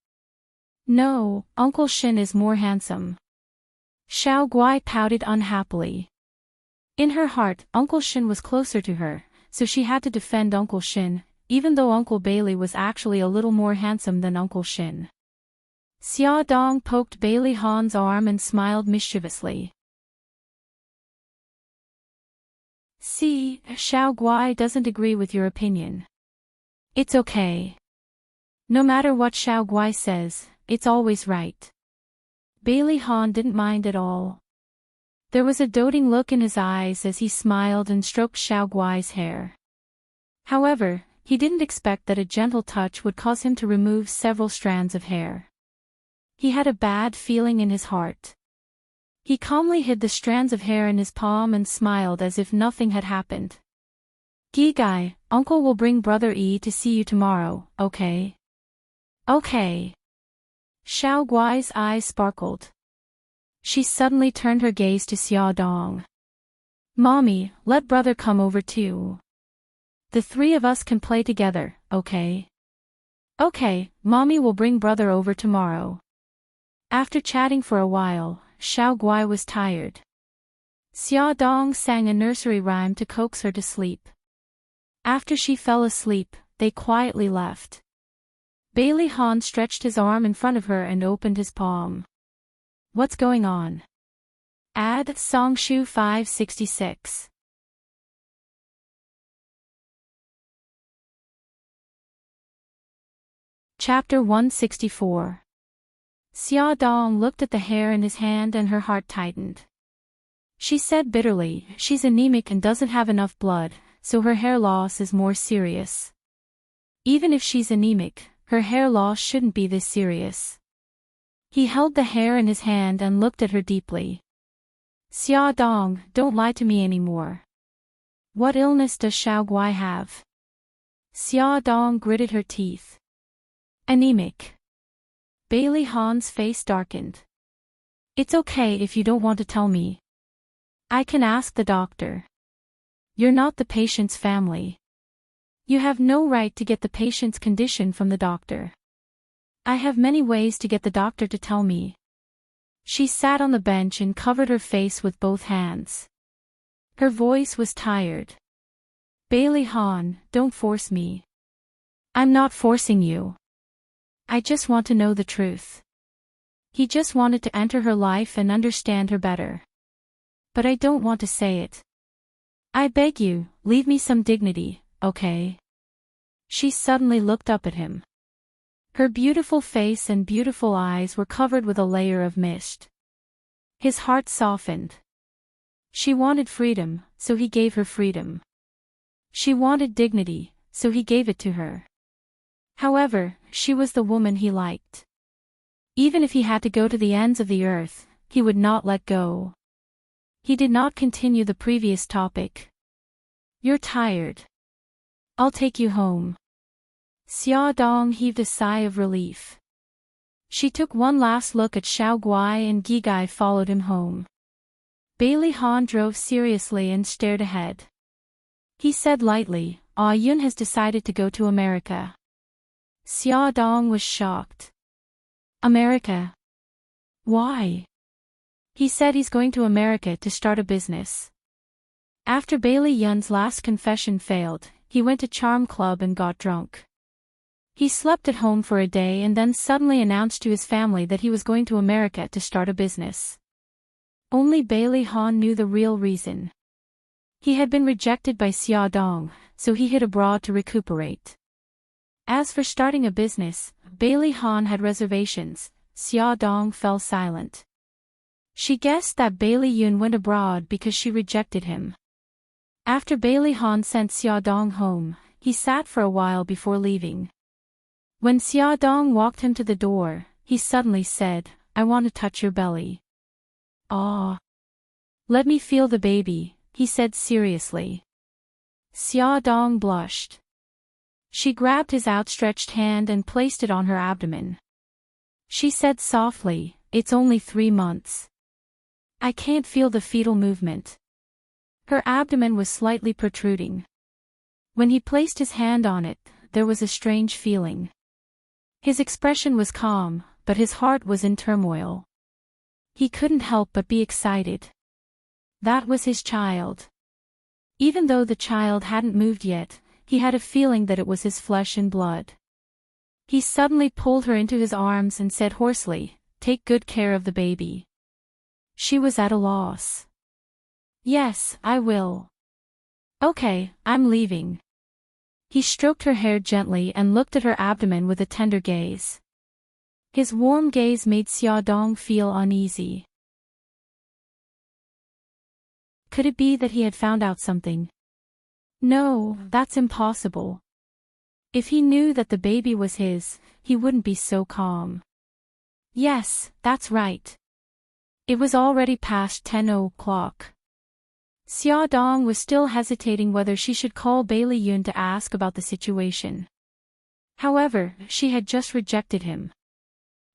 No, Uncle Shin is more handsome. Xiao Guai pouted unhappily. In her heart, Uncle Shin was closer to her, so she had to defend Uncle Shin, even though Uncle Bailey was actually a little more handsome than Uncle Shin. Xia Dong poked Bailey Han's arm and smiled mischievously. See, Xiao Guai doesn't agree with your opinion. It's okay. No matter what Xiao Guai says, it's always right. Bailey Han didn't mind at all. There was a doting look in his eyes as he smiled and stroked Xiao Guai's hair. However, he didn't expect that a gentle touch would cause him to remove several strands of hair. He had a bad feeling in his heart. He calmly hid the strands of hair in his palm and smiled as if nothing had happened. Gigai, Uncle will bring Brother Yi to see you tomorrow, okay? Okay. Xiao Guai's eyes sparkled. She suddenly turned her gaze to Xia Dong. Mommy, let brother come over too. The three of us can play together, okay? Okay, Mommy will bring brother over tomorrow. After chatting for a while, Xiao Guai was tired. Xia Dong sang a nursery rhyme to coax her to sleep. After she fell asleep, they quietly left. Bailey Han stretched his arm in front of her and opened his palm. What's going on? Add Songshu 566. Chapter 164. Xia Dong looked at the hair in his hand and her heart tightened. She said bitterly, she's anemic and doesn't have enough blood, so her hair loss is more serious. Even if she's anemic, her hair loss shouldn't be this serious. He held the hair in his hand and looked at her deeply. Xia Dong, don't lie to me anymore. What illness does Xiao Guai have? Xia Dong gritted her teeth. Anemic. Bailey Han's face darkened. It's okay if you don't want to tell me. I can ask the doctor. You're not the patient's family. You have no right to get the patient's condition from the doctor. I have many ways to get the doctor to tell me. She sat on the bench and covered her face with both hands. Her voice was tired. Bailey Han, don't force me. I'm not forcing you. I just want to know the truth. He just wanted to enter her life and understand her better. But I don't want to say it. I beg you, leave me some dignity, okay? She suddenly looked up at him. Her beautiful face and beautiful eyes were covered with a layer of mist. His heart softened. She wanted freedom, so he gave her freedom. She wanted dignity, so he gave it to her. However, she was the woman he liked. Even if he had to go to the ends of the earth, he would not let go. He did not continue the previous topic. You're tired. I'll take you home. Xia Dong heaved a sigh of relief. She took one last look at Xiao Guai and Gigai followed him home. Bailey Han drove seriously and stared ahead. He said lightly, Yun has decided to go to America. Xia Dong was shocked. America? Why? He said he's going to America to start a business. After Bailey Yun's last confession failed, he went to Charm Club and got drunk. He slept at home for a day and then suddenly announced to his family that he was going to America to start a business. Only Bailey Han knew the real reason. He had been rejected by Xia Dong, so he hid abroad to recuperate. As for starting a business, Bailey Han had reservations. Xia Dong fell silent. She guessed that Bailey Yun went abroad because she rejected him. After Bailey Han sent Xia Dong home, he sat for a while before leaving. When Xia Dong walked him to the door, he suddenly said, I want to touch your belly. Ah. Let me feel the baby, he said seriously. Xia Dong blushed. She grabbed his outstretched hand and placed it on her abdomen. She said softly, it's only 3 months. I can't feel the fetal movement. Her abdomen was slightly protruding. When he placed his hand on it, there was a strange feeling. His expression was calm, but his heart was in turmoil. He couldn't help but be excited. That was his child. Even though the child hadn't moved yet, he had a feeling that it was his flesh and blood. He suddenly pulled her into his arms and said hoarsely, take good care of the baby. She was at a loss. Yes, I will. Okay, I'm leaving. He stroked her hair gently and looked at her abdomen with a tender gaze. His warm gaze made Xia Dong feel uneasy. Could it be that he had found out something? No, that's impossible. If he knew that the baby was his, he wouldn't be so calm. Yes, that's right. It was already past 10 o'clock. Xia Dong was still hesitating whether she should call Bailey Yun to ask about the situation. However, she had just rejected him.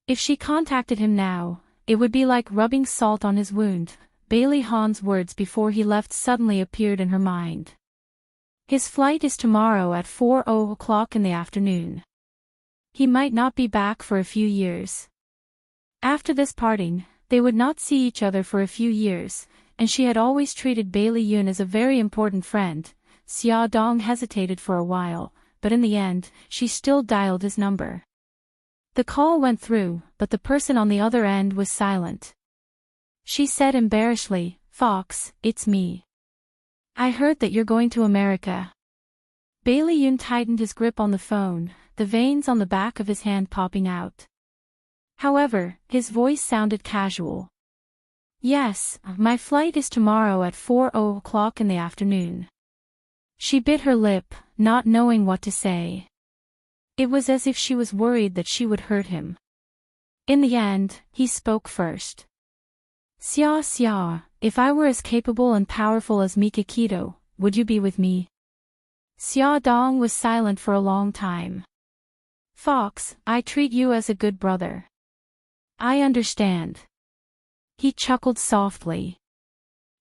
If she contacted him now, it would be like rubbing salt on his wound. Bailey Han's words before he left suddenly appeared in her mind. His flight is tomorrow at 4 o'clock in the afternoon. He might not be back for a few years. After this parting, they would not see each other for a few years, and she had always treated Bailey Yun as a very important friend. Xia Dong hesitated for a while, but in the end, she still dialed his number. The call went through, but the person on the other end was silent. She said embarrassedly, Fox, it's me. I heard that you're going to America. Bailey Yun tightened his grip on the phone, the veins on the back of his hand popping out. However, his voice sounded casual. Yes, my flight is tomorrow at 4:00 in the afternoon. She bit her lip, not knowing what to say. It was as if she was worried that she would hurt him. In the end, he spoke first. Xia, if I were as capable and powerful as Mikakito, would you be with me? Xia Dong was silent for a long time. Fox, I treat you as a good brother. I understand. He chuckled softly.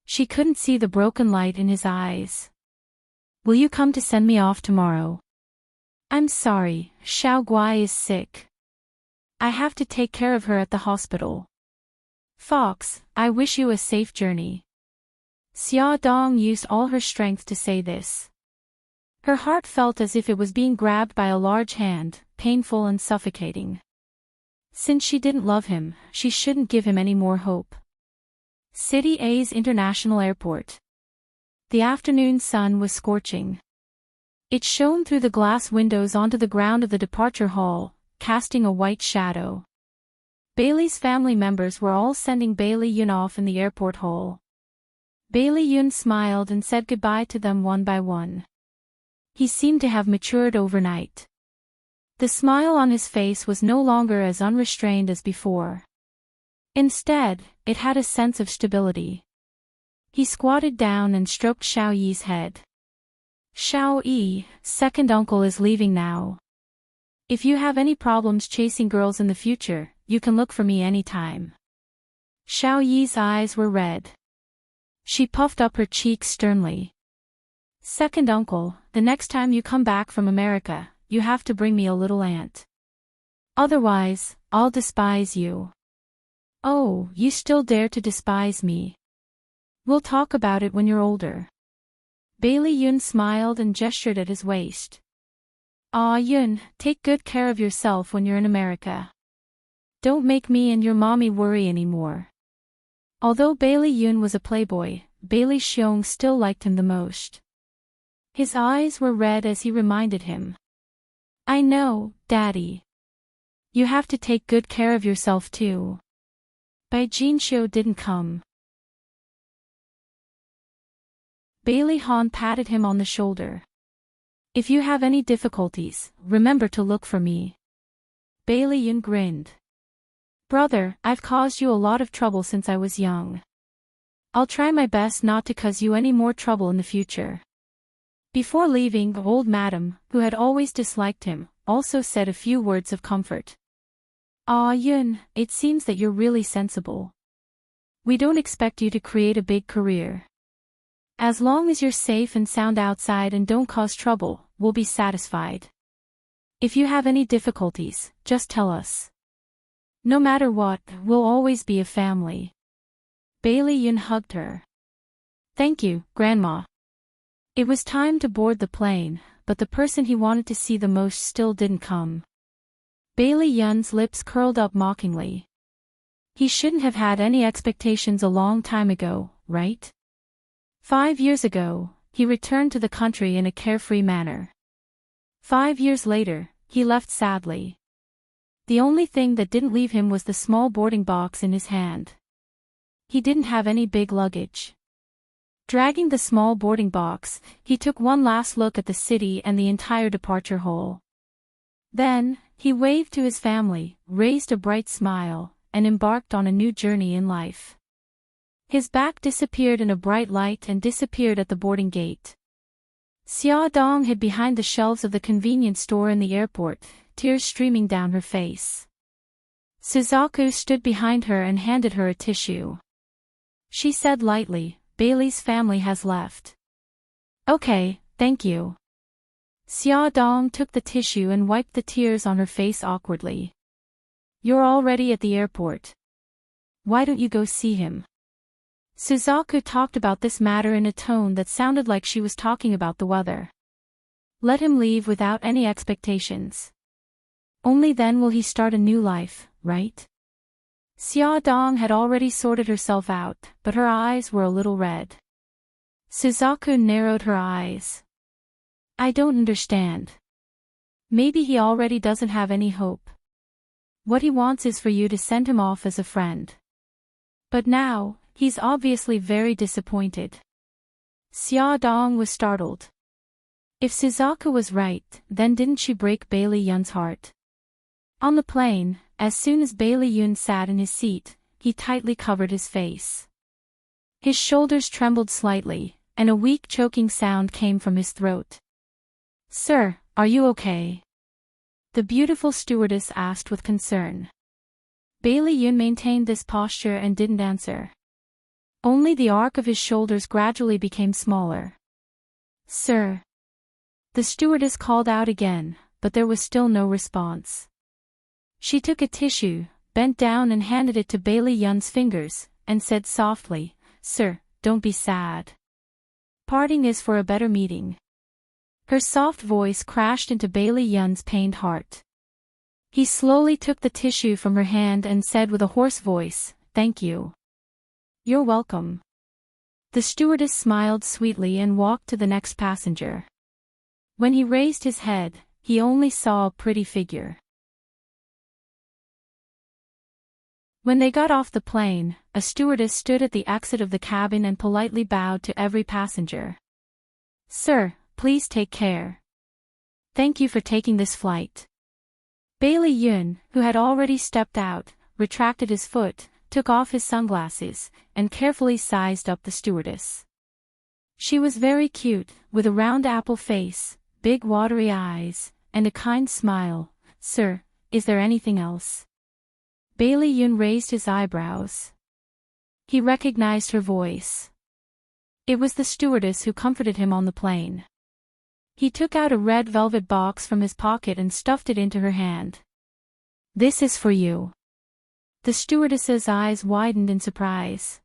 She couldn't see the broken light in his eyes. Will you come to send me off tomorrow? I'm sorry, Xiao Guai is sick. I have to take care of her at the hospital. Fox, I wish you a safe journey. Xia Dong used all her strength to say this. Her heart felt as if it was being grabbed by a large hand, painful and suffocating. Since she didn't love him, she shouldn't give him any more hope. City A's International Airport. The afternoon sun was scorching. It shone through the glass windows onto the ground of the departure hall, casting a white shadow. Bailey's family members were all sending Bailey Yun off in the airport hall. Bailey Yun smiled and said goodbye to them one by one. He seemed to have matured overnight. The smile on his face was no longer as unrestrained as before. Instead, it had a sense of stability. He squatted down and stroked Xiao Yi's head. Xiao Yi, second uncle is leaving now. If you have any problems chasing girls in the future, you can look for me anytime. Xiao Yi's eyes were red. She puffed up her cheeks sternly. Second uncle, the next time you come back from America, you have to bring me a little ant. Otherwise, I'll despise you. Oh, you still dare to despise me. We'll talk about it when you're older. Bailey Yun smiled and gestured at his waist. Ah Yun, take good care of yourself when you're in America. Don't make me and your mommy worry anymore. Although Bailey Yun was a playboy, Bailey Xiong still liked him the most. His eyes were red as he reminded him. I know, Daddy. You have to take good care of yourself too. Bai Jinxiu didn't come. Bailey Han patted him on the shoulder. If you have any difficulties, remember to look for me. Bailey Yun grinned. Brother, I've caused you a lot of trouble since I was young. I'll try my best not to cause you any more trouble in the future. Before leaving, old Madam, who had always disliked him, also said a few words of comfort. Ah Yun, it seems that you're really sensible. We don't expect you to create a big career. As long as you're safe and sound outside and don't cause trouble, we'll be satisfied. If you have any difficulties, just tell us. No matter what, we'll always be a family. Bailey Yun hugged her. Thank you, Grandma. It was time to board the plane, but the person he wanted to see the most still didn't come. Bailey Yun's lips curled up mockingly. He shouldn't have had any expectations a long time ago, right? 5 years ago, he returned to the country in a carefree manner. 5 years later, he left sadly. The only thing that didn't leave him was the small boarding box in his hand. He didn't have any big luggage. Dragging the small boarding box, he took one last look at the city and the entire departure hall. Then, he waved to his family, raised a bright smile, and embarked on a new journey in life. His back disappeared in a bright light and disappeared at the boarding gate. Xia Dong hid behind the shelves of the convenience store in the airport, tears streaming down her face. Suzaku stood behind her and handed her a tissue. She said lightly, Bailey's family has left. Okay, thank you. Xia Dong took the tissue and wiped the tears on her face awkwardly. You're already at the airport. Why don't you go see him? Suzaku talked about this matter in a tone that sounded like she was talking about the weather. Let him leave without any expectations. Only then will he start a new life, right? Xia Dong had already sorted herself out, but her eyes were a little red. Suzaku narrowed her eyes. I don't understand. Maybe he already doesn't have any hope. What he wants is for you to send him off as a friend. But now, he's obviously very disappointed. Xia Dong was startled. If Suzaku was right, then didn't she break Bailey Yun's heart? On the plane, as soon as Bailey Yun sat in his seat, he tightly covered his face. His shoulders trembled slightly, and a weak choking sound came from his throat. "Sir, are you okay?" the beautiful stewardess asked with concern. Bailey Yun maintained this posture and didn't answer. Only the arc of his shoulders gradually became smaller. "Sir." The stewardess called out again, but there was still no response. She took a tissue, bent down and handed it to Bailey Yun's fingers, and said softly, "Sir, don't be sad. Parting is for a better meeting." Her soft voice crashed into Bailey Yun's pained heart. He slowly took the tissue from her hand and said with a hoarse voice, "Thank you." "You're welcome." The stewardess smiled sweetly and walked to the next passenger. When he raised his head, he only saw a pretty figure. When they got off the plane, a stewardess stood at the exit of the cabin and politely bowed to every passenger. "Sir, please take care. Thank you for taking this flight." Bailey Yun, who had already stepped out, retracted his foot, took off his sunglasses, and carefully sized up the stewardess. She was very cute, with a round apple face, big watery eyes, and a kind smile. "Sir, is there anything else?" Bailey Yun raised his eyebrows. He recognized her voice. It was the stewardess who comforted him on the plane. He took out a red velvet box from his pocket and stuffed it into her hand. "This is for you." The stewardess's eyes widened in surprise.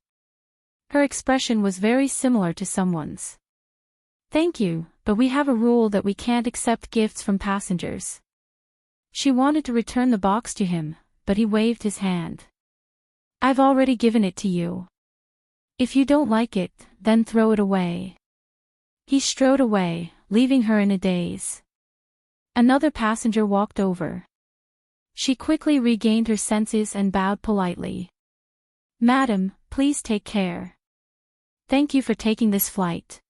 Her expression was very similar to someone's. "Thank you, but we have a rule that we can't accept gifts from passengers." She wanted to return the box to him, but he waved his hand. "I've already given it to you. If you don't like it, then throw it away." He strode away, leaving her in a daze. Another passenger walked over. She quickly regained her senses and bowed politely. "Madam, please take care. Thank you for taking this flight."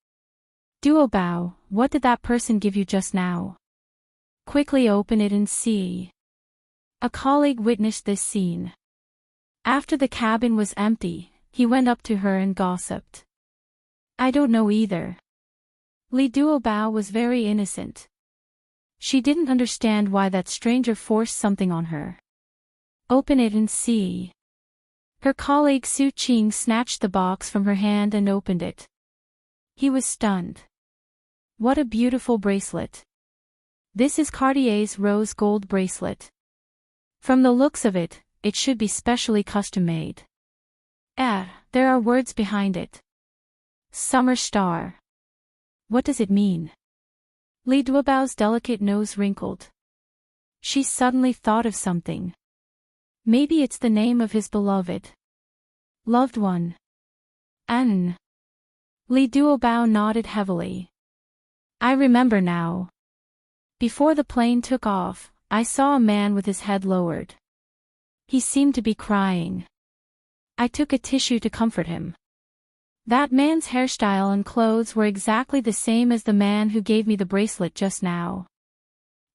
"Duobao, what did that person give you just now?" "Quickly open it and see." A colleague witnessed this scene. After the cabin was empty, he went up to her and gossiped. "I don't know either." Li Duobao was very innocent. She didn't understand why that stranger forced something on her. "Open it and see." Her colleague Su Qing snatched the box from her hand and opened it. He was stunned. What a beautiful bracelet. This is Cartier's rose gold bracelet. From the looks of it, it should be specially custom-made. There are words behind it. Summer star. What does it mean? Li Duobao's delicate nose wrinkled. She suddenly thought of something. Maybe it's the name of his beloved. Loved one. An. Li Duobao nodded heavily. "I remember now. Before the plane took off, I saw a man with his head lowered. He seemed to be crying. I took a tissue to comfort him. That man's hairstyle and clothes were exactly the same as the man who gave me the bracelet just now.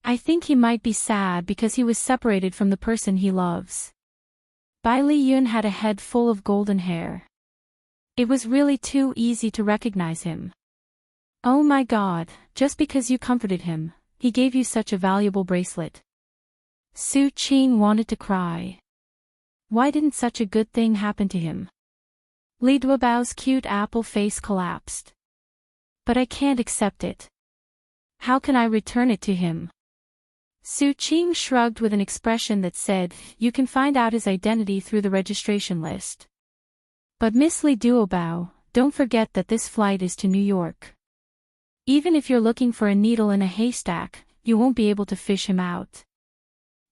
I think he might be sad because he was separated from the person he loves." Bai Li Yun had a head full of golden hair. It was really too easy to recognize him. "Oh my God, just because you comforted him, he gave you such a valuable bracelet." Su Qing wanted to cry. Why didn't such a good thing happen to him? Li Duobao's cute apple face collapsed. "But I can't accept it. How can I return it to him?" Su Qing shrugged with an expression that said, "You can find out his identity through the registration list. But Miss Li Duobao, don't forget that this flight is to New York. Even if you're looking for a needle in a haystack, you won't be able to fish him out."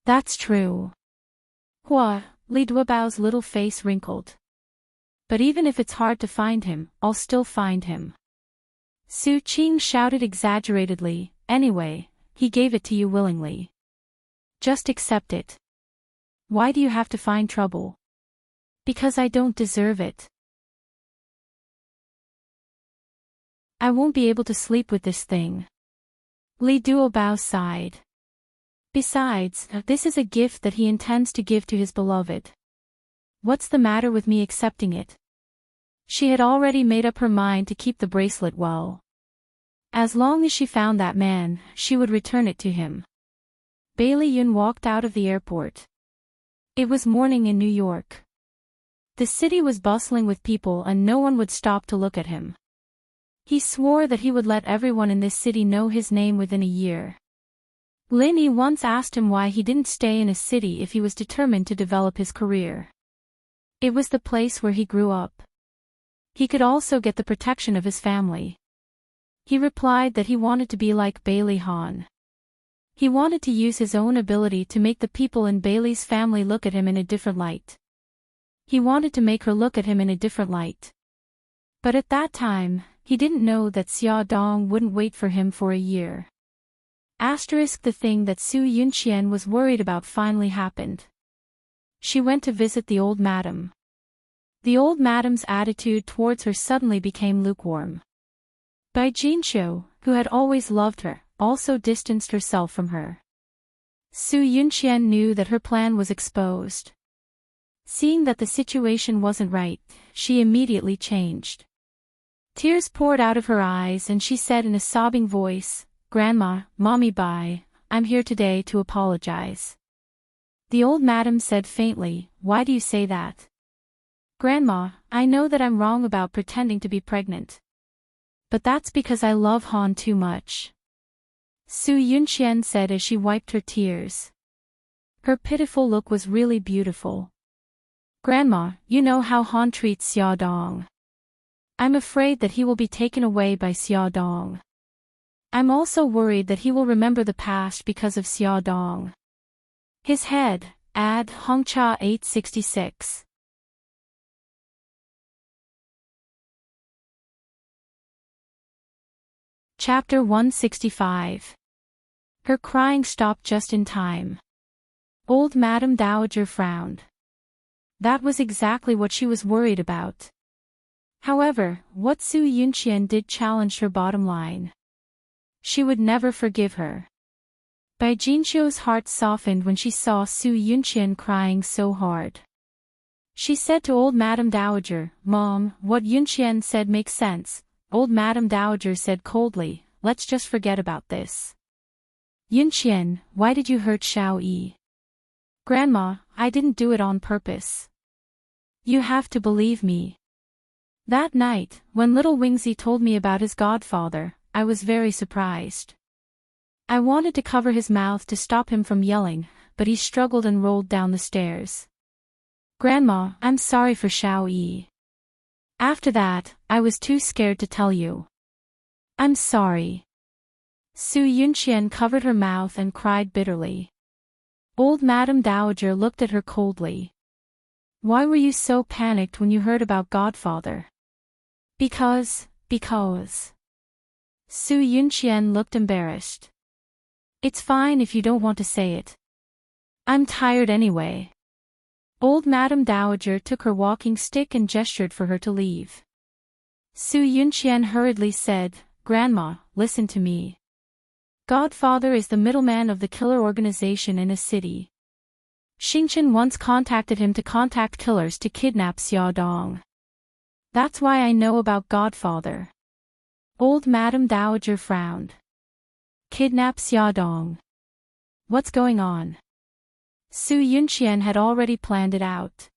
"That's true." Hua, Li Duobao's little face wrinkled. "But even if it's hard to find him, I'll still find him." Su Qing shouted exaggeratedly, anyway, he gave it to you willingly. Just accept it. Why do you have to find trouble? Because I don't deserve it. I won't be able to sleep with this thing. Li Duobao sighed. Besides, this is a gift that he intends to give to his beloved. What's the matter with me accepting it? She had already made up her mind to keep the bracelet well. As long as she found that man, she would return it to him. Bailey Yun walked out of the airport. It was morning in New York. The city was bustling with people and no one would stop to look at him. He swore that he would let everyone in this city know his name within a year. Lin Yi once asked him why he didn't stay in a city if he was determined to develop his career. It was the place where he grew up. He could also get the protection of his family. He replied that he wanted to be like Bailey Han. He wanted to use his own ability to make the people in Bailey's family look at him in a different light. He wanted to make her look at him in a different light. But at that time, he didn't know that Xia Dong wouldn't wait for him for a year. The thing that Su Yunqian was worried about finally happened. She went to visit the old madam. The old madam's attitude towards her suddenly became lukewarm. Bai Jinqiu, who had always loved her, also distanced herself from her. Su Yunqian knew that her plan was exposed. Seeing that the situation wasn't right, she immediately changed. Tears poured out of her eyes and she said in a sobbing voice, "Grandma, Mommy Bai, I'm here today to apologize." The old madam said faintly, "Why do you say that?" "Grandma, I know that I'm wrong about pretending to be pregnant. But that's because I love Han too much," Su Yunqian said as she wiped her tears. Her pitiful look was really beautiful. "Grandma, you know how Han treats Xia Dong. I'm afraid that he will be taken away by Xia Dong. I'm also worried that he will remember the past because of Xia Dong. His head, Ad Hongcha 866. Chapter 165. Her crying stopped just in time. Old Madame Dowager frowned. That was exactly what she was worried about. However, what Su Yunqian did challenged her bottom line. She would never forgive her. Bai Jinqiu's heart softened when she saw Su Yunqian crying so hard. She said to old Madame Dowager, "Mom, what Yunqian said makes sense." Old Madame Dowager said coldly, "Let's just forget about this." "Yunqian, why did you hurt Xiao Yi?" "Grandma, I didn't do it on purpose. You have to believe me. That night, when little Wingzi told me about his godfather, I was very surprised. I wanted to cover his mouth to stop him from yelling, but he struggled and rolled down the stairs. Grandma, I'm sorry for Xiao Yi. After that, I was too scared to tell you. I'm sorry." Su Yunqian covered her mouth and cried bitterly. Old Madame Dowager looked at her coldly. "Why were you so panicked when you heard about Godfather?" Because. Su Yunqian looked embarrassed. "It's fine if you don't want to say it. I'm tired anyway." Old Madame Dowager took her walking stick and gestured for her to leave. Su Yunqian hurriedly said, "Grandma, listen to me. Godfather is the middleman of the killer organization in a city. Xingchen once contacted him to contact killers to kidnap Xia Dong. That's why I know about Godfather." Old Madame Dowager frowned. "Kidnap Xia Dong? What's going on?" Su Yunqian had already planned it out.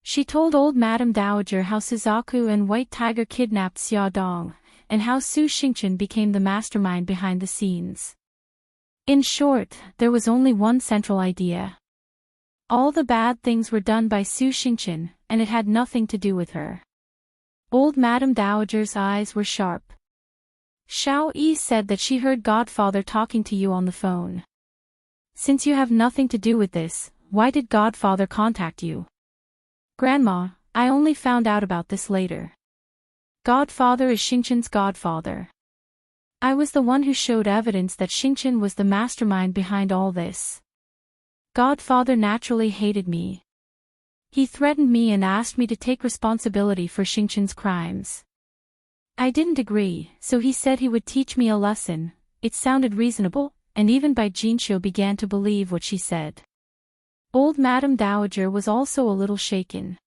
She told old Madame Dowager how Suzaku and White Tiger kidnapped Xia Dong, and how Su Xingchen became the mastermind behind the scenes. In short, there was only one central idea. All the bad things were done by Su Xingchen, and it had nothing to do with her. Old Madame Dowager's eyes were sharp. "Xiao Yi said that she heard Godfather talking to you on the phone. Since you have nothing to do with this, why did Godfather contact you?" "Grandma, I only found out about this later." Godfather is Xingqian's godfather. I was the one who showed evidence that Xingqian was the mastermind behind all this. Godfather naturally hated me. He threatened me and asked me to take responsibility for Xingqian's crimes. I didn't agree, so he said he would teach me a lesson. It sounded reasonable, and even Bai Jinxiu began to believe what she said. Old Madame Dowager was also a little shaken.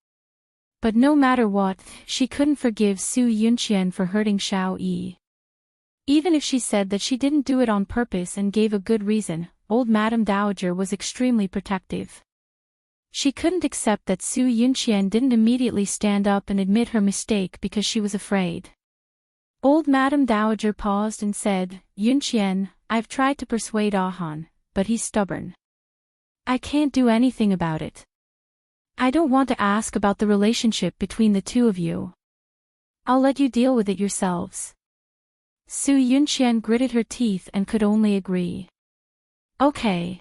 But no matter what, she couldn't forgive Su Yunqian for hurting Xiao Yi. Even if she said that she didn't do it on purpose and gave a good reason, old Madame Dowager was extremely protective. She couldn't accept that Su Yunqian didn't immediately stand up and admit her mistake because she was afraid. Old Madame Dowager paused and said, Yunqian, I've tried to persuade Ahan, but he's stubborn. I can't do anything about it. I don't want to ask about the relationship between the two of you. I'll let you deal with it yourselves. Su Yunqian gritted her teeth and could only agree. Okay.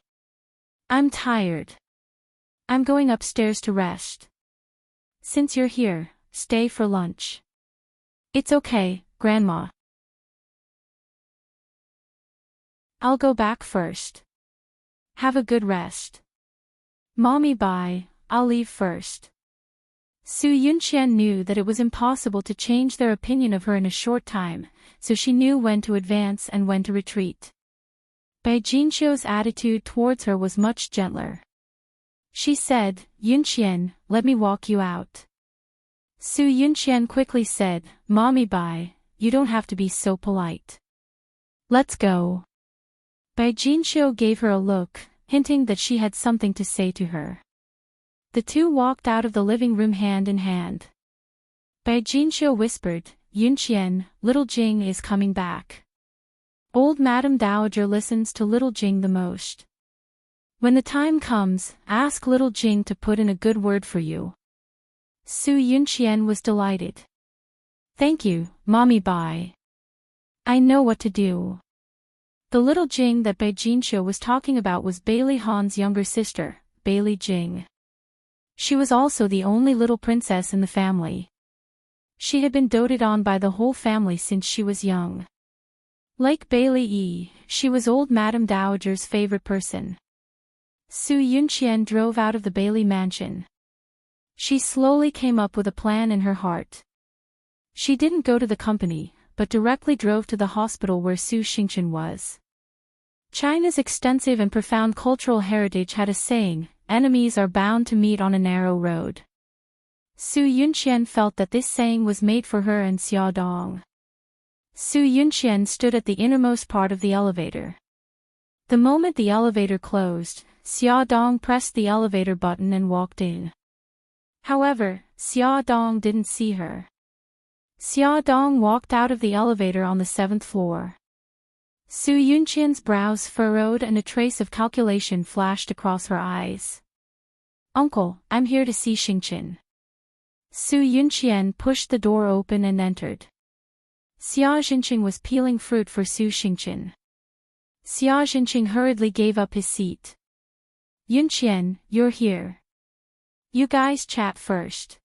I'm tired. I'm going upstairs to rest. Since you're here, stay for lunch. It's okay, Grandma. I'll go back first. Have a good rest. Mommy, bye. I'll leave first. Su Yunqian knew that it was impossible to change their opinion of her in a short time, so she knew when to advance and when to retreat. Bai Jinxiu's attitude towards her was much gentler. She said, Yunqian, let me walk you out. Su Yunqian quickly said, Mommy, bye, you don't have to be so polite. Let's go. Bai Jinxiu gave her a look, hinting that she had something to say to her. The two walked out of the living room hand in hand. Bai Jinxiu whispered, Yunqian, little Jing is coming back. Old Madame Dowager listens to little Jing the most. When the time comes, ask little Jing to put in a good word for you. Su Yunqian was delighted. Thank you, Mommy, bye. I know what to do. The little Jing that Bai Jinxiu was talking about was Bailey Han's younger sister, Bailey Jing. She was also the only little princess in the family. She had been doted on by the whole family since she was young. Like Bailey Yi, she was old Madame Dowager's favorite person. Su Yunqian drove out of the Bailey mansion. She slowly came up with a plan in her heart. She didn't go to the company, but directly drove to the hospital where Su Xingqian was. China's extensive and profound cultural heritage had a saying, enemies are bound to meet on a narrow road. Su Yunqian felt that this saying was made for her and Xia Dong. Su Yunqian stood at the innermost part of the elevator. The moment the elevator closed, Xia Dong pressed the elevator button and walked in. However, Xia Dong didn't see her. Xia Dong walked out of the elevator on the 7th floor. Su Yunqian's brows furrowed and a trace of calculation flashed across her eyes. Uncle, I'm here to see Xingqian. Su Yunqian pushed the door open and entered. Xia Xingqian was peeling fruit for Su Xingqian. Xia Xingqian hurriedly gave up his seat. Yunqian, you're here. You guys chat first.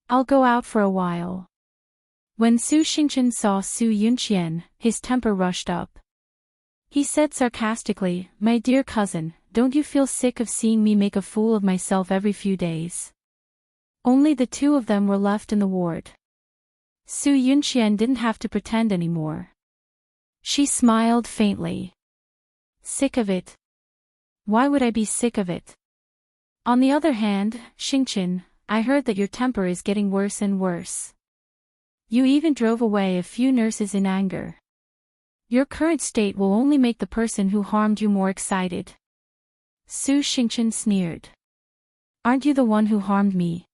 I'll go out for a while. When Su Xingqian saw Su Yunqian, his temper rushed up. He said sarcastically, My dear cousin, don't you feel sick of seeing me make a fool of myself every few days? Only the two of them were left in the ward. Su Yunqian didn't have to pretend anymore. She smiled faintly. Sick of it? Why would I be sick of it? On the other hand, Xingqian, I heard that your temper is getting worse and worse. You even drove away a few nurses in anger. Your current state will only make the person who harmed you more excited. Su Xingqian sneered. Aren't you the one who harmed me?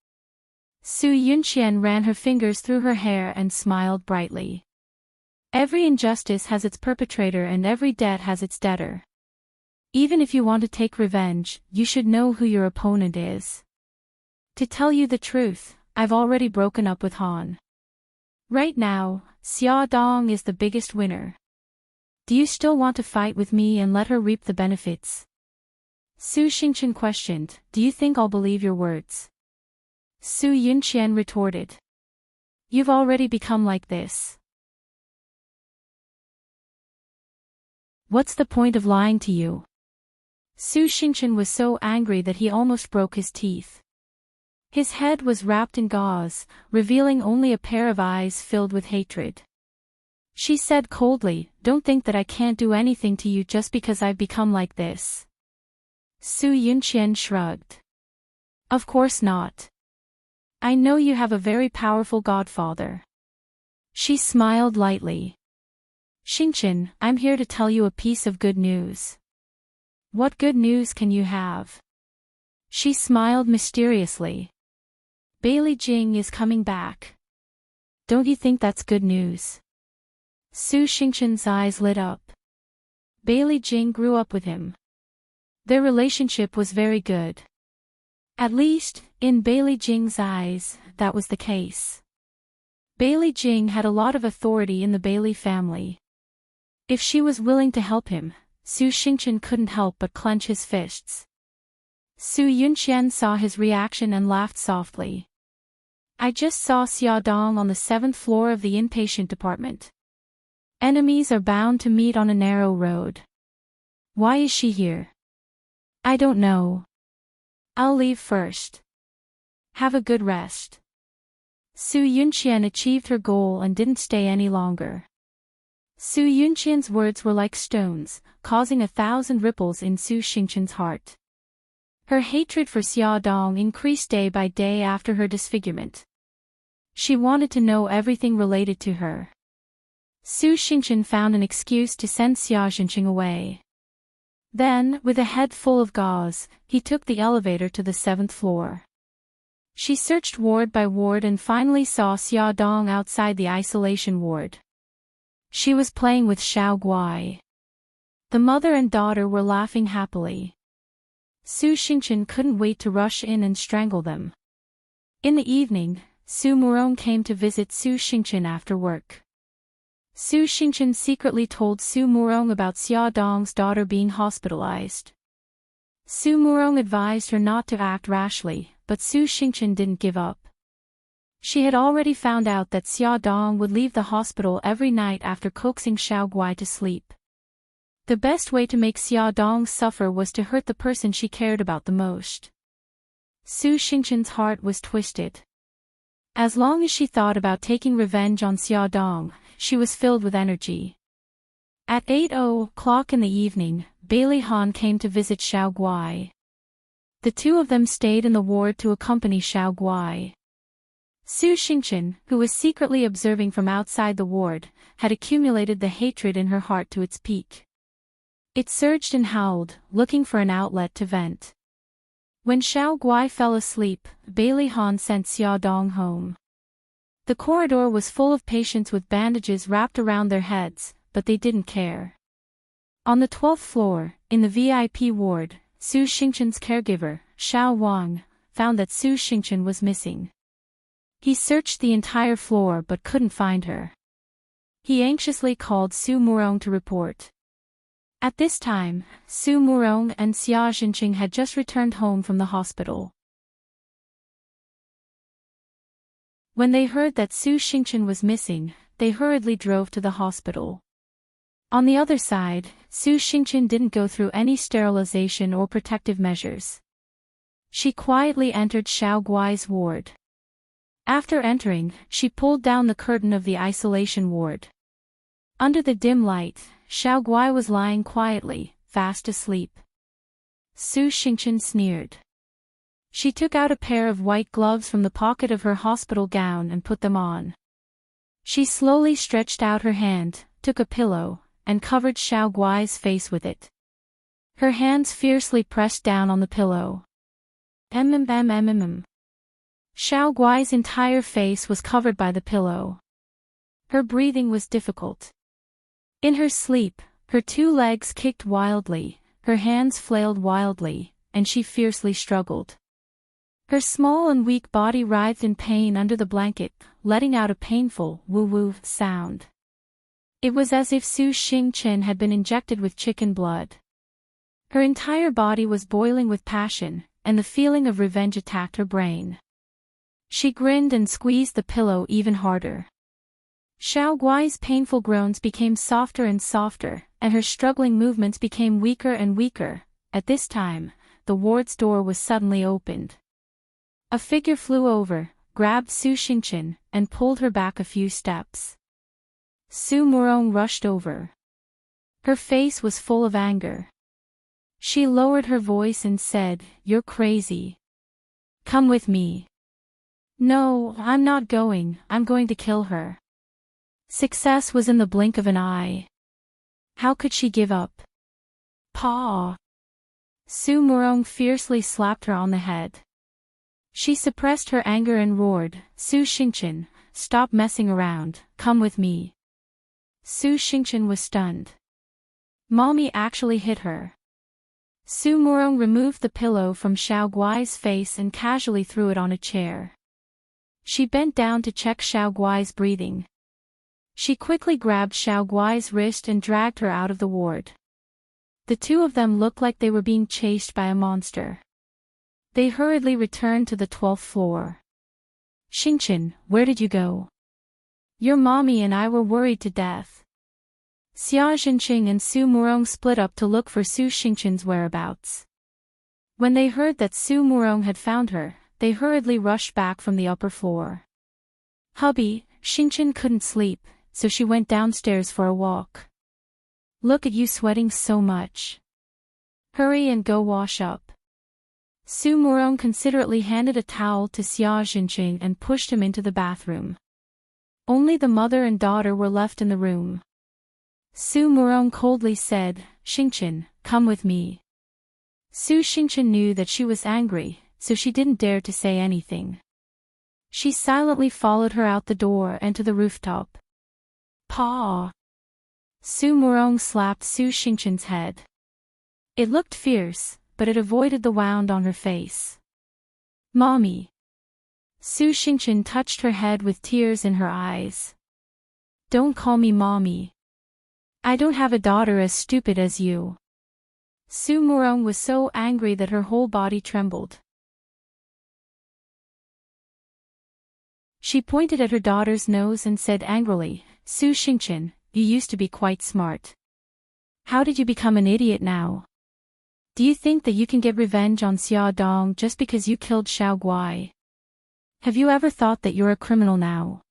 Su Yunqian ran her fingers through her hair and smiled brightly. Every injustice has its perpetrator and every debt has its debtor. Even if you want to take revenge, you should know who your opponent is. To tell you the truth, I've already broken up with Han. Right now, Xia Dong is the biggest winner. Do you still want to fight with me and let her reap the benefits? Su Xingqian questioned, Do you think I'll believe your words? Su Yunqian retorted. You've already become like this. What's the point of lying to you? Su Xingchen was so angry that he almost broke his teeth. His head was wrapped in gauze, revealing only a pair of eyes filled with hatred. She said coldly, "Don't think that I can't do anything to you just because I've become like this." Su Yunqian shrugged. "Of course not. I know you have a very powerful godfather." She smiled lightly. "Xingchen, I'm here to tell you a piece of good news." "What good news can you have?" She smiled mysteriously. "Bailey Jing is coming back. Don't you think that's good news?" Su Xingchen's eyes lit up. Bailey Jing grew up with him. Their relationship was very good. At least, in Bailey Jing's eyes, that was the case. Bailey Jing had a lot of authority in the Bailey family. If she was willing to help him, Su Xingchen couldn't help but clench his fists. Su Yunqian saw his reaction and laughed softly. "I just saw Xia Dong on the 7th floor of the inpatient department. Enemies are bound to meet on a narrow road. Why is she here?" "I don't know. I'll leave first. Have a good rest." Su Yunqian achieved her goal and didn't stay any longer. Su Yunqian's words were like stones, causing 1,000 ripples in Su Xingchen's heart. Her hatred for Xia Dong increased day by day after her disfigurement. She wanted to know everything related to her. Su Xingchen found an excuse to send Xia Xingqing away. Then, with a head full of gauze, he took the elevator to the 7th floor. She searched ward by ward and finally saw Xia Dong outside the isolation ward. She was playing with Xiao Guai. The mother and daughter were laughing happily. Su Xingchen couldn't wait to rush in and strangle them. In the evening, Su Murong came to visit Su Xingchen after work. Su Xingchen secretly told Su Murong about Xia Dong's daughter being hospitalized. Su Murong advised her not to act rashly, but Su Xingchen didn't give up. She had already found out that Xia Dong would leave the hospital every night after coaxing Xiao Guai to sleep. The best way to make Xia Dong suffer was to hurt the person she cared about the most. Su Xingchen's heart was twisted. As long as she thought about taking revenge on Xia Dong, she was filled with energy. At 8:00 in the evening, Bailey Han came to visit Xiao Guai. The two of them stayed in the ward to accompany Xiao Guai. Su Xingchen, who was secretly observing from outside the ward, had accumulated the hatred in her heart to its peak. It surged and howled, looking for an outlet to vent. When Xiao Guai fell asleep, Bailey Han sent Xia Dong home. The corridor was full of patients with bandages wrapped around their heads, but they didn't care. On the 12th floor, in the VIP ward, Su Xingchen's caregiver, Xiao Wang, found that Su Xingchen was missing. He searched the entire floor but couldn't find her. He anxiously called Su Murong to report. At this time, Su Murong and Xia Xingqing had just returned home from the hospital. When they heard that Su Xingchen was missing, they hurriedly drove to the hospital. On the other side, Su Xingchen didn't go through any sterilization or protective measures. She quietly entered Xiao Guai's ward. After entering, she pulled down the curtain of the isolation ward. Under the dim light, Xiao Guai was lying quietly, fast asleep. Su Xingchen sneered. She took out a pair of white gloves from the pocket of her hospital gown and put them on. She slowly stretched out her hand, took a pillow, and covered Xiao Guai's face with it. Her hands fiercely pressed down on the pillow. Xiao Guai's entire face was covered by the pillow. Her breathing was difficult. In her sleep, her two legs kicked wildly, her hands flailed wildly, and she fiercely struggled. Her small and weak body writhed in pain under the blanket, letting out a painful woo-woo sound. It was as if Su Xingchen had been injected with chicken blood. Her entire body was boiling with passion, and the feeling of revenge attacked her brain. She grinned and squeezed the pillow even harder. Xiao Guai's painful groans became softer and softer, and her struggling movements became weaker and weaker. At this time, the ward's door was suddenly opened. A figure flew over, grabbed Su Xingchen, and pulled her back a few steps. Su Murong rushed over. Her face was full of anger. She lowered her voice and said, "You're crazy. Come with me." "No, I'm not going, I'm going to kill her." Success was in the blink of an eye. How could she give up? "Pa!" Su Murong fiercely slapped her on the head. She suppressed her anger and roared, "Su Xingchen, stop messing around, come with me." Su Xingchen was stunned. Mommy actually hit her. Su Murong removed the pillow from Xiao Guai's face and casually threw it on a chair. She bent down to check Xiao Guai's breathing. She quickly grabbed Xiao Guai's wrist and dragged her out of the ward. The two of them looked like they were being chased by a monster. They hurriedly returned to the 12th floor. "Xingchen, where did you go? Your mommy and I were worried to death." Xia Xinqing and Su Murong split up to look for Su Xingchen's whereabouts. When they heard that Su Murong had found her, they hurriedly rushed back from the upper floor. "Hubby, Xingchen couldn't sleep, so she went downstairs for a walk. Look at you sweating so much. Hurry and go wash up." Su Murong considerately handed a towel to Xia Xinqing and pushed him into the bathroom. Only the mother and daughter were left in the room. Su Murong coldly said, "Xingchen, come with me." Su Xingchen knew that she was angry, so she didn't dare to say anything. She silently followed her out the door and to the rooftop. "Pa!" Su Murong slapped Su Xingchen's head. It looked fierce, but it avoided the wound on her face. "Mommy." Su Xingchen touched her head with tears in her eyes. "Don't call me mommy. I don't have a daughter as stupid as you." Su Murong was so angry that her whole body trembled. She pointed at her daughter's nose and said angrily, "Su Xingchen, you used to be quite smart. How did you become an idiot now? Do you think that you can get revenge on Xia Dong just because you killed Xiao Guai? Have you ever thought that you're a criminal now?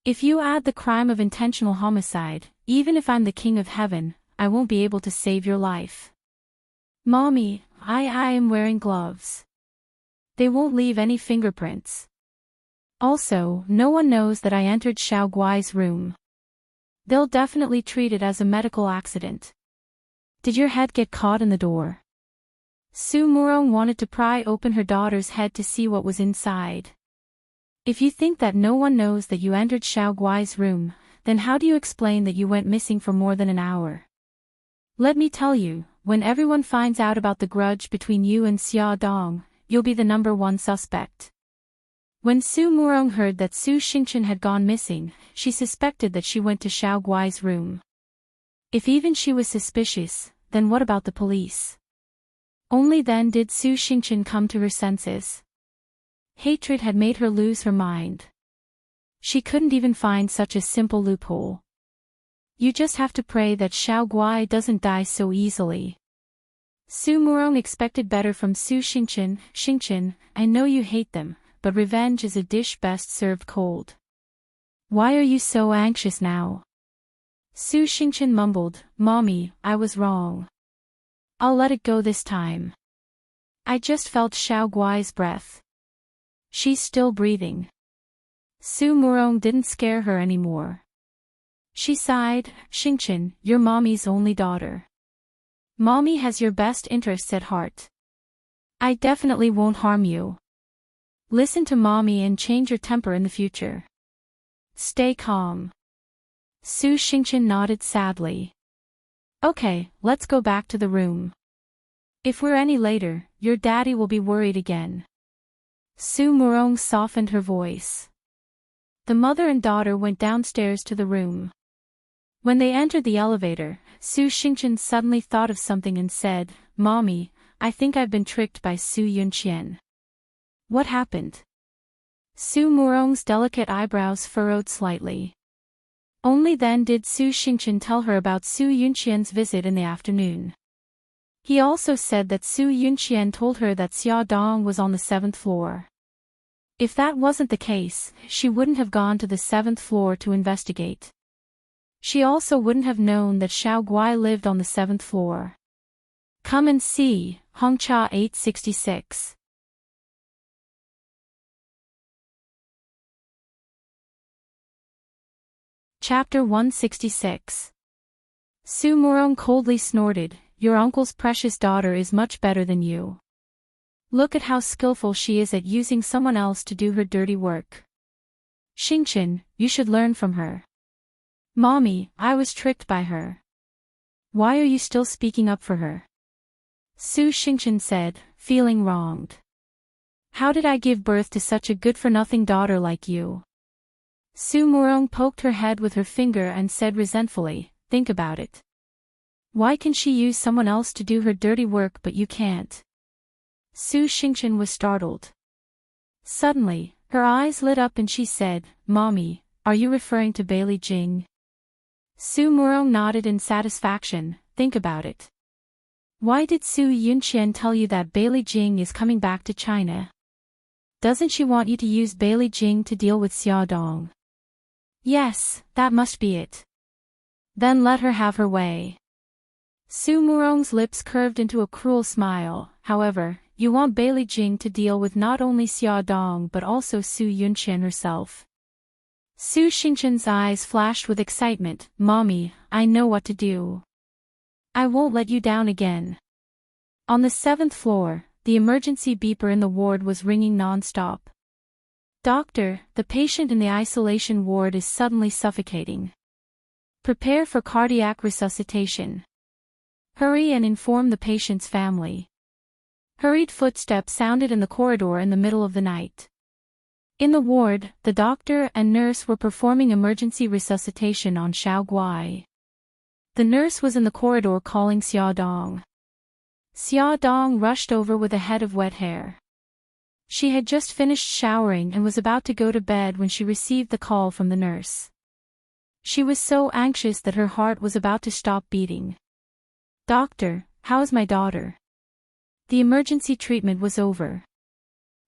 If you add the crime of intentional homicide, even if I'm the king of heaven, I won't be able to save your life." "Mommy, I am wearing gloves. They won't leave any fingerprints. Also, no one knows that I entered Xiao Guai's room. They'll definitely treat it as a medical accident. Did your head get caught in the door?" Su Murong wanted to pry open her daughter's head to see what was inside. "If you think that no one knows that you entered Xiao Guai's room, then how do you explain that you went missing for more than an hour? Let me tell you, when everyone finds out about the grudge between you and Xia Dong, you'll be the #1 suspect." When Su Murong heard that Su Xingchen had gone missing, she suspected that she went to Xiao Guai's room. If even she was suspicious, then what about the police? Only then did Su Xingchen come to her senses. Hatred had made her lose her mind. She couldn't even find such a simple loophole. You just have to pray that Xiao Guai doesn't die so easily. Su Murong expected better from Su Xingchen. "Xingchen, I know you hate them, but revenge is a dish best served cold. Why are you so anxious now?" Su Xingchen mumbled, "Mommy, I was wrong. I'll let it go this time. I just felt Xiao Guai's breath. She's still breathing." Su Murong didn't scare her anymore. She sighed, "Xingchen, you're mommy's only daughter. Mommy has your best interests at heart. I definitely won't harm you. Listen to mommy and change your temper in the future. Stay calm." Su Xingchen nodded sadly. "Okay, let's go back to the room. If we're any later, your daddy will be worried again." Su Murong softened her voice. The mother and daughter went downstairs to the room. When they entered the elevator, Su Xingchen suddenly thought of something and said, "Mommy, I think I've been tricked by Su Yunqian." "What happened?" Su Murong's delicate eyebrows furrowed slightly. Only then did Su Xingchen tell her about Su Yunqian's visit in the afternoon. He also said that Su Yunqian told her that Xia Dong was on the 7th floor. If that wasn't the case, she wouldn't have gone to the 7th floor to investigate. She also wouldn't have known that Xiao Guai lived on the 7th floor. Come and see, Hongcha 866. Chapter 166. Su Murong coldly snorted, "Your uncle's precious daughter is much better than you. Look at how skillful she is at using someone else to do her dirty work. Xingchen, you should learn from her." "Mommy, I was tricked by her. Why are you still speaking up for her?" Su Xingchen said, feeling wronged. "How did I give birth to such a good-for-nothing daughter like you?" Su Murong poked her head with her finger and said resentfully, "Think about it. Why can she use someone else to do her dirty work but you can't?" Su Xingchen was startled. Suddenly, her eyes lit up and she said, "Mommy, are you referring to Bailey Jing?" Su Murong nodded in satisfaction. "Think about it. Why did Su Yunqian tell you that Bailey Jing is coming back to China? Doesn't she want you to use Bailey Jing to deal with Xia Dong?" "Yes, that must be it." "Then let her have her way." Su Murong's lips curved into a cruel smile. "However, you want Bailey Jing to deal with not only Xia Dong but also Su Yunqian herself." Su Xingchen's eyes flashed with excitement. "Mommy, I know what to do. I won't let you down again." On the 7th floor, the emergency beeper in the ward was ringing non-stop. "Doctor, the patient in the isolation ward is suddenly suffocating. Prepare for cardiac resuscitation. Hurry and inform the patient's family." Hurried footsteps sounded in the corridor in the middle of the night. In the ward, the doctor and nurse were performing emergency resuscitation on Xiao Guai. The nurse was in the corridor calling Xia Dong. Xia Dong rushed over with a head of wet hair. She had just finished showering and was about to go to bed when she received the call from the nurse. She was so anxious that her heart was about to stop beating. "Doctor, how is my daughter?" The emergency treatment was over.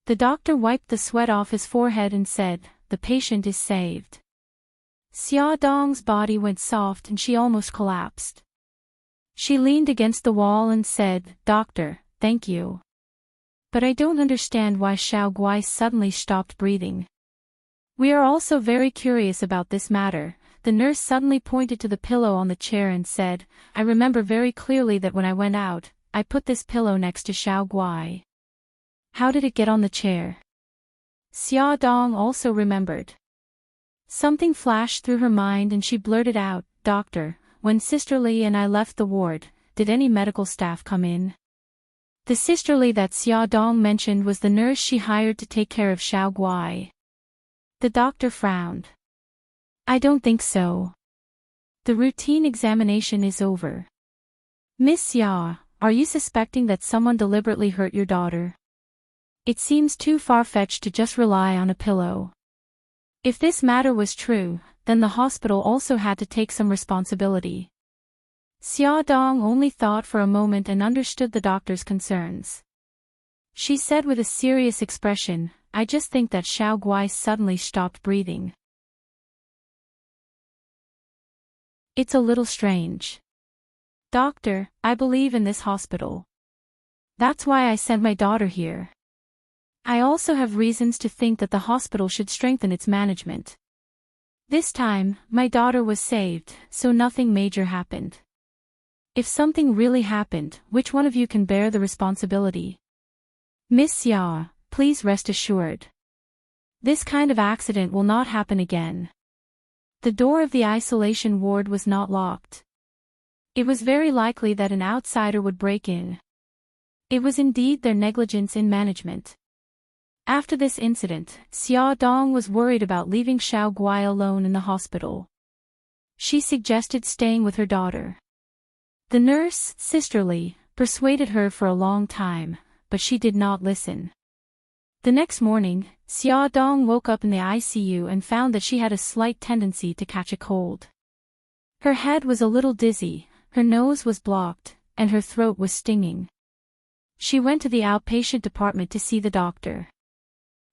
The doctor wiped the sweat off his forehead and said, "The patient is saved." Xia Dong's body went soft and she almost collapsed. She leaned against the wall and said, "Doctor, thank you. But I don't understand why Xiao Guai suddenly stopped breathing. We are also very curious about this matter." The nurse suddenly pointed to the pillow on the chair and said, "I remember very clearly that when I went out, I put this pillow next to Xiao Guai. How did it get on the chair?" Xia Dong also remembered. Something flashed through her mind and she blurted out, "Doctor, when Sister Li and I left the ward, did any medical staff come in?" The Sister Li that Xia Dong mentioned was the nurse she hired to take care of Xiao Guai. The doctor frowned. "I don't think so. The routine examination is over." "Miss Xia, are you suspecting that someone deliberately hurt your daughter? It seems too far-fetched to just rely on a pillow." If this matter was true, then the hospital also had to take some responsibility. Xia Dong only thought for a moment and understood the doctor's concerns. She said with a serious expression, "I just think that Xiao Guai suddenly stopped breathing. It's a little strange. Doctor, I believe in this hospital. That's why I sent my daughter here. I also have reasons to think that the hospital should strengthen its management. This time, my daughter was saved, so nothing major happened. If something really happened, which one of you can bear the responsibility? Miss Xia, please rest assured. This kind of accident will not happen again." The door of the isolation ward was not locked. It was very likely that an outsider would break in. It was indeed their negligence in management. After this incident, Xia Dong was worried about leaving Xiao Guai alone in the hospital. She suggested staying with her daughter. The nurse, Sister Li, persuaded her for a long time, but she did not listen. The next morning, Xia Dong woke up in the ICU and found that she had a slight tendency to catch a cold. Her head was a little dizzy, her nose was blocked, and her throat was stinging. She went to the outpatient department to see the doctor.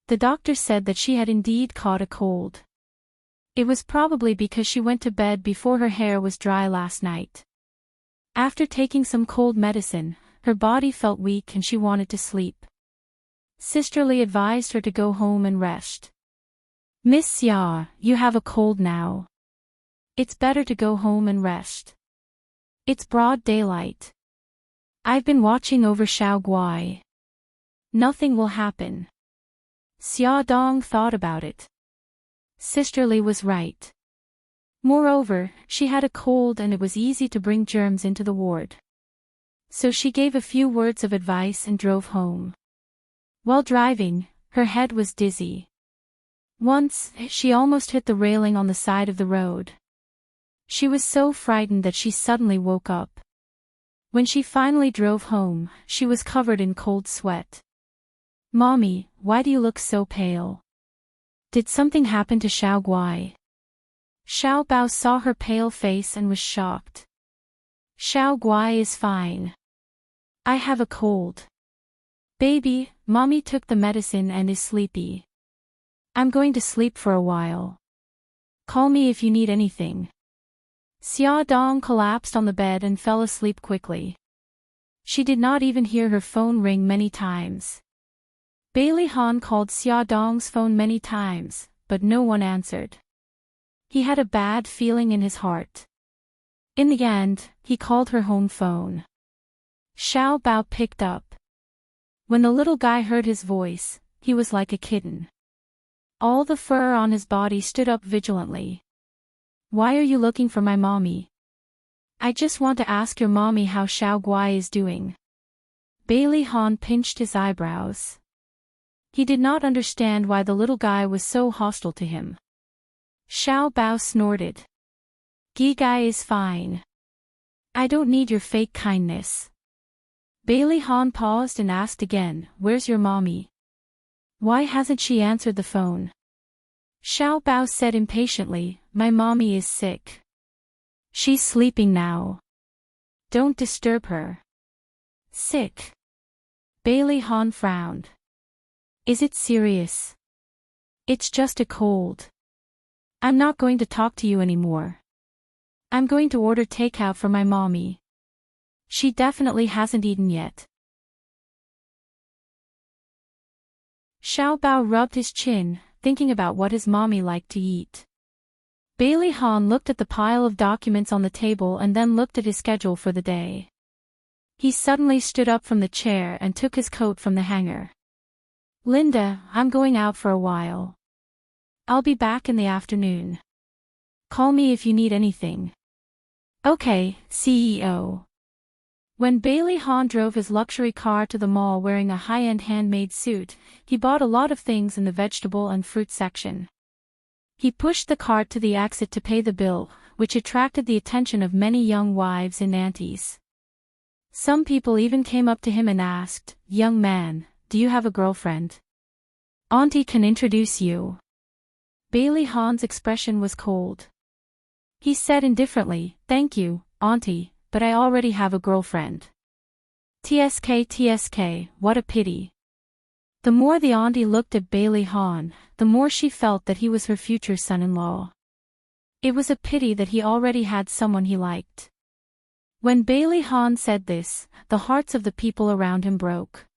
The doctor said that she had indeed caught a cold. It was probably because she went to bed before her hair was dry last night. After taking some cold medicine, her body felt weak and she wanted to sleep. Sisterly advised her to go home and rest. "Miss Xia, you have a cold now. It's better to go home and rest. It's broad daylight. I've been watching over Xiao Guai. Nothing will happen." Xia Dong thought about it. Sisterly was right. Moreover, she had a cold and it was easy to bring germs into the ward. So she gave a few words of advice and drove home. While driving, her head was dizzy. Once, she almost hit the railing on the side of the road. She was so frightened that she suddenly woke up. When she finally drove home, she was covered in cold sweat. "Mommy, why do you look so pale? Did something happen to Xiao Guai?" Xiao Bao saw her pale face and was shocked. "Xiao Guai is fine. I have a cold. Baby, Mommy took the medicine and is sleepy. I'm going to sleep for a while. Call me if you need anything." Xia Dong collapsed on the bed and fell asleep quickly. She did not even hear her phone ring many times. Bailey Han called Xia Dong's phone many times, but no one answered. He had a bad feeling in his heart. In the end, he called her home phone. Xiao Bao picked up. When the little guy heard his voice, he was like a kitten. All the fur on his body stood up vigilantly. "Why are you looking for my mommy?" "I just want to ask your mommy how Xiao Guai is doing." Bailey Han pinched his eyebrows. He did not understand why the little guy was so hostile to him. Xiao Bao snorted. "Gi Guy is fine. I don't need your fake kindness." Bailey Han paused and asked again, "Where's your mommy? Why hasn't she answered the phone?" Xiao Bao said impatiently, "My mommy is sick. She's sleeping now. Don't disturb her." "Sick?" Bailey Han frowned. "Is it serious?" "It's just a cold. I'm not going to talk to you anymore. I'm going to order takeout for my mommy. She definitely hasn't eaten yet." Xiao Bao rubbed his chin, thinking about what his mommy liked to eat. Bailey Han looked at the pile of documents on the table and then looked at his schedule for the day. He suddenly stood up from the chair and took his coat from the hanger. "Linda, I'm going out for a while. I'll be back in the afternoon. Call me if you need anything." "Okay, CEO." When Bailey Han drove his luxury car to the mall wearing a high-end handmade suit, he bought a lot of things in the vegetable and fruit section. He pushed the cart to the exit to pay the bill, which attracted the attention of many young wives and aunties. Some people even came up to him and asked, "Young man, do you have a girlfriend? Auntie can introduce you." Bailey Han's expression was cold. He said indifferently, "Thank you, Auntie, but I already have a girlfriend." TSK, what a pity. The more the auntie looked at Bailey Han, the more she felt that he was her future son-in-law. It was a pity that he already had someone he liked. When Bailey Han said this, the hearts of the people around him broke.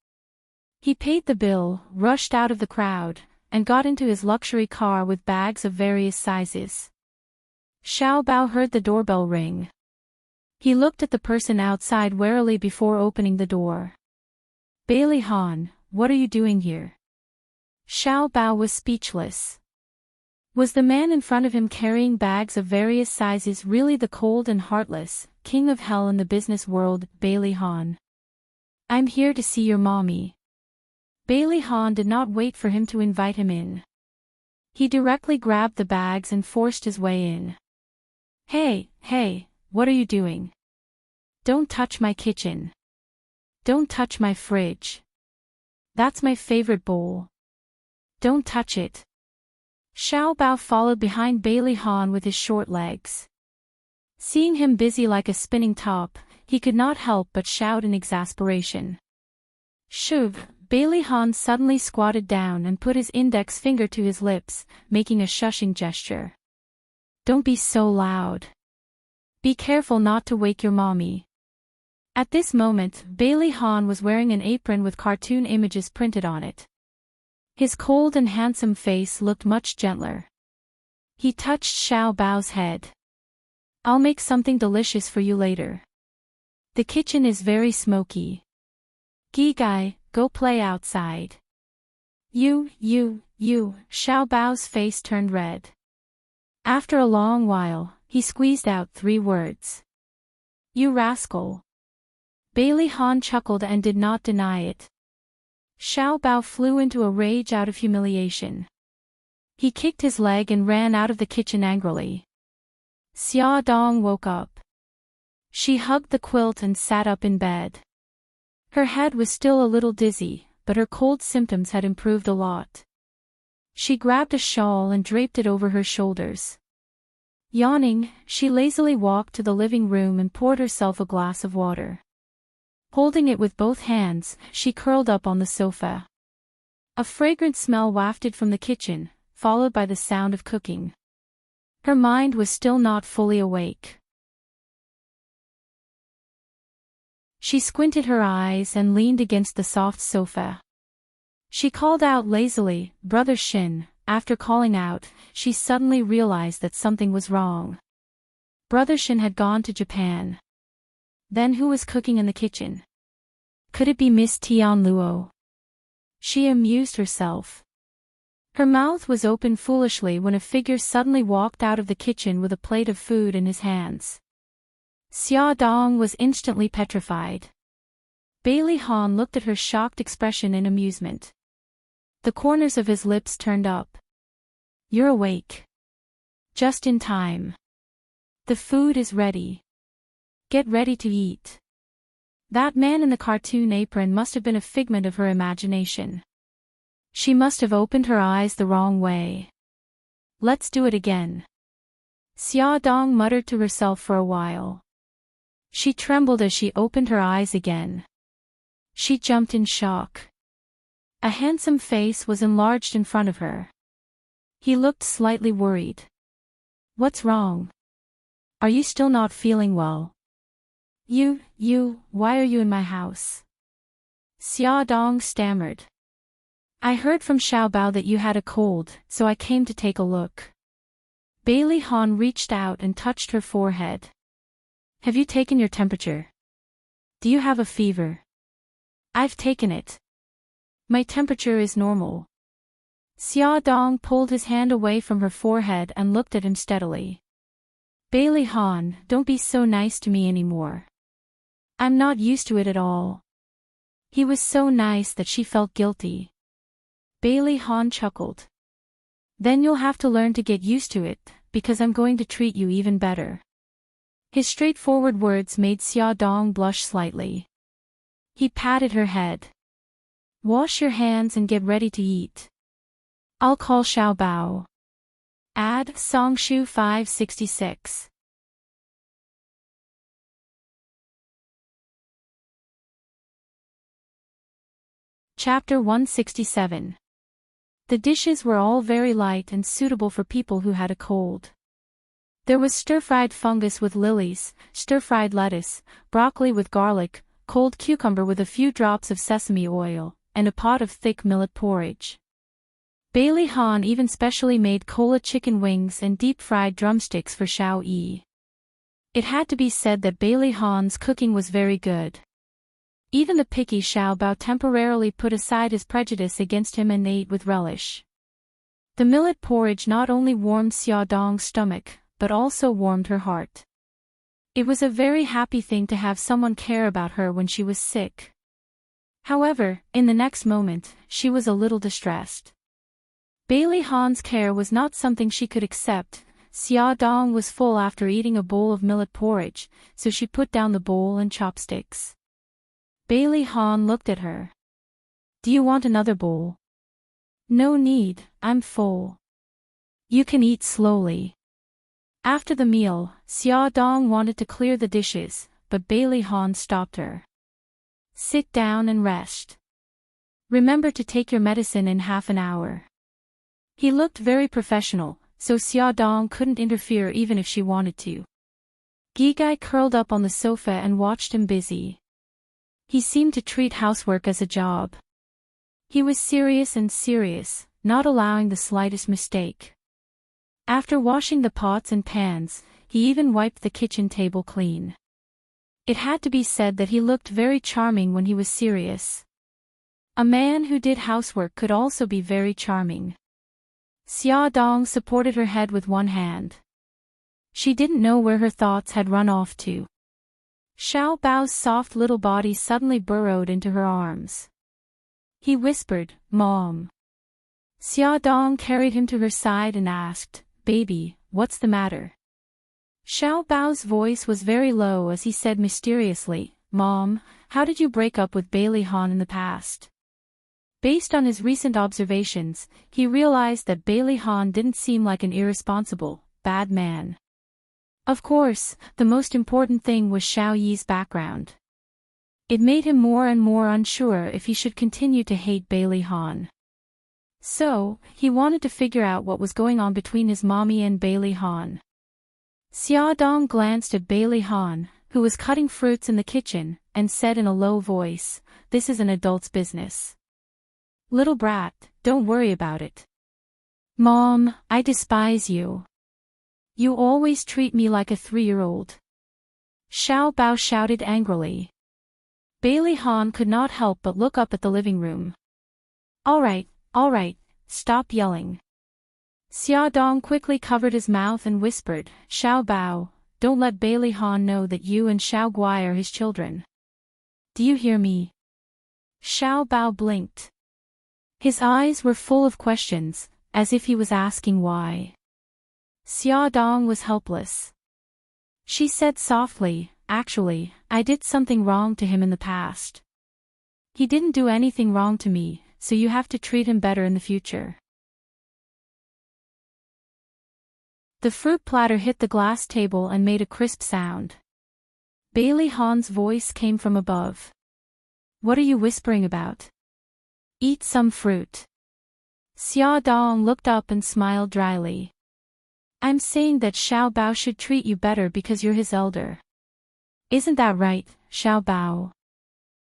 He paid the bill, rushed out of the crowd, and got into his luxury car with bags of various sizes. Xiao Bao heard the doorbell ring. He looked at the person outside warily before opening the door. "Bailey Han, what are you doing here?" Xiao Bao was speechless. Was the man in front of him carrying bags of various sizes really the cold and heartless, king of hell in the business world, Bailey Han? "I'm here to see your mommy." Bailey Han did not wait for him to invite him in. He directly grabbed the bags and forced his way in. Hey, what are you doing? Don't touch my kitchen. Don't touch my fridge. That's my favorite bowl. Don't touch it. Xiao Bao followed behind Bailey Han with his short legs. Seeing him busy like a spinning top, he could not help but shout in exasperation. Shoo! Bailey Han suddenly squatted down and put his index finger to his lips, making a shushing gesture. Don't be so loud. Be careful not to wake your mommy. At this moment, Bailey Han was wearing an apron with cartoon images printed on it. His cold and handsome face looked much gentler. He touched Xiao Bao's head. I'll make something delicious for you later. The kitchen is very smoky. Gigai, go play outside. You, Xiao Bao's face turned red. After a long while, he squeezed out 3 words. You rascal. Bailey Han chuckled and did not deny it. Xiao Bao flew into a rage out of humiliation. He kicked his leg and ran out of the kitchen angrily. Xia Dong woke up. She hugged the quilt and sat up in bed. Her head was still a little dizzy, but her cold symptoms had improved a lot. She grabbed a shawl and draped it over her shoulders. Yawning, she lazily walked to the living room and poured herself a glass of water. Holding it with both hands, she curled up on the sofa. A fragrant smell wafted from the kitchen, followed by the sound of cooking. Her mind was still not fully awake. She squinted her eyes and leaned against the soft sofa. She called out lazily, "Brother Shin." After calling out, she suddenly realized that something was wrong. Brother Shin had gone to Japan. Then who was cooking in the kitchen? Could it be Miss Tian Luo? She amused herself. Her mouth was open foolishly when a figure suddenly walked out of the kitchen with a plate of food in his hands. Xia Dong was instantly petrified. Bailey Han looked at her shocked expression in amusement. The corners of his lips turned up. You're awake. Just in time. The food is ready. Get ready to eat. That man in the cartoon apron must have been a figment of her imagination. She must have opened her eyes the wrong way. Let's do it again. Xia Dong muttered to herself for a while. She trembled as she opened her eyes again. She jumped in shock. A handsome face was enlarged in front of her. He looked slightly worried. What's wrong? Are you still not feeling well? Why are you in my house? Xia Dong stammered. I heard from Xiao Bao that you had a cold, so I came to take a look. Bailey Han reached out and touched her forehead. Have you taken your temperature? Do you have a fever? I've taken it. My temperature is normal. Xia Dong pulled his hand away from her forehead and looked at him steadily. Bailey Han, don't be so nice to me anymore. I'm not used to it at all. He was so nice that she felt guilty. Bailey Han chuckled. Then you'll have to learn to get used to it, because I'm going to treat you even better. His straightforward words made Xia Dong blush slightly. He patted her head. Wash your hands and get ready to eat. I'll call Xiao Bao. Add Songshu 566. Chapter 167. The dishes were all very light and suitable for people who had a cold. There was stir-fried fungus with lilies, stir-fried lettuce, broccoli with garlic, cold cucumber with a few drops of sesame oil, and a pot of thick millet porridge. Bailey Han even specially made cola chicken wings and deep-fried drumsticks for Xiao Yi. It had to be said that Bailey Han's cooking was very good. Even the picky Xiao Bao temporarily put aside his prejudice against him and ate with relish. The millet porridge not only warmed Xia Dong's stomach, but also warmed her heart. It was a very happy thing to have someone care about her when she was sick. However, in the next moment, she was a little distressed. Bailey Han's care was not something she could accept. Xia Dong was full after eating a bowl of millet porridge, so she put down the bowl and chopsticks. Bailey Han looked at her. Do you want another bowl? No need, I'm full. You can eat slowly. After the meal, Xia Dong wanted to clear the dishes, but Bailey Han stopped her. Sit down and rest. Remember to take your medicine in half an hour. He looked very professional, so Xia Dong couldn't interfere even if she wanted to. Gigai curled up on the sofa and watched him busy. He seemed to treat housework as a job. He was serious, not allowing the slightest mistake. After washing the pots and pans, he even wiped the kitchen table clean. It had to be said that he looked very charming when he was serious. A man who did housework could also be very charming. Xia Dong supported her head with one hand. She didn't know where her thoughts had run off to. Xiao Bao's soft little body suddenly burrowed into her arms. He whispered, "Mom." Xia Dong carried him to her side and asked, "Baby, what's the matter?" Xiao Bao's voice was very low as he said mysteriously, "Mom, how did you break up with Bailey Han in the past?" Based on his recent observations, he realized that Bailey Han didn't seem like an irresponsible, bad man. Of course, the most important thing was Xiao Yi's background. It made him more and more unsure if he should continue to hate Bailey Han. So, he wanted to figure out what was going on between his mommy and Bailey Han. Xia Dong glanced at Bailey Han, who was cutting fruits in the kitchen, and said in a low voice, "This is an adult's business. Little brat, don't worry about it." "Mom, I despise you. You always treat me like a 3-year-old. Xiao Bao shouted angrily. Bailey Han could not help but look up at the living room. All right, stop yelling." Xia Dong quickly covered his mouth and whispered, "Xiao Bao, don't let Bailey Han know that you and Xiao Guai are his children. Do you hear me?" Xiao Bao blinked. His eyes were full of questions, as if he was asking why. Xia Dong was helpless. She said softly, "Actually, I did something wrong to him in the past. He didn't do anything wrong to me, so you have to treat him better in the future." The fruit platter hit the glass table and made a crisp sound. Bailey Han's voice came from above. "What are you whispering about? Eat some fruit." Xia Dong looked up and smiled dryly. "I'm saying that Xiao Bao should treat you better because you're his elder. Isn't that right, Xiao Bao?"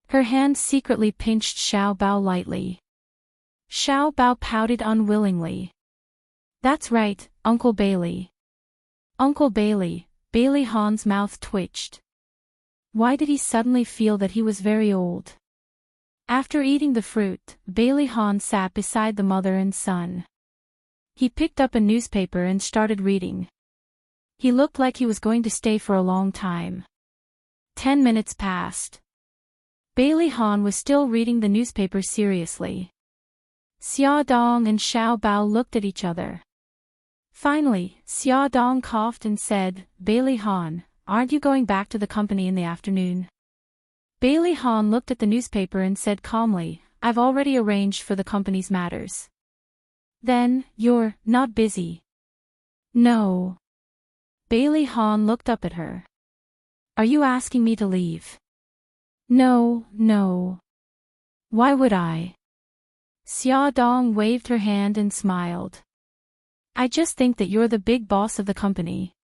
Her hand secretly pinched Xiao Bao lightly. Xiao Bao pouted unwillingly. "That's right, Uncle Bailey." "Uncle Bailey," Bailey Han's mouth twitched. Why did he suddenly feel that he was very old? After eating the fruit, Bailey Han sat beside the mother and son. He picked up a newspaper and started reading. He looked like he was going to stay for a long time. 10 minutes passed. Bailey Han was still reading the newspaper seriously. Xia Dong and Xiao Bao looked at each other. Finally, Xia Dong coughed and said, "Bailey Han, aren't you going back to the company in the afternoon?" Bailey Han looked at the newspaper and said calmly, "I've already arranged for the company's matters." "Then, you're not busy?" "No." Bailey Han looked up at her. "Are you asking me to leave?" No. Why would I?" Xia Dong waved her hand and smiled. "I just think that you're the big boss of the company.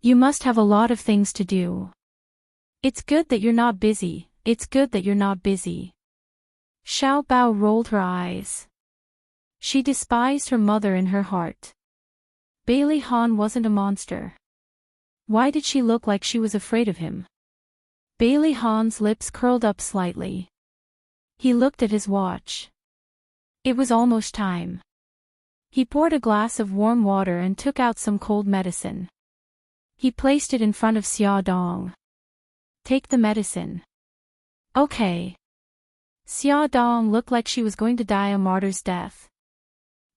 You must have a lot of things to do. It's good that you're not busy, Xiao Bao rolled her eyes. She despised her mother in her heart. Bailey Han wasn't a monster. Why did she look like she was afraid of him? Bailey Han's lips curled up slightly. He looked at his watch. It was almost time. He poured a glass of warm water and took out some cold medicine. He placed it in front of Xia Dong. "Take the medicine." "Okay." Xia Dong looked like she was going to die a martyr's death.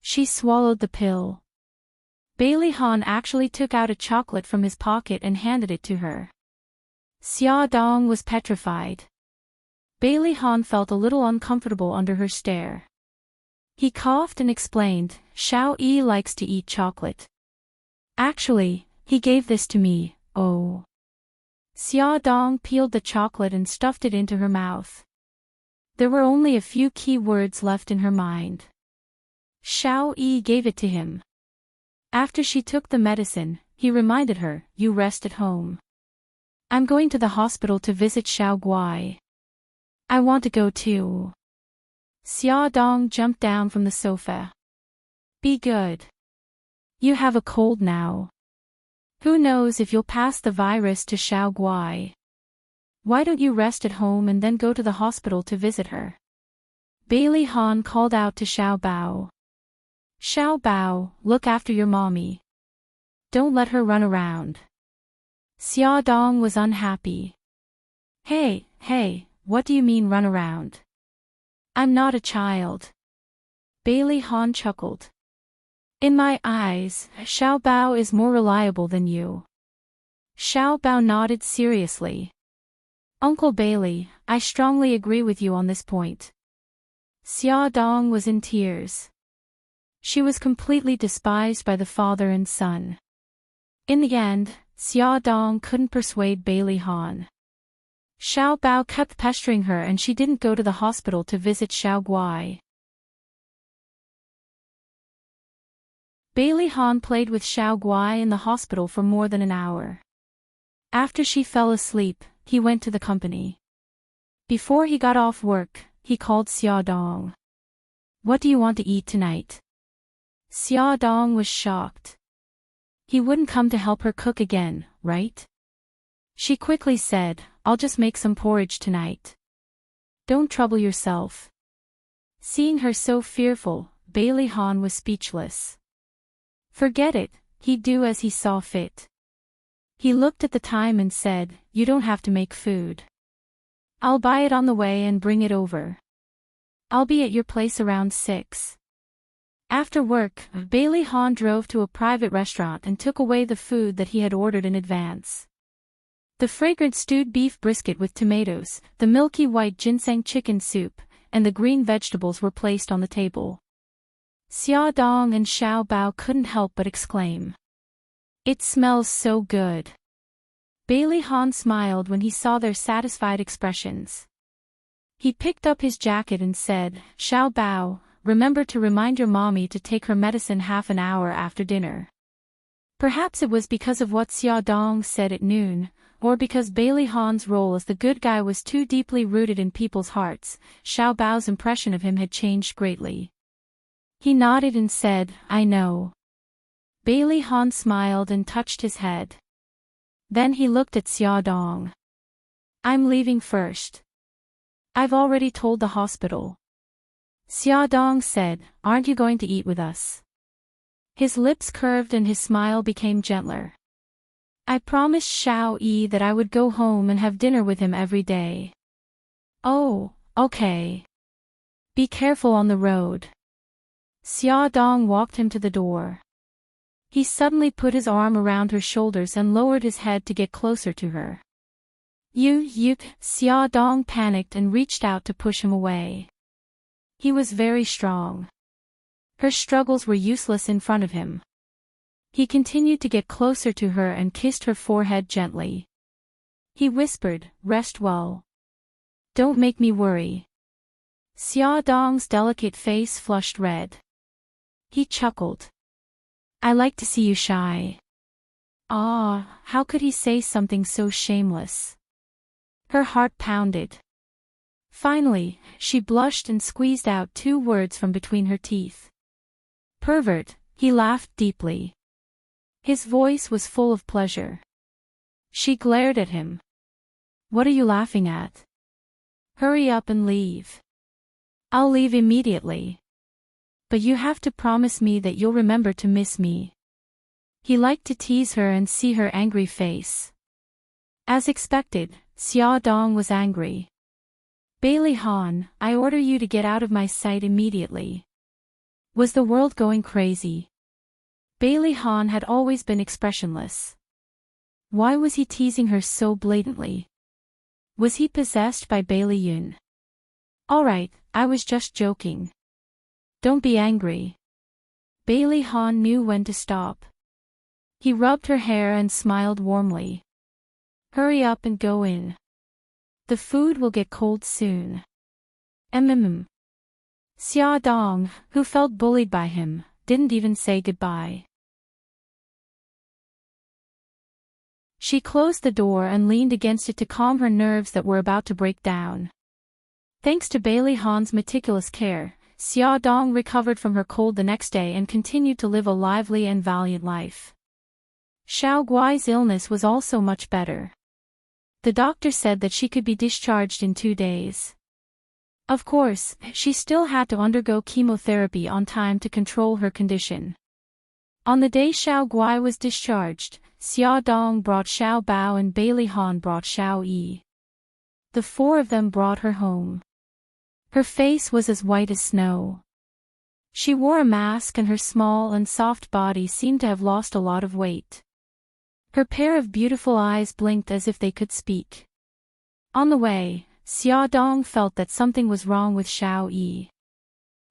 She swallowed the pill. Bailey Han actually took out a chocolate from his pocket and handed it to her. Xia Dong was petrified. Bailey Han felt a little uncomfortable under her stare. He coughed and explained, Xiao Yi likes to eat chocolate. Actually, he gave this to me, oh. Xia Dong peeled the chocolate and stuffed it into her mouth. There were only a few key words left in her mind. Xiao Yi gave it to him. After she took the medicine, he reminded her, you rest at home. I'm going to the hospital to visit Xiao Guai. I want to go too. Xia Dong jumped down from the sofa. Be good. You have a cold now. Who knows if you'll pass the virus to Xiao Guai. Why don't you rest at home and then go to the hospital to visit her? Bailey Han called out to Xiao Bao. Xiao Bao, look after your mommy. Don't let her run around. Xia Dong was unhappy. Hey, what do you mean run around? I'm not a child. Bailey Han chuckled. In my eyes, Xiao Bao is more reliable than you. Xiao Bao nodded seriously. Uncle Bailey, I strongly agree with you on this point. Xia Dong was in tears. She was completely despised by the father and son. In the end, Xia Dong couldn't persuade Bailey Han. Xiao Bao kept pestering her and she didn't go to the hospital to visit Xiao Guai. Bailey Han played with Xiao Guai in the hospital for more than an hour. After she fell asleep, he went to the company. Before he got off work, he called Xia Dong. What do you want to eat tonight? Xia Dong was shocked. He wouldn't come to help her cook again, right? She quickly said, I'll just make some porridge tonight. Don't trouble yourself. Seeing her so fearful, Bailey Han was speechless. Forget it, he'd do as he saw fit. He looked at the time and said, you don't have to make food. I'll buy it on the way and bring it over. I'll be at your place around 6. After work, Bailey Han drove to a private restaurant and took away the food that he had ordered in advance. The fragrant stewed beef brisket with tomatoes, the milky white ginseng chicken soup, and the green vegetables were placed on the table. Xia Dong and Xiao Bao couldn't help but exclaim. It smells so good. Bailey Han smiled when he saw their satisfied expressions. He picked up his jacket and said, Xiao Bao, remember to remind your mommy to take her medicine half an hour after dinner. Perhaps it was because of what Xia Dong said at noon, or because Bailey Han's role as the good guy was too deeply rooted in people's hearts, Xiao Bao's impression of him had changed greatly. He nodded and said, I know. Bailey Han smiled and touched his head. Then he looked at Xia Dong. I'm leaving first. I've already told the hospital. Xia Dong said, aren't you going to eat with us? His lips curved and his smile became gentler. I promised Xiao Yi that I would go home and have dinner with him every day. Oh, okay. Be careful on the road. Xia Dong walked him to the door. He suddenly put his arm around her shoulders and lowered his head to get closer to her. You, Xia Dong panicked and reached out to push him away. He was very strong. Her struggles were useless in front of him. He continued to get closer to her and kissed her forehead gently. He whispered, rest well. Don't make me worry. Xia Dong's delicate face flushed red. He chuckled. I like to see you shy. Ah, how could he say something so shameless? Her heart pounded. Finally, she blushed and squeezed out 2 words from between her teeth. Pervert, he laughed deeply. His voice was full of pleasure. She glared at him. What are you laughing at? Hurry up and leave. I'll leave immediately. But you have to promise me that you'll remember to miss me. He liked to tease her and see her angry face. As expected, Xia Dong was angry. Bailey Han, I order you to get out of my sight immediately. Was the world going crazy? Bailey Han had always been expressionless. Why was he teasing her so blatantly? Was he possessed by Bailey Yun? Alright, I was just joking. Don't be angry. Bailey Han knew when to stop. He rubbed her hair and smiled warmly. Hurry up and go in. The food will get cold soon. Xia Dong, who felt bullied by him, didn't even say goodbye. She closed the door and leaned against it to calm her nerves that were about to break down. Thanks to Bailey Han's meticulous care, Xia Dong recovered from her cold the next day and continued to live a lively and valiant life. Xiao Guai's illness was also much better. The doctor said that she could be discharged in 2 days. Of course, she still had to undergo chemotherapy on time to control her condition. On the day Xiao Guai was discharged, Xia Dong brought Xiao Bao and Bailey Han brought Xiao Yi. The 4 of them brought her home. Her face was as white as snow. She wore a mask and her small and soft body seemed to have lost a lot of weight. Her pair of beautiful eyes blinked as if they could speak. On the way, Xia Dong felt that something was wrong with Xiao Yi.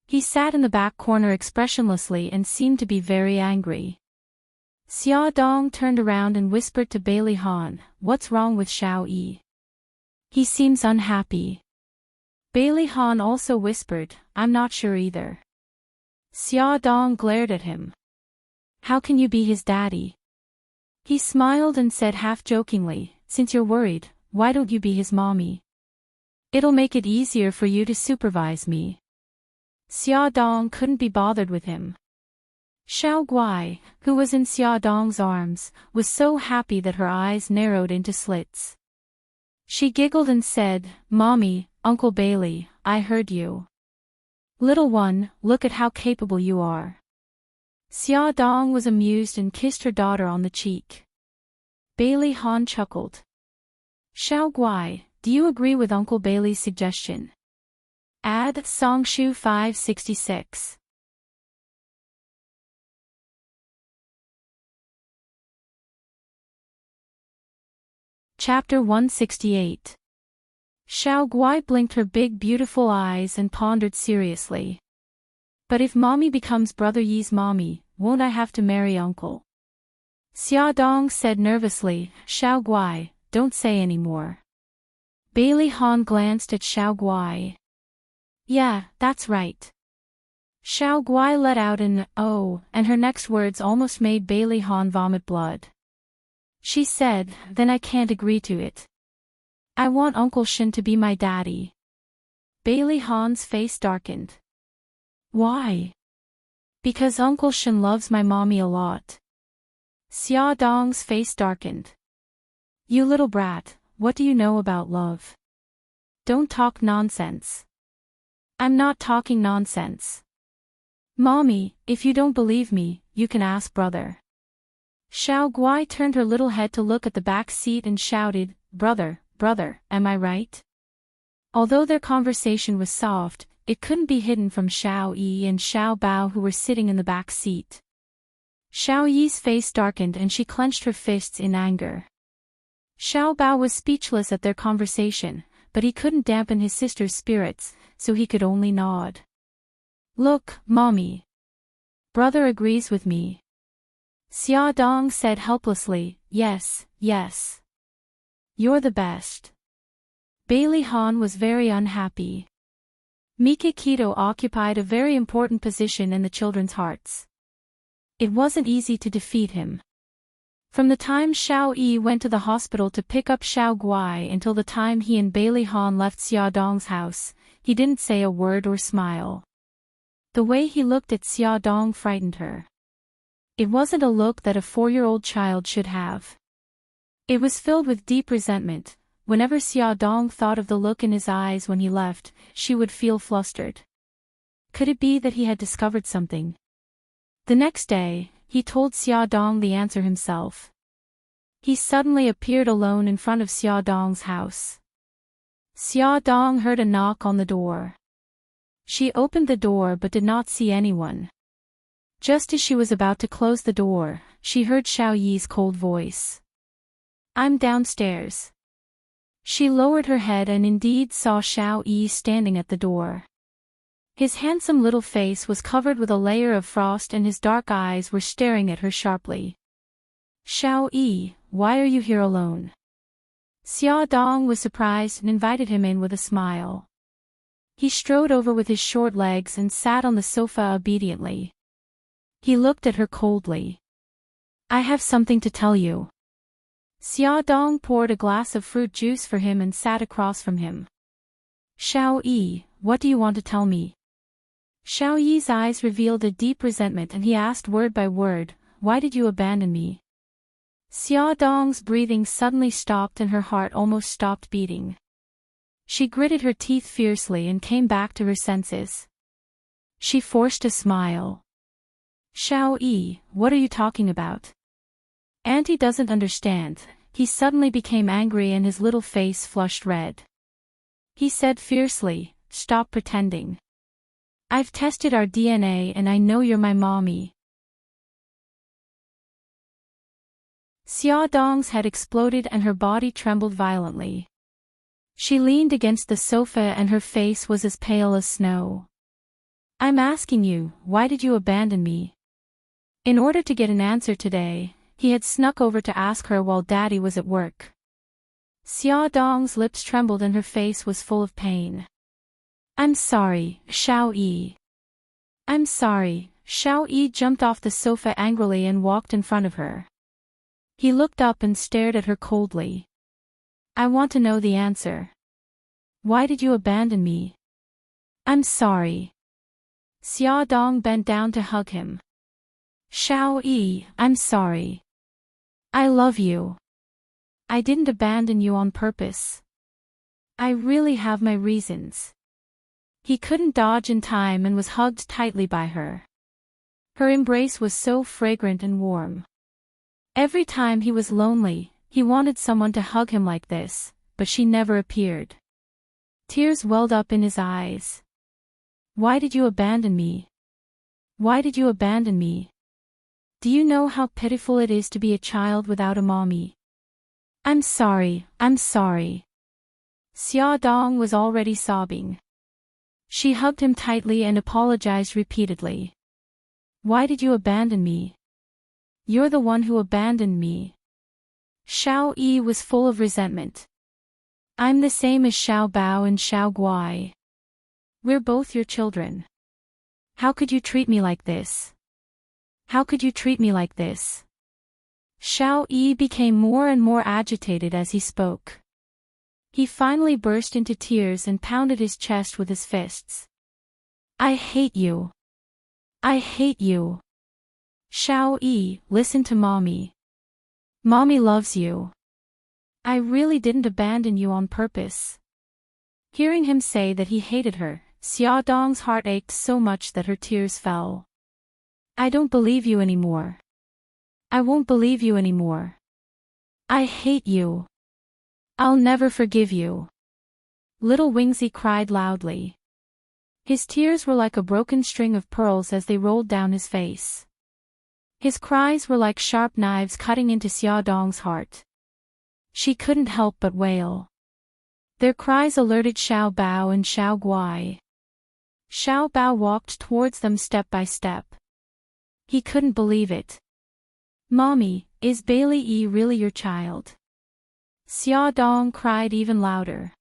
He sat in the back corner expressionlessly and seemed to be very angry. Xia Dong turned around and whispered to Bailey Han, "What's wrong with Xiao Yi? He seems unhappy." Bailey Han also whispered, "I'm not sure either." Xia Dong glared at him. "How can you be his daddy?" He smiled and said half-jokingly, "Since you're worried, why don't you be his mommy? It'll make it easier for you to supervise me." Xia Dong couldn't be bothered with him. Xiao Guai, who was in Xia Dong's arms, was so happy that her eyes narrowed into slits. She giggled and said, "Mommy, Uncle Bailey, I heard you. Little one, look at how capable you are." Xia Dong was amused and kissed her daughter on the cheek. Bailey Han chuckled. "Xiao Guai, do you agree with Uncle Bailey's suggestion?" Add Songshu 566. Chapter 168. Xiao Guai blinked her big beautiful eyes and pondered seriously. "But if mommy becomes Brother Yi's mommy, won't I have to marry uncle?" Xia Dong said nervously, "Xiao Guai, don't say any more." Bailey Han glanced at Xiao Guai. "Yeah, that's right." Xiao Guai let out an "oh," and her next words almost made Bailey Han vomit blood. She said, "Then I can't agree to it. I want Uncle Shin to be my daddy." Bailey Han's face darkened. "Why?" "Because Uncle Shin loves my mommy a lot." Xia Dong's face darkened. "You little brat, what do you know about love? Don't talk nonsense." "I'm not talking nonsense. Mommy, if you don't believe me, you can ask brother." Xiao Guai turned her little head to look at the back seat and shouted, "Brother, brother, am I right?" Although their conversation was soft, it couldn't be hidden from Xiao Yi and Xiao Bao who were sitting in the back seat. Xiao Yi's face darkened and she clenched her fists in anger. Xiao Bao was speechless at their conversation, but he couldn't dampen his sister's spirits, so he could only nod. "Look, mommy. Brother agrees with me." Xia Dong said helplessly, "Yes, yes. You're the best." Bailey Han was very unhappy. Mikakito occupied a very important position in the children's hearts. It wasn't easy to defeat him. From the time Xiao Yi went to the hospital to pick up Xiao Guai until the time he and Bailey Han left Xia Dong's house, he didn't say a word or smile. The way he looked at Xia Dong frightened her. It wasn't a look that a 4-year-old child should have. It was filled with deep resentment. Whenever Xia Dong thought of the look in his eyes when he left, she would feel flustered. Could it be that he had discovered something? The next day, he told Xia Dong the answer himself. He suddenly appeared alone in front of Xia Dong's house. Xia Dong heard a knock on the door. She opened the door but did not see anyone. Just as she was about to close the door, she heard Xiao Yi's cold voice. "I'm downstairs." She lowered her head and indeed saw Xiao Yi standing at the door. His handsome little face was covered with a layer of frost and his dark eyes were staring at her sharply. Xiao Yi, why are you here alone? Xia Dong was surprised and invited him in with a smile. He strode over with his short legs and sat on the sofa obediently. He looked at her coldly. I have something to tell you. Xia Dong poured a glass of fruit juice for him and sat across from him. Xiao Yi, what do you want to tell me? Xiao Yi's eyes revealed a deep resentment and he asked word by word, why did you abandon me? Xia Dong's breathing suddenly stopped and her heart almost stopped beating. She gritted her teeth fiercely and came back to her senses. She forced a smile. Xiao Yi, what are you talking about? Auntie doesn't understand. He suddenly became angry and his little face flushed red. He said fiercely, stop pretending. I've tested our DNA and I know you're my mommy. Xia Dong's head exploded and her body trembled violently. She leaned against the sofa and her face was as pale as snow. I'm asking you, why did you abandon me? In order to get an answer today, he had snuck over to ask her while Daddy was at work. Xia Dong's lips trembled and her face was full of pain. I'm sorry, Xiao Yi. I'm sorry. Xiao Yi jumped off the sofa angrily and walked in front of her. He looked up and stared at her coldly. I want to know the answer. Why did you abandon me? I'm sorry. Xia Dong bent down to hug him. Xiao Yi, I'm sorry. I love you. I didn't abandon you on purpose. I really have my reasons. He couldn't dodge in time and was hugged tightly by her. Her embrace was so fragrant and warm. Every time he was lonely, he wanted someone to hug him like this, but she never appeared. Tears welled up in his eyes. Why did you abandon me? Why did you abandon me? Do you know how pitiful it is to be a child without a mommy? I'm sorry, I'm sorry. Xia Dong was already sobbing. She hugged him tightly and apologized repeatedly. Why did you abandon me? You're the one who abandoned me. Xiao Yi was full of resentment. I'm the same as Xiao Bao and Xiao Guai. We're both your children. How could you treat me like this? How could you treat me like this? Xiao Yi became more and more agitated as he spoke. He finally burst into tears and pounded his chest with his fists. I hate you. I hate you. Xiao Yi, listen to mommy. Mommy loves you. I really didn't abandon you on purpose. Hearing him say that he hated her, Xia Dong's heart ached so much that her tears fell. I don't believe you anymore. I won't believe you anymore. I hate you. I'll never forgive you. Little Wingzy cried loudly. His tears were like a broken string of pearls as they rolled down his face. His cries were like sharp knives cutting into Xia Dong's heart. She couldn't help but wail. Their cries alerted Xiao Bao and Xiao Guai. Xiao Bao walked towards them step by step. He couldn't believe it. Mommy, is Bailey Yi really your child? Xia Dong cried even louder.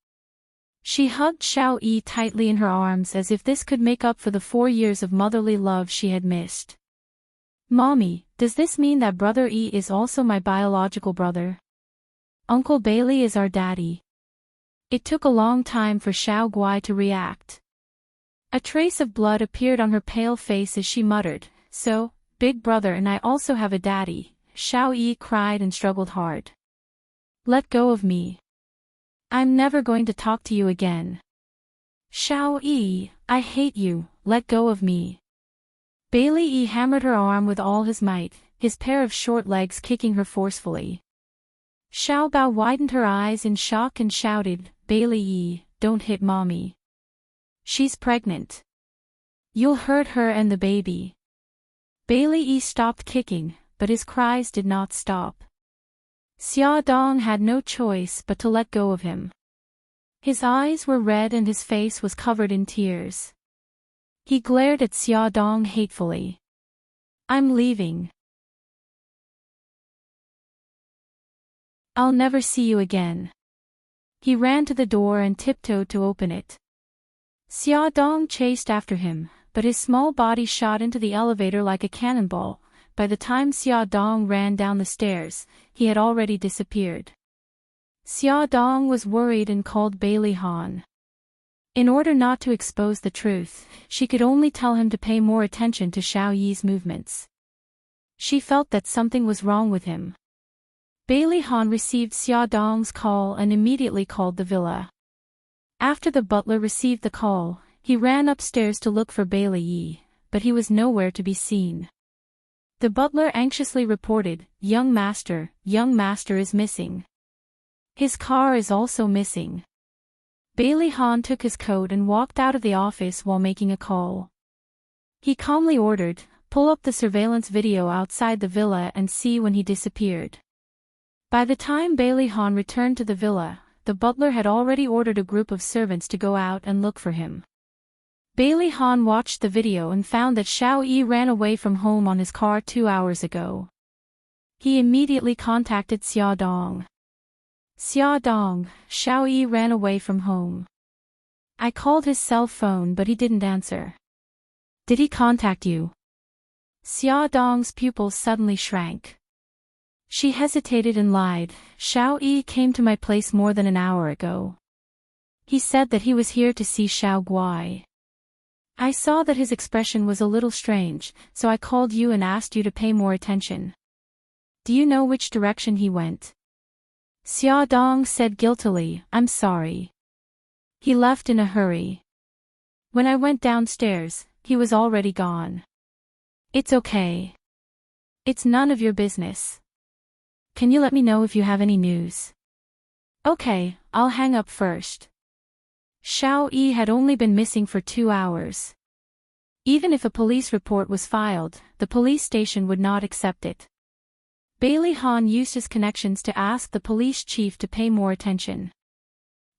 She hugged Xiao Yi tightly in her arms as if this could make up for the 4 years of motherly love she had missed. Mommy, does this mean that Brother Yi is also my biological brother? Uncle Bailey is our daddy. It took a long time for Xiao Guai to react. A trace of blood appeared on her pale face as she muttered, so, Big Brother and I also have a daddy. Xiao Yi cried and struggled hard. Let go of me. I'm never going to talk to you again. Xiao Yi, I hate you, let go of me. Bailey Yi hammered her arm with all his might, his pair of short legs kicking her forcefully. Xiao Bao widened her eyes in shock and shouted, Bailey Yi, don't hit mommy. She's pregnant. You'll hurt her and the baby. Bailey Yi stopped kicking, but his cries did not stop. Xia Dong had no choice but to let go of him. His eyes were red and his face was covered in tears. He glared at Xiaodong hatefully. I'm leaving. I'll never see you again. He ran to the door and tiptoed to open it. Xiaodong chased after him, but his small body shot into the elevator like a cannonball. By the time Xiaodong ran down the stairs, he had already disappeared. Xiaodong was worried and called Bailey Han. In order not to expose the truth, she could only tell him to pay more attention to Xiao Yi's movements. She felt that something was wrong with him. Bailey Han received Xiaodong's call and immediately called the villa. After the butler received the call, he ran upstairs to look for Bailey Yi, but he was nowhere to be seen. The butler anxiously reported, young master is missing. His car is also missing." Bailey Han took his coat and walked out of the office while making a call. He calmly ordered, "Pull up the surveillance video outside the villa and see when he disappeared." By the time Bailey Han returned to the villa, the butler had already ordered a group of servants to go out and look for him. Bailey Han watched the video and found that Xiao Yi ran away from home on his car 2 hours ago. He immediately contacted Xiaodong. "Xiaodong, Xiao Yi ran away from home. I called his cell phone but he didn't answer. Did he contact you?" Xiaodong's pupils suddenly shrank. She hesitated and lied, "Xiao Yi came to my place more than an hour ago. He said that he was here to see Xiao Guai. I saw that his expression was a little strange, so I called you and asked you to pay more attention. Do you know which direction he went?" Xiaodong said guiltily, "I'm sorry. He left in a hurry. When I went downstairs, he was already gone." "It's okay. It's none of your business. Can you let me know if you have any news?" "Okay, I'll hang up first." Xiao Yi had only been missing for 2 hours. Even if a police report was filed, the police station would not accept it. Bailey Han used his connections to ask the police chief to pay more attention.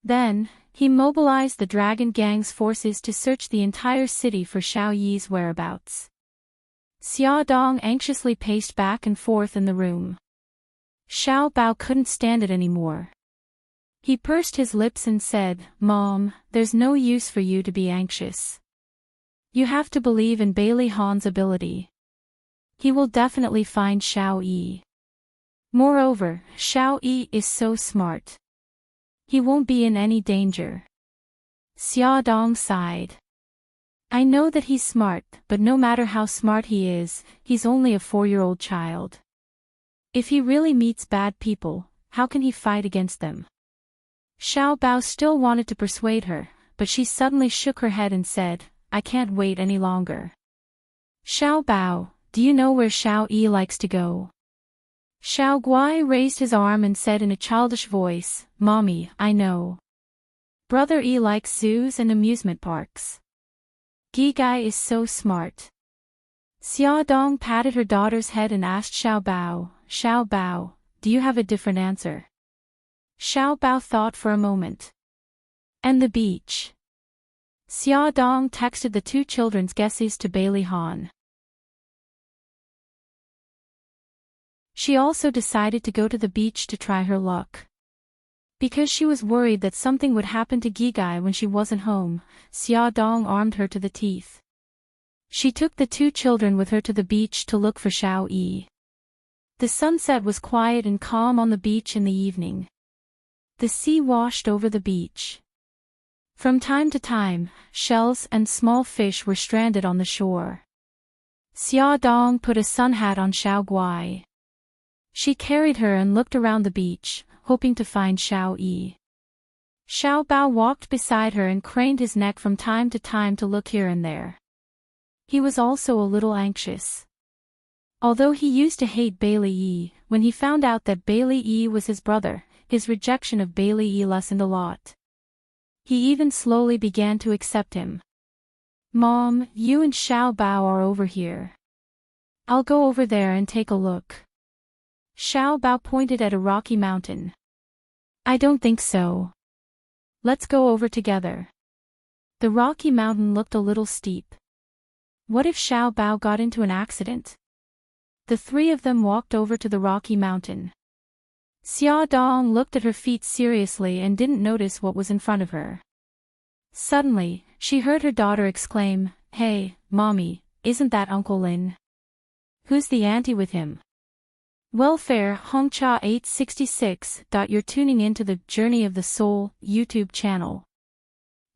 Then, he mobilized the Dragon Gang's forces to search the entire city for Xiao Yi's whereabouts. Xiaodong anxiously paced back and forth in the room. Xiao Bao couldn't stand it anymore. He pursed his lips and said, "Mom, there's no use for you to be anxious. You have to believe in Bailey Han's ability. He will definitely find Xiao Yi. Moreover, Xiao Yi is so smart. He won't be in any danger." Xiaodong sighed. "I know that he's smart, but no matter how smart he is, he's only a 4-year-old child. If he really meets bad people, how can he fight against them?" Xiao Bao still wanted to persuade her, but she suddenly shook her head and said, "I can't wait any longer." "Xiao Bao, do you know where Xiao Yi likes to go?" Xiao Guai raised his arm and said in a childish voice, "Mommy, I know. Brother Yi likes zoos and amusement parks. Gigai is so smart." Xiaodong patted her daughter's head and asked Xiao Bao, "Do you have a different answer?" Xiao Bao thought for a moment. "And the beach." Xiaodong texted the 2 children's guesses to Bailey Han. She also decided to go to the beach to try her luck. Because she was worried that something would happen to Gigai when she wasn't home, Xiaodong armed her to the teeth. She took the 2 children with her to the beach to look for Xiao Yi. The sunset was quiet and calm on the beach in the evening. The sea washed over the beach. From time to time, shells and small fish were stranded on the shore. Xiaodong put a sun hat on Xiao Guai. She carried her and looked around the beach, hoping to find Xiao Yi. Xiao Bao walked beside her and craned his neck from time to time to look here and there. He was also a little anxious. Although he used to hate Bailey Yi, when he found out that Bailey Yi was his brother, his rejection of Bailey Yi lessened a lot. He even slowly began to accept him. "Mom, you and Xiao Bao are over here. I'll go over there and take a look." Xiao Bao pointed at a rocky mountain. "I don't think so. Let's go over together." The rocky mountain looked a little steep. What if Xiao Bao got into an accident? The three of them walked over to the rocky mountain. Xia Dong looked at her feet seriously and didn't notice what was in front of her. Suddenly, she heard her daughter exclaim, "Hey, Mommy, isn't that Uncle Lin? Who's the auntie with him?" Welfare Hongcha 866. You're tuning into the Journey of the Soul YouTube channel.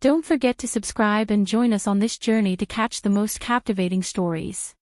Don't forget to subscribe and join us on this journey to catch the most captivating stories.